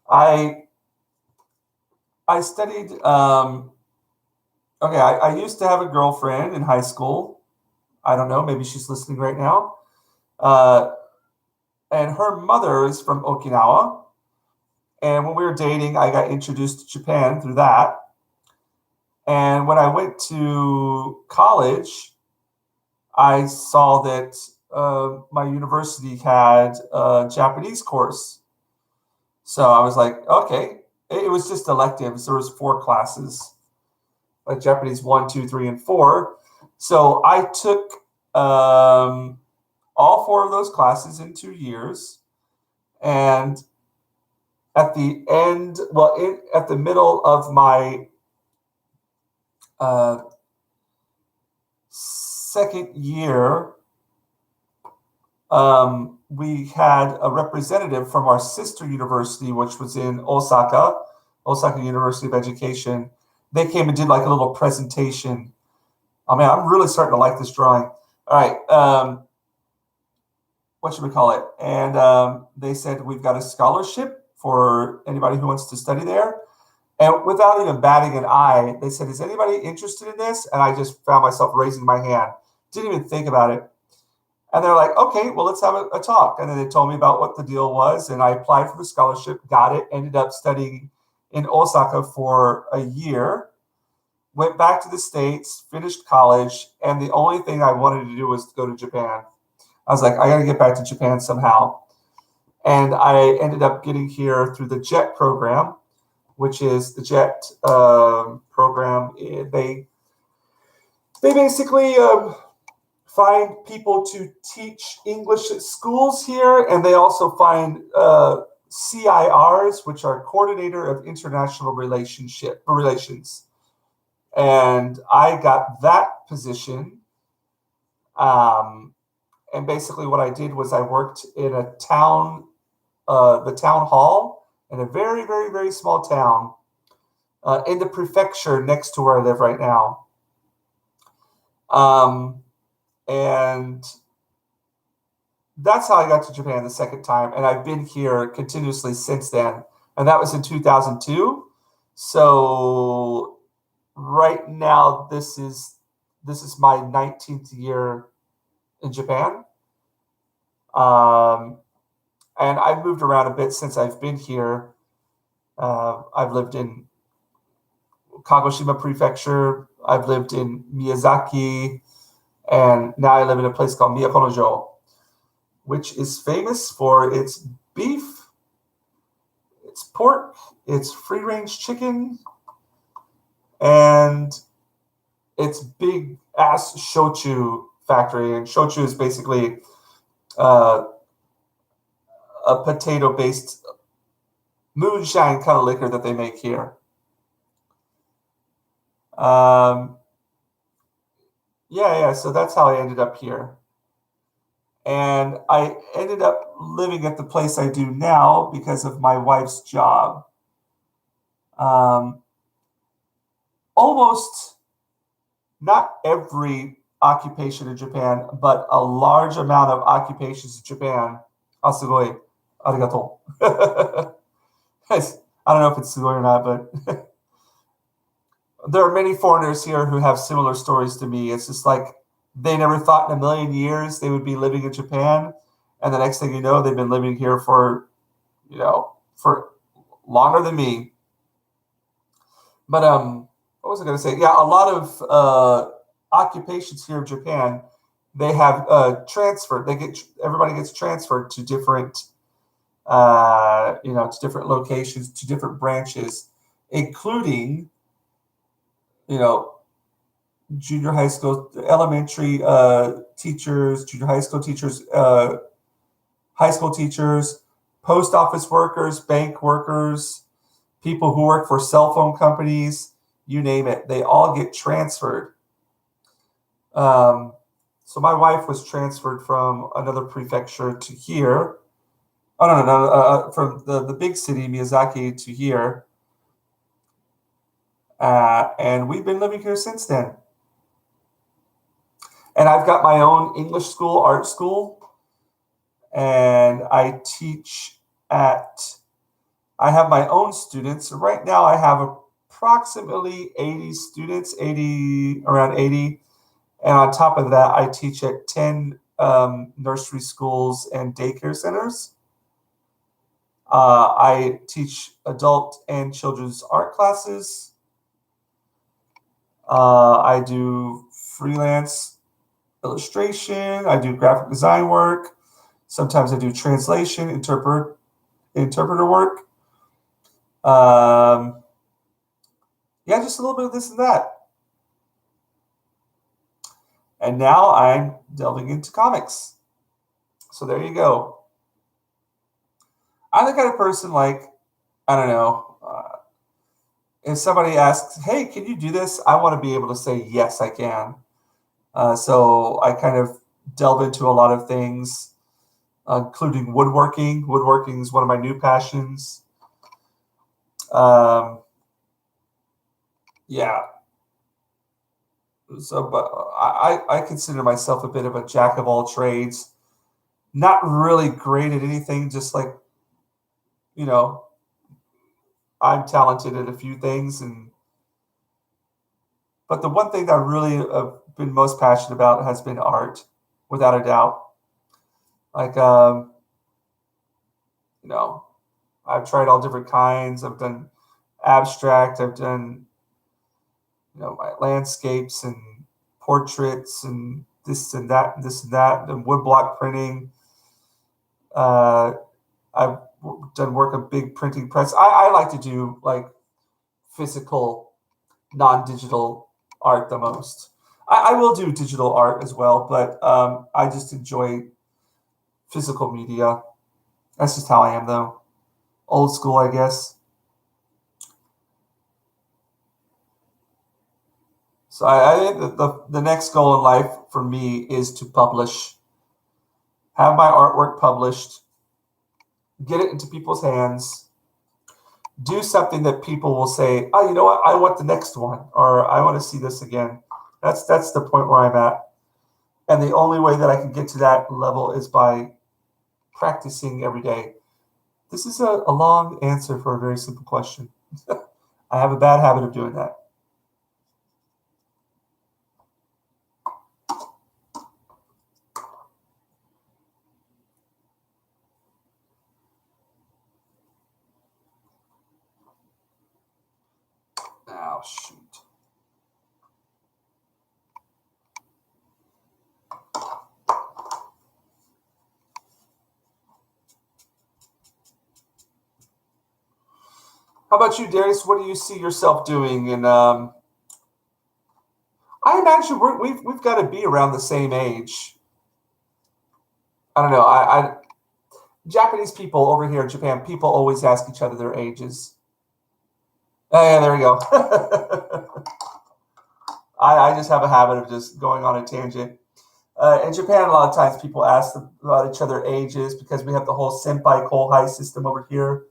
I studied. I used to have a girlfriend in high school. I don't know. Maybe she's listening right now. And her mother is from Okinawa. And when we were dating, I got introduced to Japan through that. And when I went to college, I saw that my university had a Japanese course. So I was like, okay. It was just electives. There was 4 classes, like Japanese 1, 2, 3, and 4. So I took all 4 of those classes in 2 years. And at the end, at the middle of my second year, we had a representative from our sister university, which was in Osaka University of Education. They came and did like a little presentation. Oh man, I'm really starting to like this drawing. All right, what should we call it? And they said, we've got a scholarship for anybody who wants to study there. And without even batting an eye, they said, is anybody interested in this? And I just found myself raising my hand. Didn't even think about it. And they're like, okay, well, let's have a talk. And then they told me about what the deal was. And I applied for the scholarship, got it, ended up studying in Osaka for a year, went back to the States, finished college. And the only thing I wanted to do was to go to Japan. I was like, I got to get back to Japan somehow. And I ended up getting here through the JET program, which is the JET program. They basically find people to teach English at schools here, and they also find CIRs, which are Coordinator of International Relations. And I got that position. And basically what I did was I worked in a town, the town hall in a very, very, very small town in the prefecture next to where I live right now. And that's how I got to Japan the second time. And I've been here continuously since then. And that was in 2002. So right now, this is my 19th year in Japan. And I've moved around a bit since I've been here. I've lived in Kagoshima Prefecture. I've lived in Miyazaki. And now I live in a place called Miyakonojo, which is famous for its beef, its pork, its free-range chicken, and its big-ass shochu factory. And shochu is basically a potato-based moonshine kind of liquor that they make here. So that's how I ended up here. And I ended up living at the place I do now because of my wife's job. Almost not every occupation in Japan, but a large amount of occupations in Japan. Sugoi, arigato. I don't know if it's sugoi or not, but there are many foreigners here who have similar stories to me. It's just like they never thought in a million years they would be living in Japan. And the next thing you know, they've been living here for longer than me. But what was I going to say? Yeah, a lot of occupations here in Japan, they have transferred. Everybody gets transferred to different, to different locations, to different branches, including junior high school, elementary teachers, junior high school teachers, high school teachers, post office workers, bank workers, people who work for cell phone companies, you name it. They all get transferred. So my wife was transferred from another prefecture to here. Oh no, from the big city Miyazaki to here, and we've been living here since then. And I've got my own English school, art school, and I teach at. I have my own students. Right now, I have approximately 80 students, 80 around 80, and on top of that, I teach at 10 nursery schools and daycare centers. I teach adult and children's art classes. I do freelance illustration. I do graphic design work. Sometimes I do translation, interpreter work. Um, yeah, just a little bit of this and that. And now I'm delving into comics. So there you go. I'm the kind of person like, I don't know, if somebody asks, hey, can you do this? I want to be able to say, yes, I can. So I kind of delve into a lot of things, including woodworking. Woodworking is one of my new passions. Yeah. So, but I consider myself a bit of a jack of all trades. Not really great at anything, just like, you know, I'm talented at a few things. But the one thing that I really have been most passionate about has been art, without a doubt. Like, you know, I've tried all different kinds. I've done abstract. I've done, my landscapes and portraits and this and that and this and that and woodblock printing. I've done work of big printing press. I like to do like physical, non-digital art the most. I will do digital art as well, but I just enjoy physical media. That's just how I am, though. Old school, I guess. So I think that the next goal in life for me is to publish, have my artwork published, get it into people's hands, do something that people will say, oh, you know what, I want the next one, or I want to see this again. That's the point where I'm at. And the only way that I can get to that level is by practicing every day. This is a long answer for a very simple question. I have a bad habit of doing that. Oh, shoot. How about you, Darius? What do you see yourself doing? And I imagine we've got to be around the same age. I don't know. Japanese people over here in Japan, people always ask each other their ages. Oh, yeah, there we go. I just have a habit of just going on a tangent. In Japan, a lot of times people ask about each other ages because we have the whole senpai kohai system over here.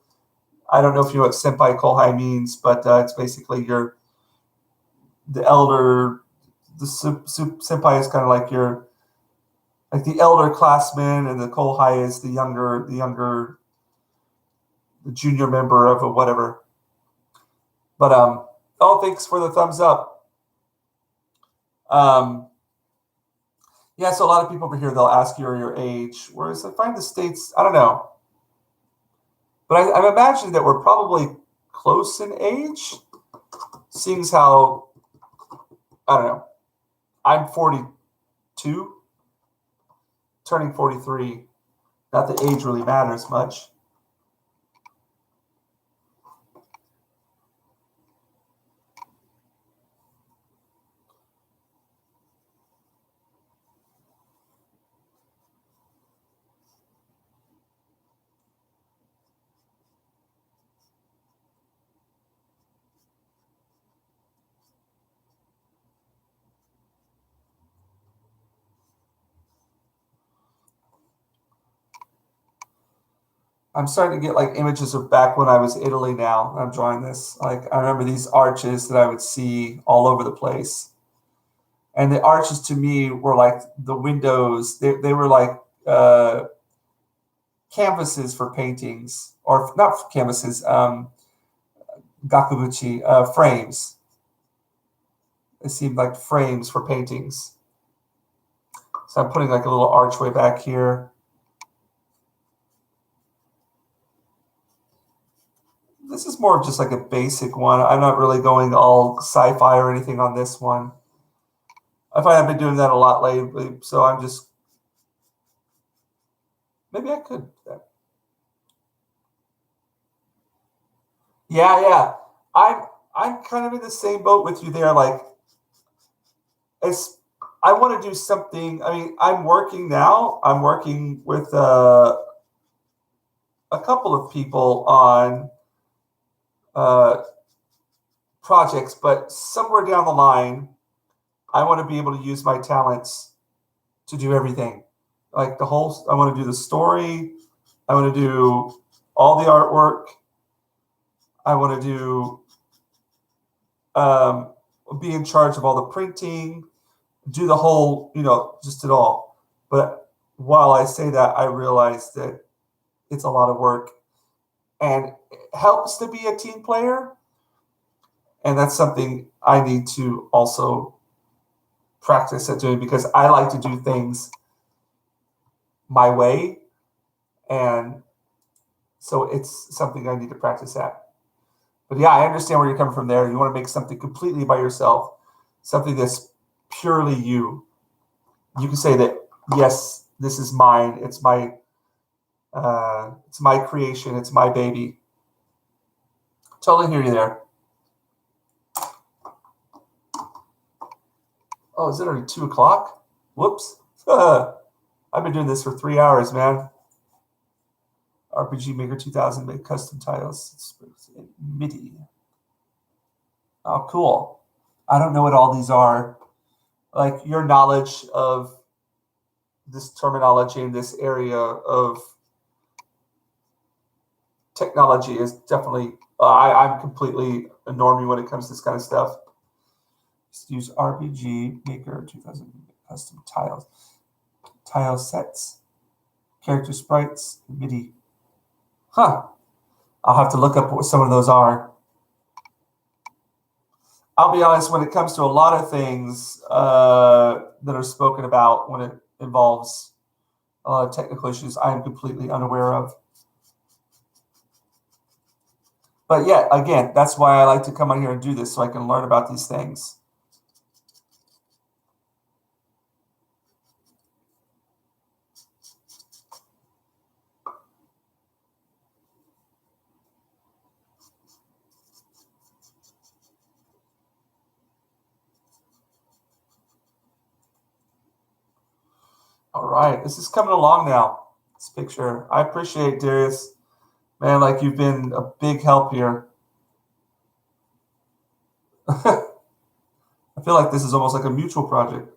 I don't know if you know what senpai kohai means, but it's basically the elder. The senpai is kind of like the elder classman, and the kohai is the junior member of a whatever. But oh, thanks for the thumbs up. Yeah, so a lot of people over here, they'll ask you your age, whereas I find the States, I don't know. But I'm imagining that we're probably close in age, seeing as how, I don't know, I'm 42, turning 43. Not that age really matters much. I'm starting to get like images of back when I was in Italy now. I'm drawing this. Like I remember these arches that I would see all over the place. And the arches to me were like the windows. They were like canvases for paintings, or not canvases, gakubuchi, frames. It seemed like frames for paintings. So I'm putting like a little archway back here. This is more of just like a basic one. I'm not really going all sci-fi or anything on this one. I find I've been doing that a lot lately, so I'm just, maybe I could. Yeah. I'm kind of in the same boat with you there. Like, I want to do something. I mean, I'm working now. I'm working with a couple of people on projects, but somewhere down the line, I want to be able to use my talents to do everything. Like I want to do the story. I want to do all the artwork. I want to do, be in charge of all the printing, do the whole, just it all. But while I say that, I realize that it's a lot of work, and it helps to be a team player. And that's something I need to also practice at doing, because I like to do things my way. And so it's something I need to practice at. But yeah, I understand where you're coming from there. You want to make something completely by yourself, something that's purely you. You can say that, yes, this is mine. It's my creation. It's my baby. Totally hear you there. Oh, is it already 2:00? Whoops. I've been doing this for 3 hours, man. RPG Maker 2000 make custom tiles. MIDI. Oh, cool. I don't know what all these are. Like, your knowledge of this terminology in this area of technology is definitely, I'm completely a normie when it comes to this kind of stuff. Just use RPG Maker 2000 custom tiles. Tile sets, character sprites, MIDI. Huh. I'll have to look up what some of those are. I'll be honest, when it comes to a lot of things that are spoken about when it involves a lot of technical issues, I am completely unaware of. But yeah, again, that's why I like to come on here and do this, so I can learn about these things. All right, this is coming along now, this picture. I appreciate, Darius. Man, like, you've been a big help here. I feel like this is almost like a mutual project.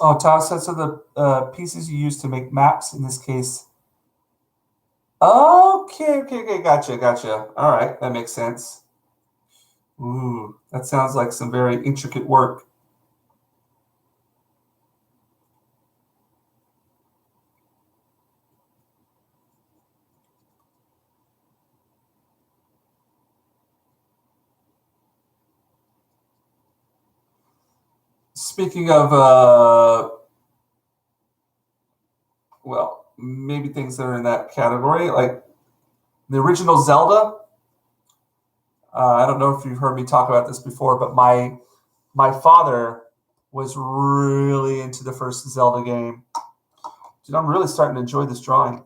Oh, tile sets are the pieces you use to make maps, in this case. Okay, gotcha. All right, that makes sense. Ooh, that sounds like some very intricate work. speaking of, well, maybe things that are in that category, like the original Zelda. I don't know if you've heard me talk about this before, but my father was really into the first Zelda game. Dude, I'm really starting to enjoy this drawing.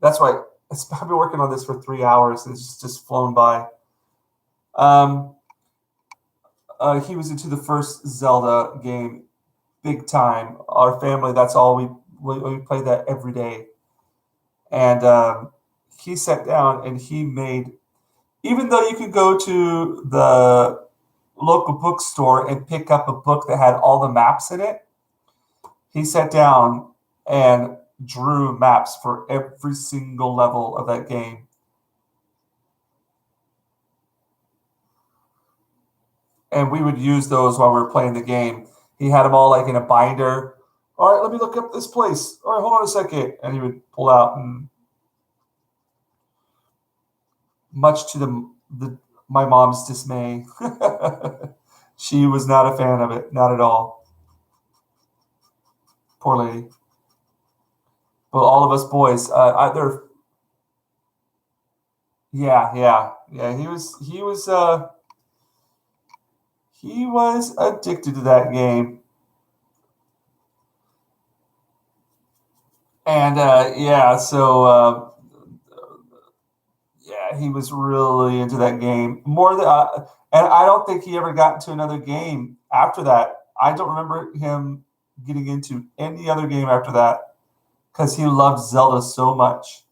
That's why I've been working on this for 3 hours. It's just flown by. He was into the first Zelda game big time. Our family, that's all we played that every day. And he sat down and he made, even though you could go to the local bookstore and pick up a book that had all the maps in it, he sat down and drew maps for every single level of that game. And we would use those while we were playing the game. He had them all like in a binder. All right, let me look up this place. All right, hold on a second. And he would pull out, and much to my mom's dismay, she was not a fan of it, not at all. Poor lady. But all of us boys, yeah. He was addicted to that game. And he was really into that game more than, and I don't think he ever got into another game after that. I don't remember him getting into any other game after that because he loved Zelda so much.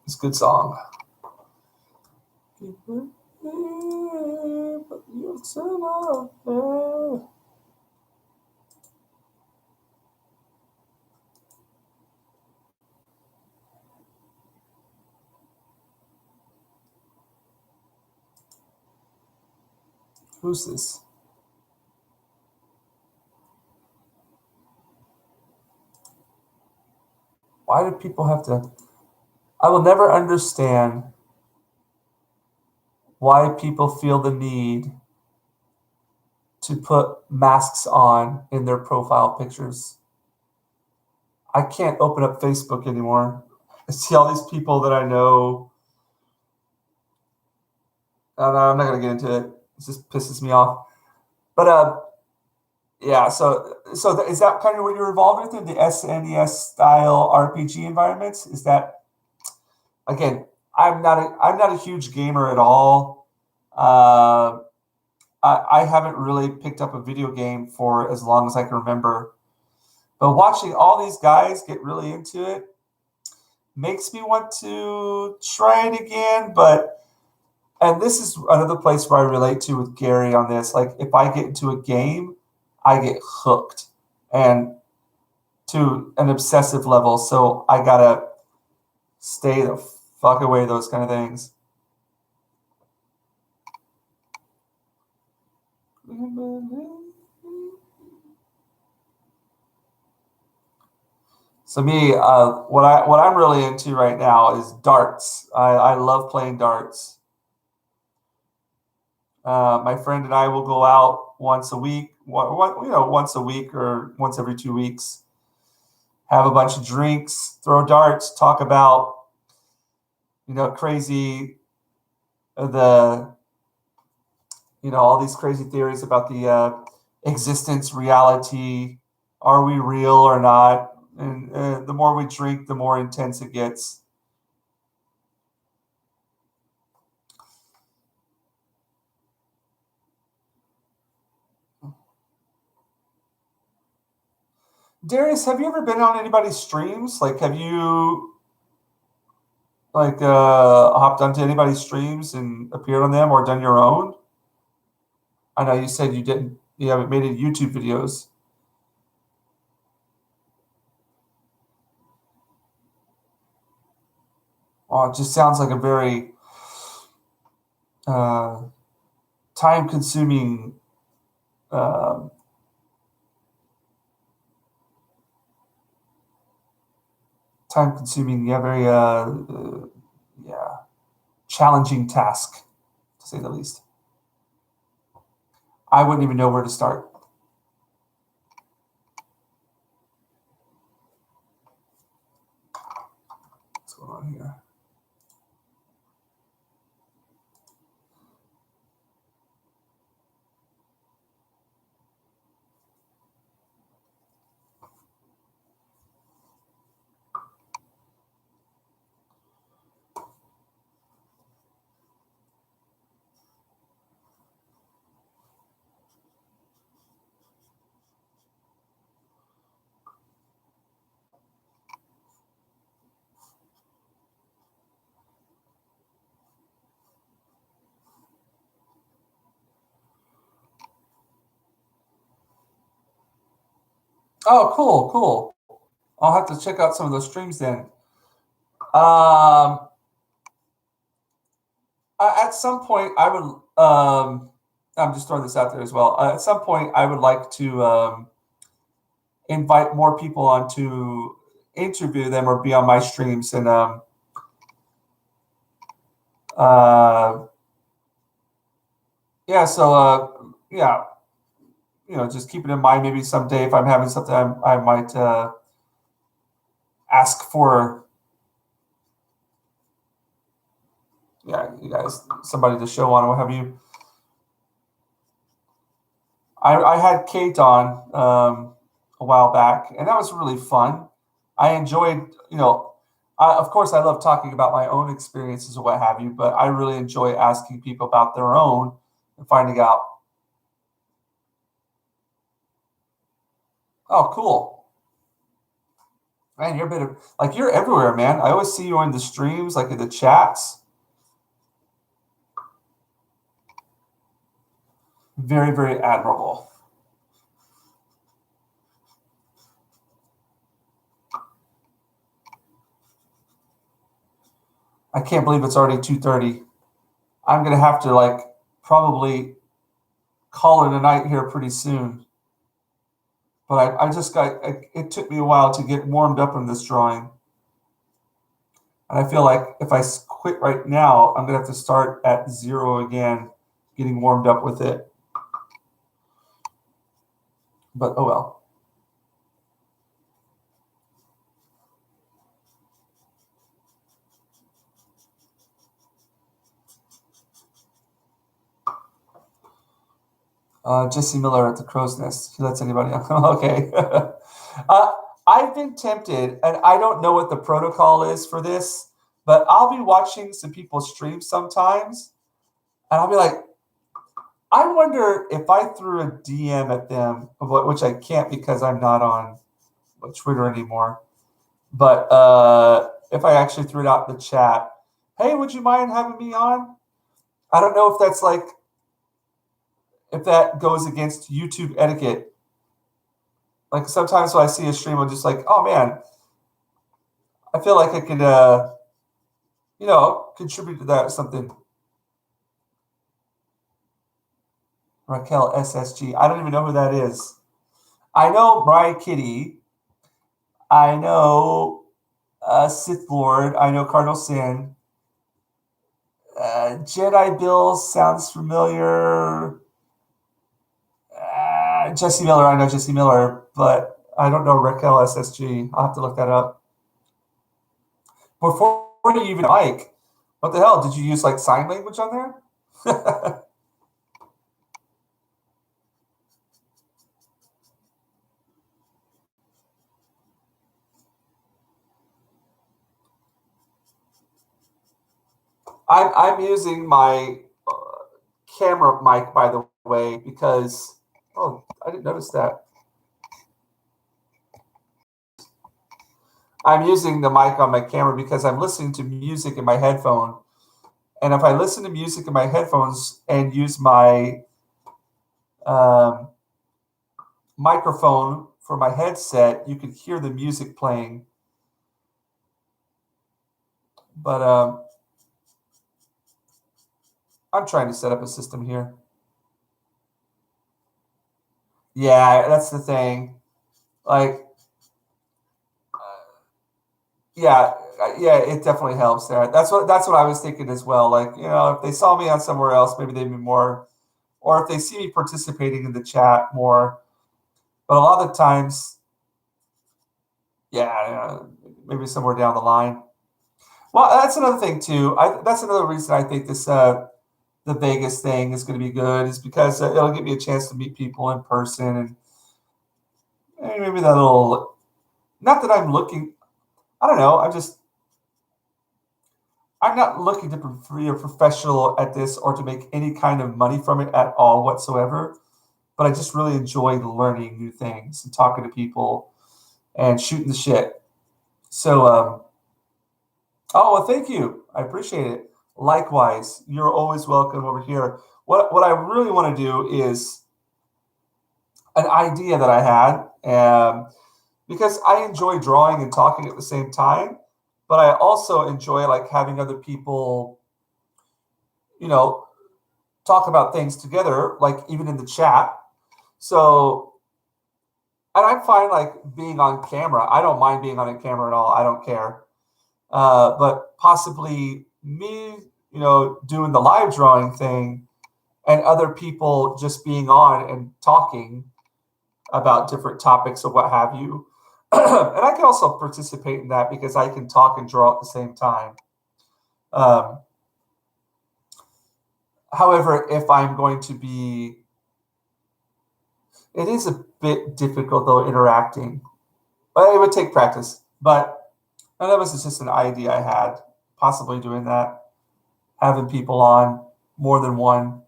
It's a good song. Who's this? Why do people have to? I will never understand why people feel the need to put masks on in their profile pictures. I can't open up Facebook anymore. I see all these people that I know. And I'm not going to get into it. It just pisses me off. But yeah, so is that kind of what you're involved with in the SNES style RPG environments? Is that, again, I'm not a huge gamer at all. I haven't really picked up a video game for as long as I can remember. But watching all these guys get really into it makes me want to try it again. And this is another place where I relate to with Gary on this. Like, if I get into a game, I get hooked and to an obsessive level. So I gotta stay the fuck away those kind of things. So me, what I'm really into right now is darts. I love playing darts. My friend and I will go out once a week, once a week or once every 2 weeks, have a bunch of drinks, throw darts, talk about, crazy, all these crazy theories about the existence, reality, are we real or not? And the more we drink, the more intense it gets. Darius, have you ever been on anybody's streams? Like, have you hopped onto anybody's streams and appeared on them or done your own? I know you said you haven't made any YouTube videos. Oh, it just sounds like a very time-consuming time consuming, yeah, very yeah, challenging task, to say the least. I wouldn't even know where to start. What's going on here? Oh, cool, cool. I'll have to check out some of those streams then. At some point, I would. I'm just throwing this out there as well. At some point, I would like to invite more people on to interview them or be on my streams, and yeah. So yeah, just keep it in mind. Maybe someday, if I'm having something, I might ask for, yeah, you guys, somebody to show on, or what have you. I had Kate on a while back, and that was really fun. I enjoyed, of course, I love talking about my own experiences or what have you, but I really enjoy asking people about their own and finding out. Oh, cool. Man, you're a bit of, like, you're everywhere, man. I always see you on the streams, like in the chats. Very, very admirable. I can't believe it's already 2:30. I'm gonna have to probably call it a night here pretty soon. But I just it took me a while to get warmed up in this drawing. And I feel like if I quit right now, I'm gonna have to start at 0 again, getting warmed up with it. But oh well. Jesse Miller at the Crow's Nest. He lets anybody on. Okay. I've been tempted, and I don't know what the protocol is for this, but I'll be watching some people stream sometimes, and I'll be like, I wonder if I threw a DM at them, which I can't because I'm not on Twitter anymore. But if I actually threw it out in the chat, hey, would you mind having me on? I don't know if that's if that goes against YouTube etiquette. Like sometimes when I see a stream, I'm just like, oh man, I feel like I could, contribute to that or something. Raquel SSG. I don't even know who that is. I know Mariah Kitty. I know Sith Lord. I know Cardinal Sin. Jedi Bill sounds familiar. Jesse Miller. I know Jesse Miller, but I don't know Raquel SSG. I'll have to look that up. Before you even Mike, what the hell? Did you use sign language on there? I'm using my camera mic, by the way, because I didn't notice that. I'm using the mic on my camera because I'm listening to music in my headphone, and if I listen to music in my headphones and use my microphone for my headset, you can hear the music playing. But I'm trying to set up a system here. Yeah, that's the thing. Yeah, yeah, it definitely helps there. That's what I was thinking as well. Like, if they saw me on somewhere else, maybe they'd be more, or if they see me participating in the chat more. But a lot of the times, yeah, maybe somewhere down the line. Well, that's another thing too. That's another reason I think this the Vegas thing is going to be good is because it'll give me a chance to meet people in person and maybe that'll. Not that I'm looking. I don't know. I'm not looking to be a professional at this or to make any kind of money from it at all whatsoever. But I just really enjoy learning new things and talking to people and shooting the shit. So, oh, well, thank you. I appreciate it. Likewise, you're always welcome over here. What I really want to do is an idea that I had, because I enjoy drawing and talking at the same time, but I also enjoy like having other people, you know, talk about things together, like even in the chat. So, and I'm fine like being on camera. I don't mind being on a camera at all. I don't care. But possibly me, doing the live drawing thing and other people just being on and talking about different topics or what have you. And I can also participate in that because I can talk and draw at the same time. Um, However, if I'm going to be, it is a bit difficult though interacting. But it would take practice. But that was just an idea I had, possibly doing that, having people on more than one.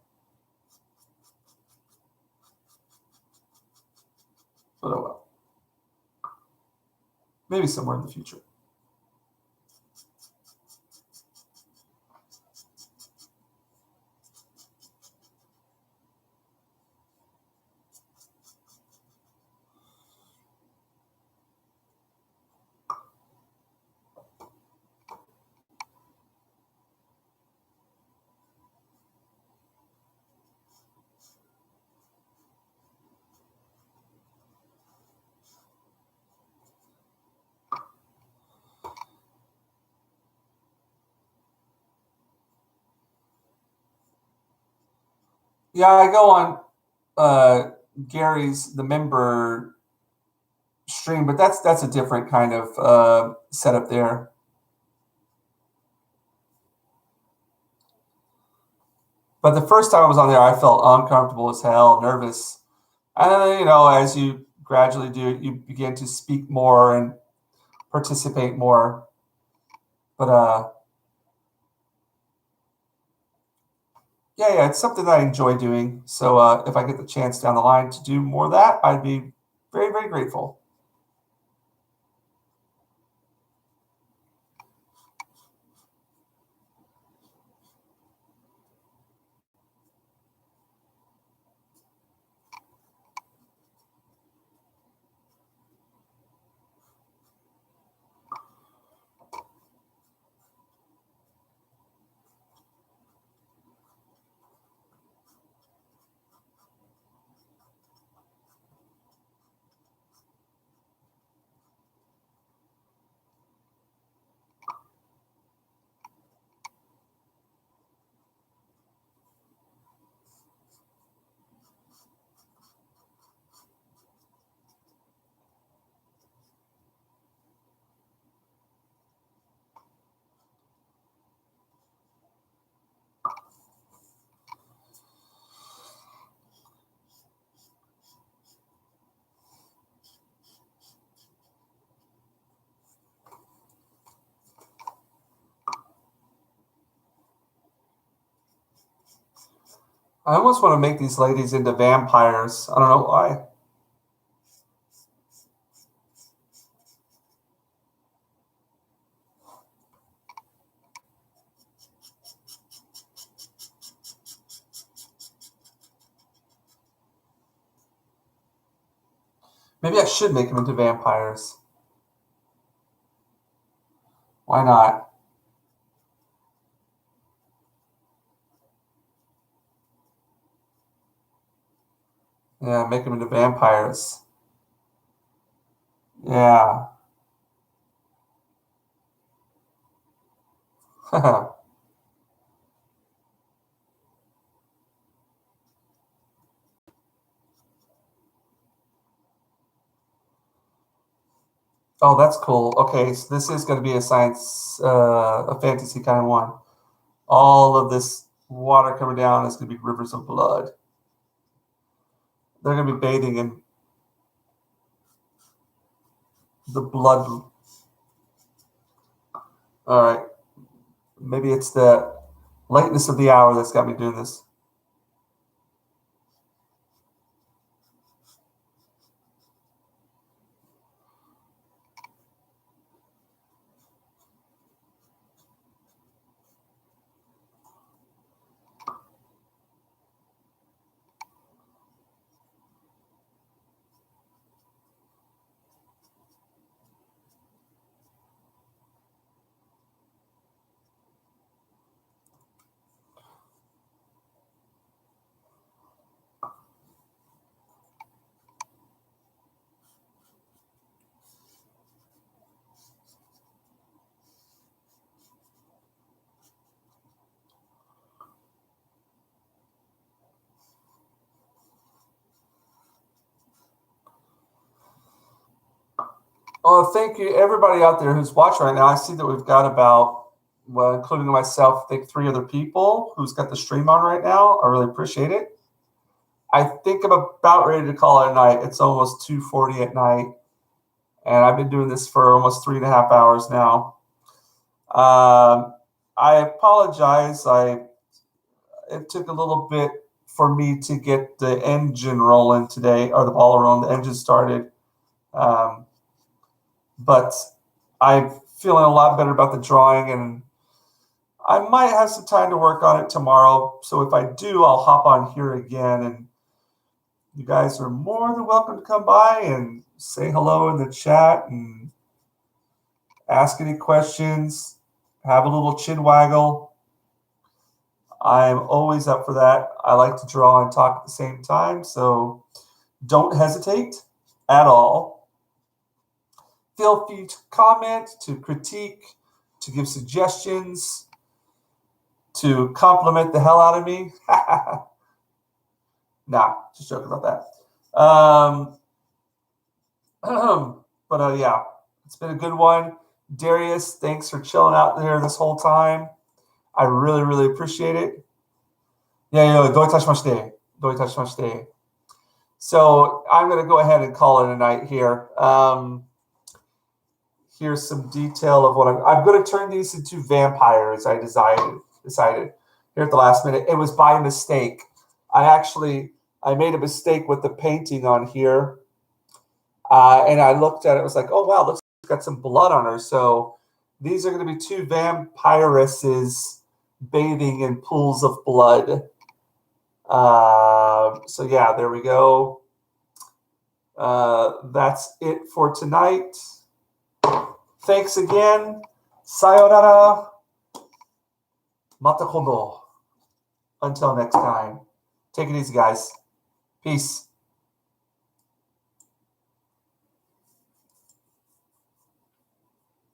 But oh well, maybe somewhere in the future. Yeah, I go on Gary's the member stream, but that's a different kind of setup there. But the first time I was on there, I felt uncomfortable as hell, nervous. And then, as you gradually do it, you begin to speak more and participate more. But yeah, it's something that I enjoy doing. So if I get the chance down the line to do more of that, I'd be very, very grateful. I almost want to make these ladies into vampires. I don't know why. Maybe I should make them into vampires. Why not? Yeah, make them into vampires. Yeah. Oh, that's cool. Okay, so this is going to be a science, a fantasy kind of one. All of this water coming down is going to be rivers of blood. They're going to be bathing in the blood. All right. Maybe it's the lateness of the hour that's got me doing this. Oh, thank you, everybody out there who's watching right now. I see that we've got about, well, including myself, I think 3 other people who's got the stream on right now. I really appreciate it. I think I'm about ready to call it a night. It's almost 2:40 at night, and I've been doing this for almost 3.5 hours now. I apologize. It took a little bit for me to get the engine rolling today, or the ball rolling, the engine started. But I'm feeling a lot better about the drawing, and I might have some time to work on it tomorrow. So if I do, I'll hop on here again, and you guys are more than welcome to come by and say hello in the chat and ask any questions, have a little chin waggle. I'm always up for that. I like to draw and talk at the same time, so don't hesitate at all. Feel free to comment, to critique, to give suggestions, to compliment the hell out of me. Nah, just joking about that. But yeah, it's been a good one. Darius, thanks for chilling out there this whole time. I really, really appreciate it. Yeah, do itashimashite. Do itashimashite. So I'm going to go ahead and call it a night here. Here's some detail of what I'm going to turn these into vampires. I decided here at the last minute. It was by mistake. I made a mistake with the painting on here. And I looked at it, was like, oh, wow, looks like it's got some blood on her. So these are going to be 2 vampiresses bathing in pools of blood. So yeah, there we go. That's it for tonight. Thanks again. Sayonara. Mata kondo. Until next time. Take it easy, guys. Peace.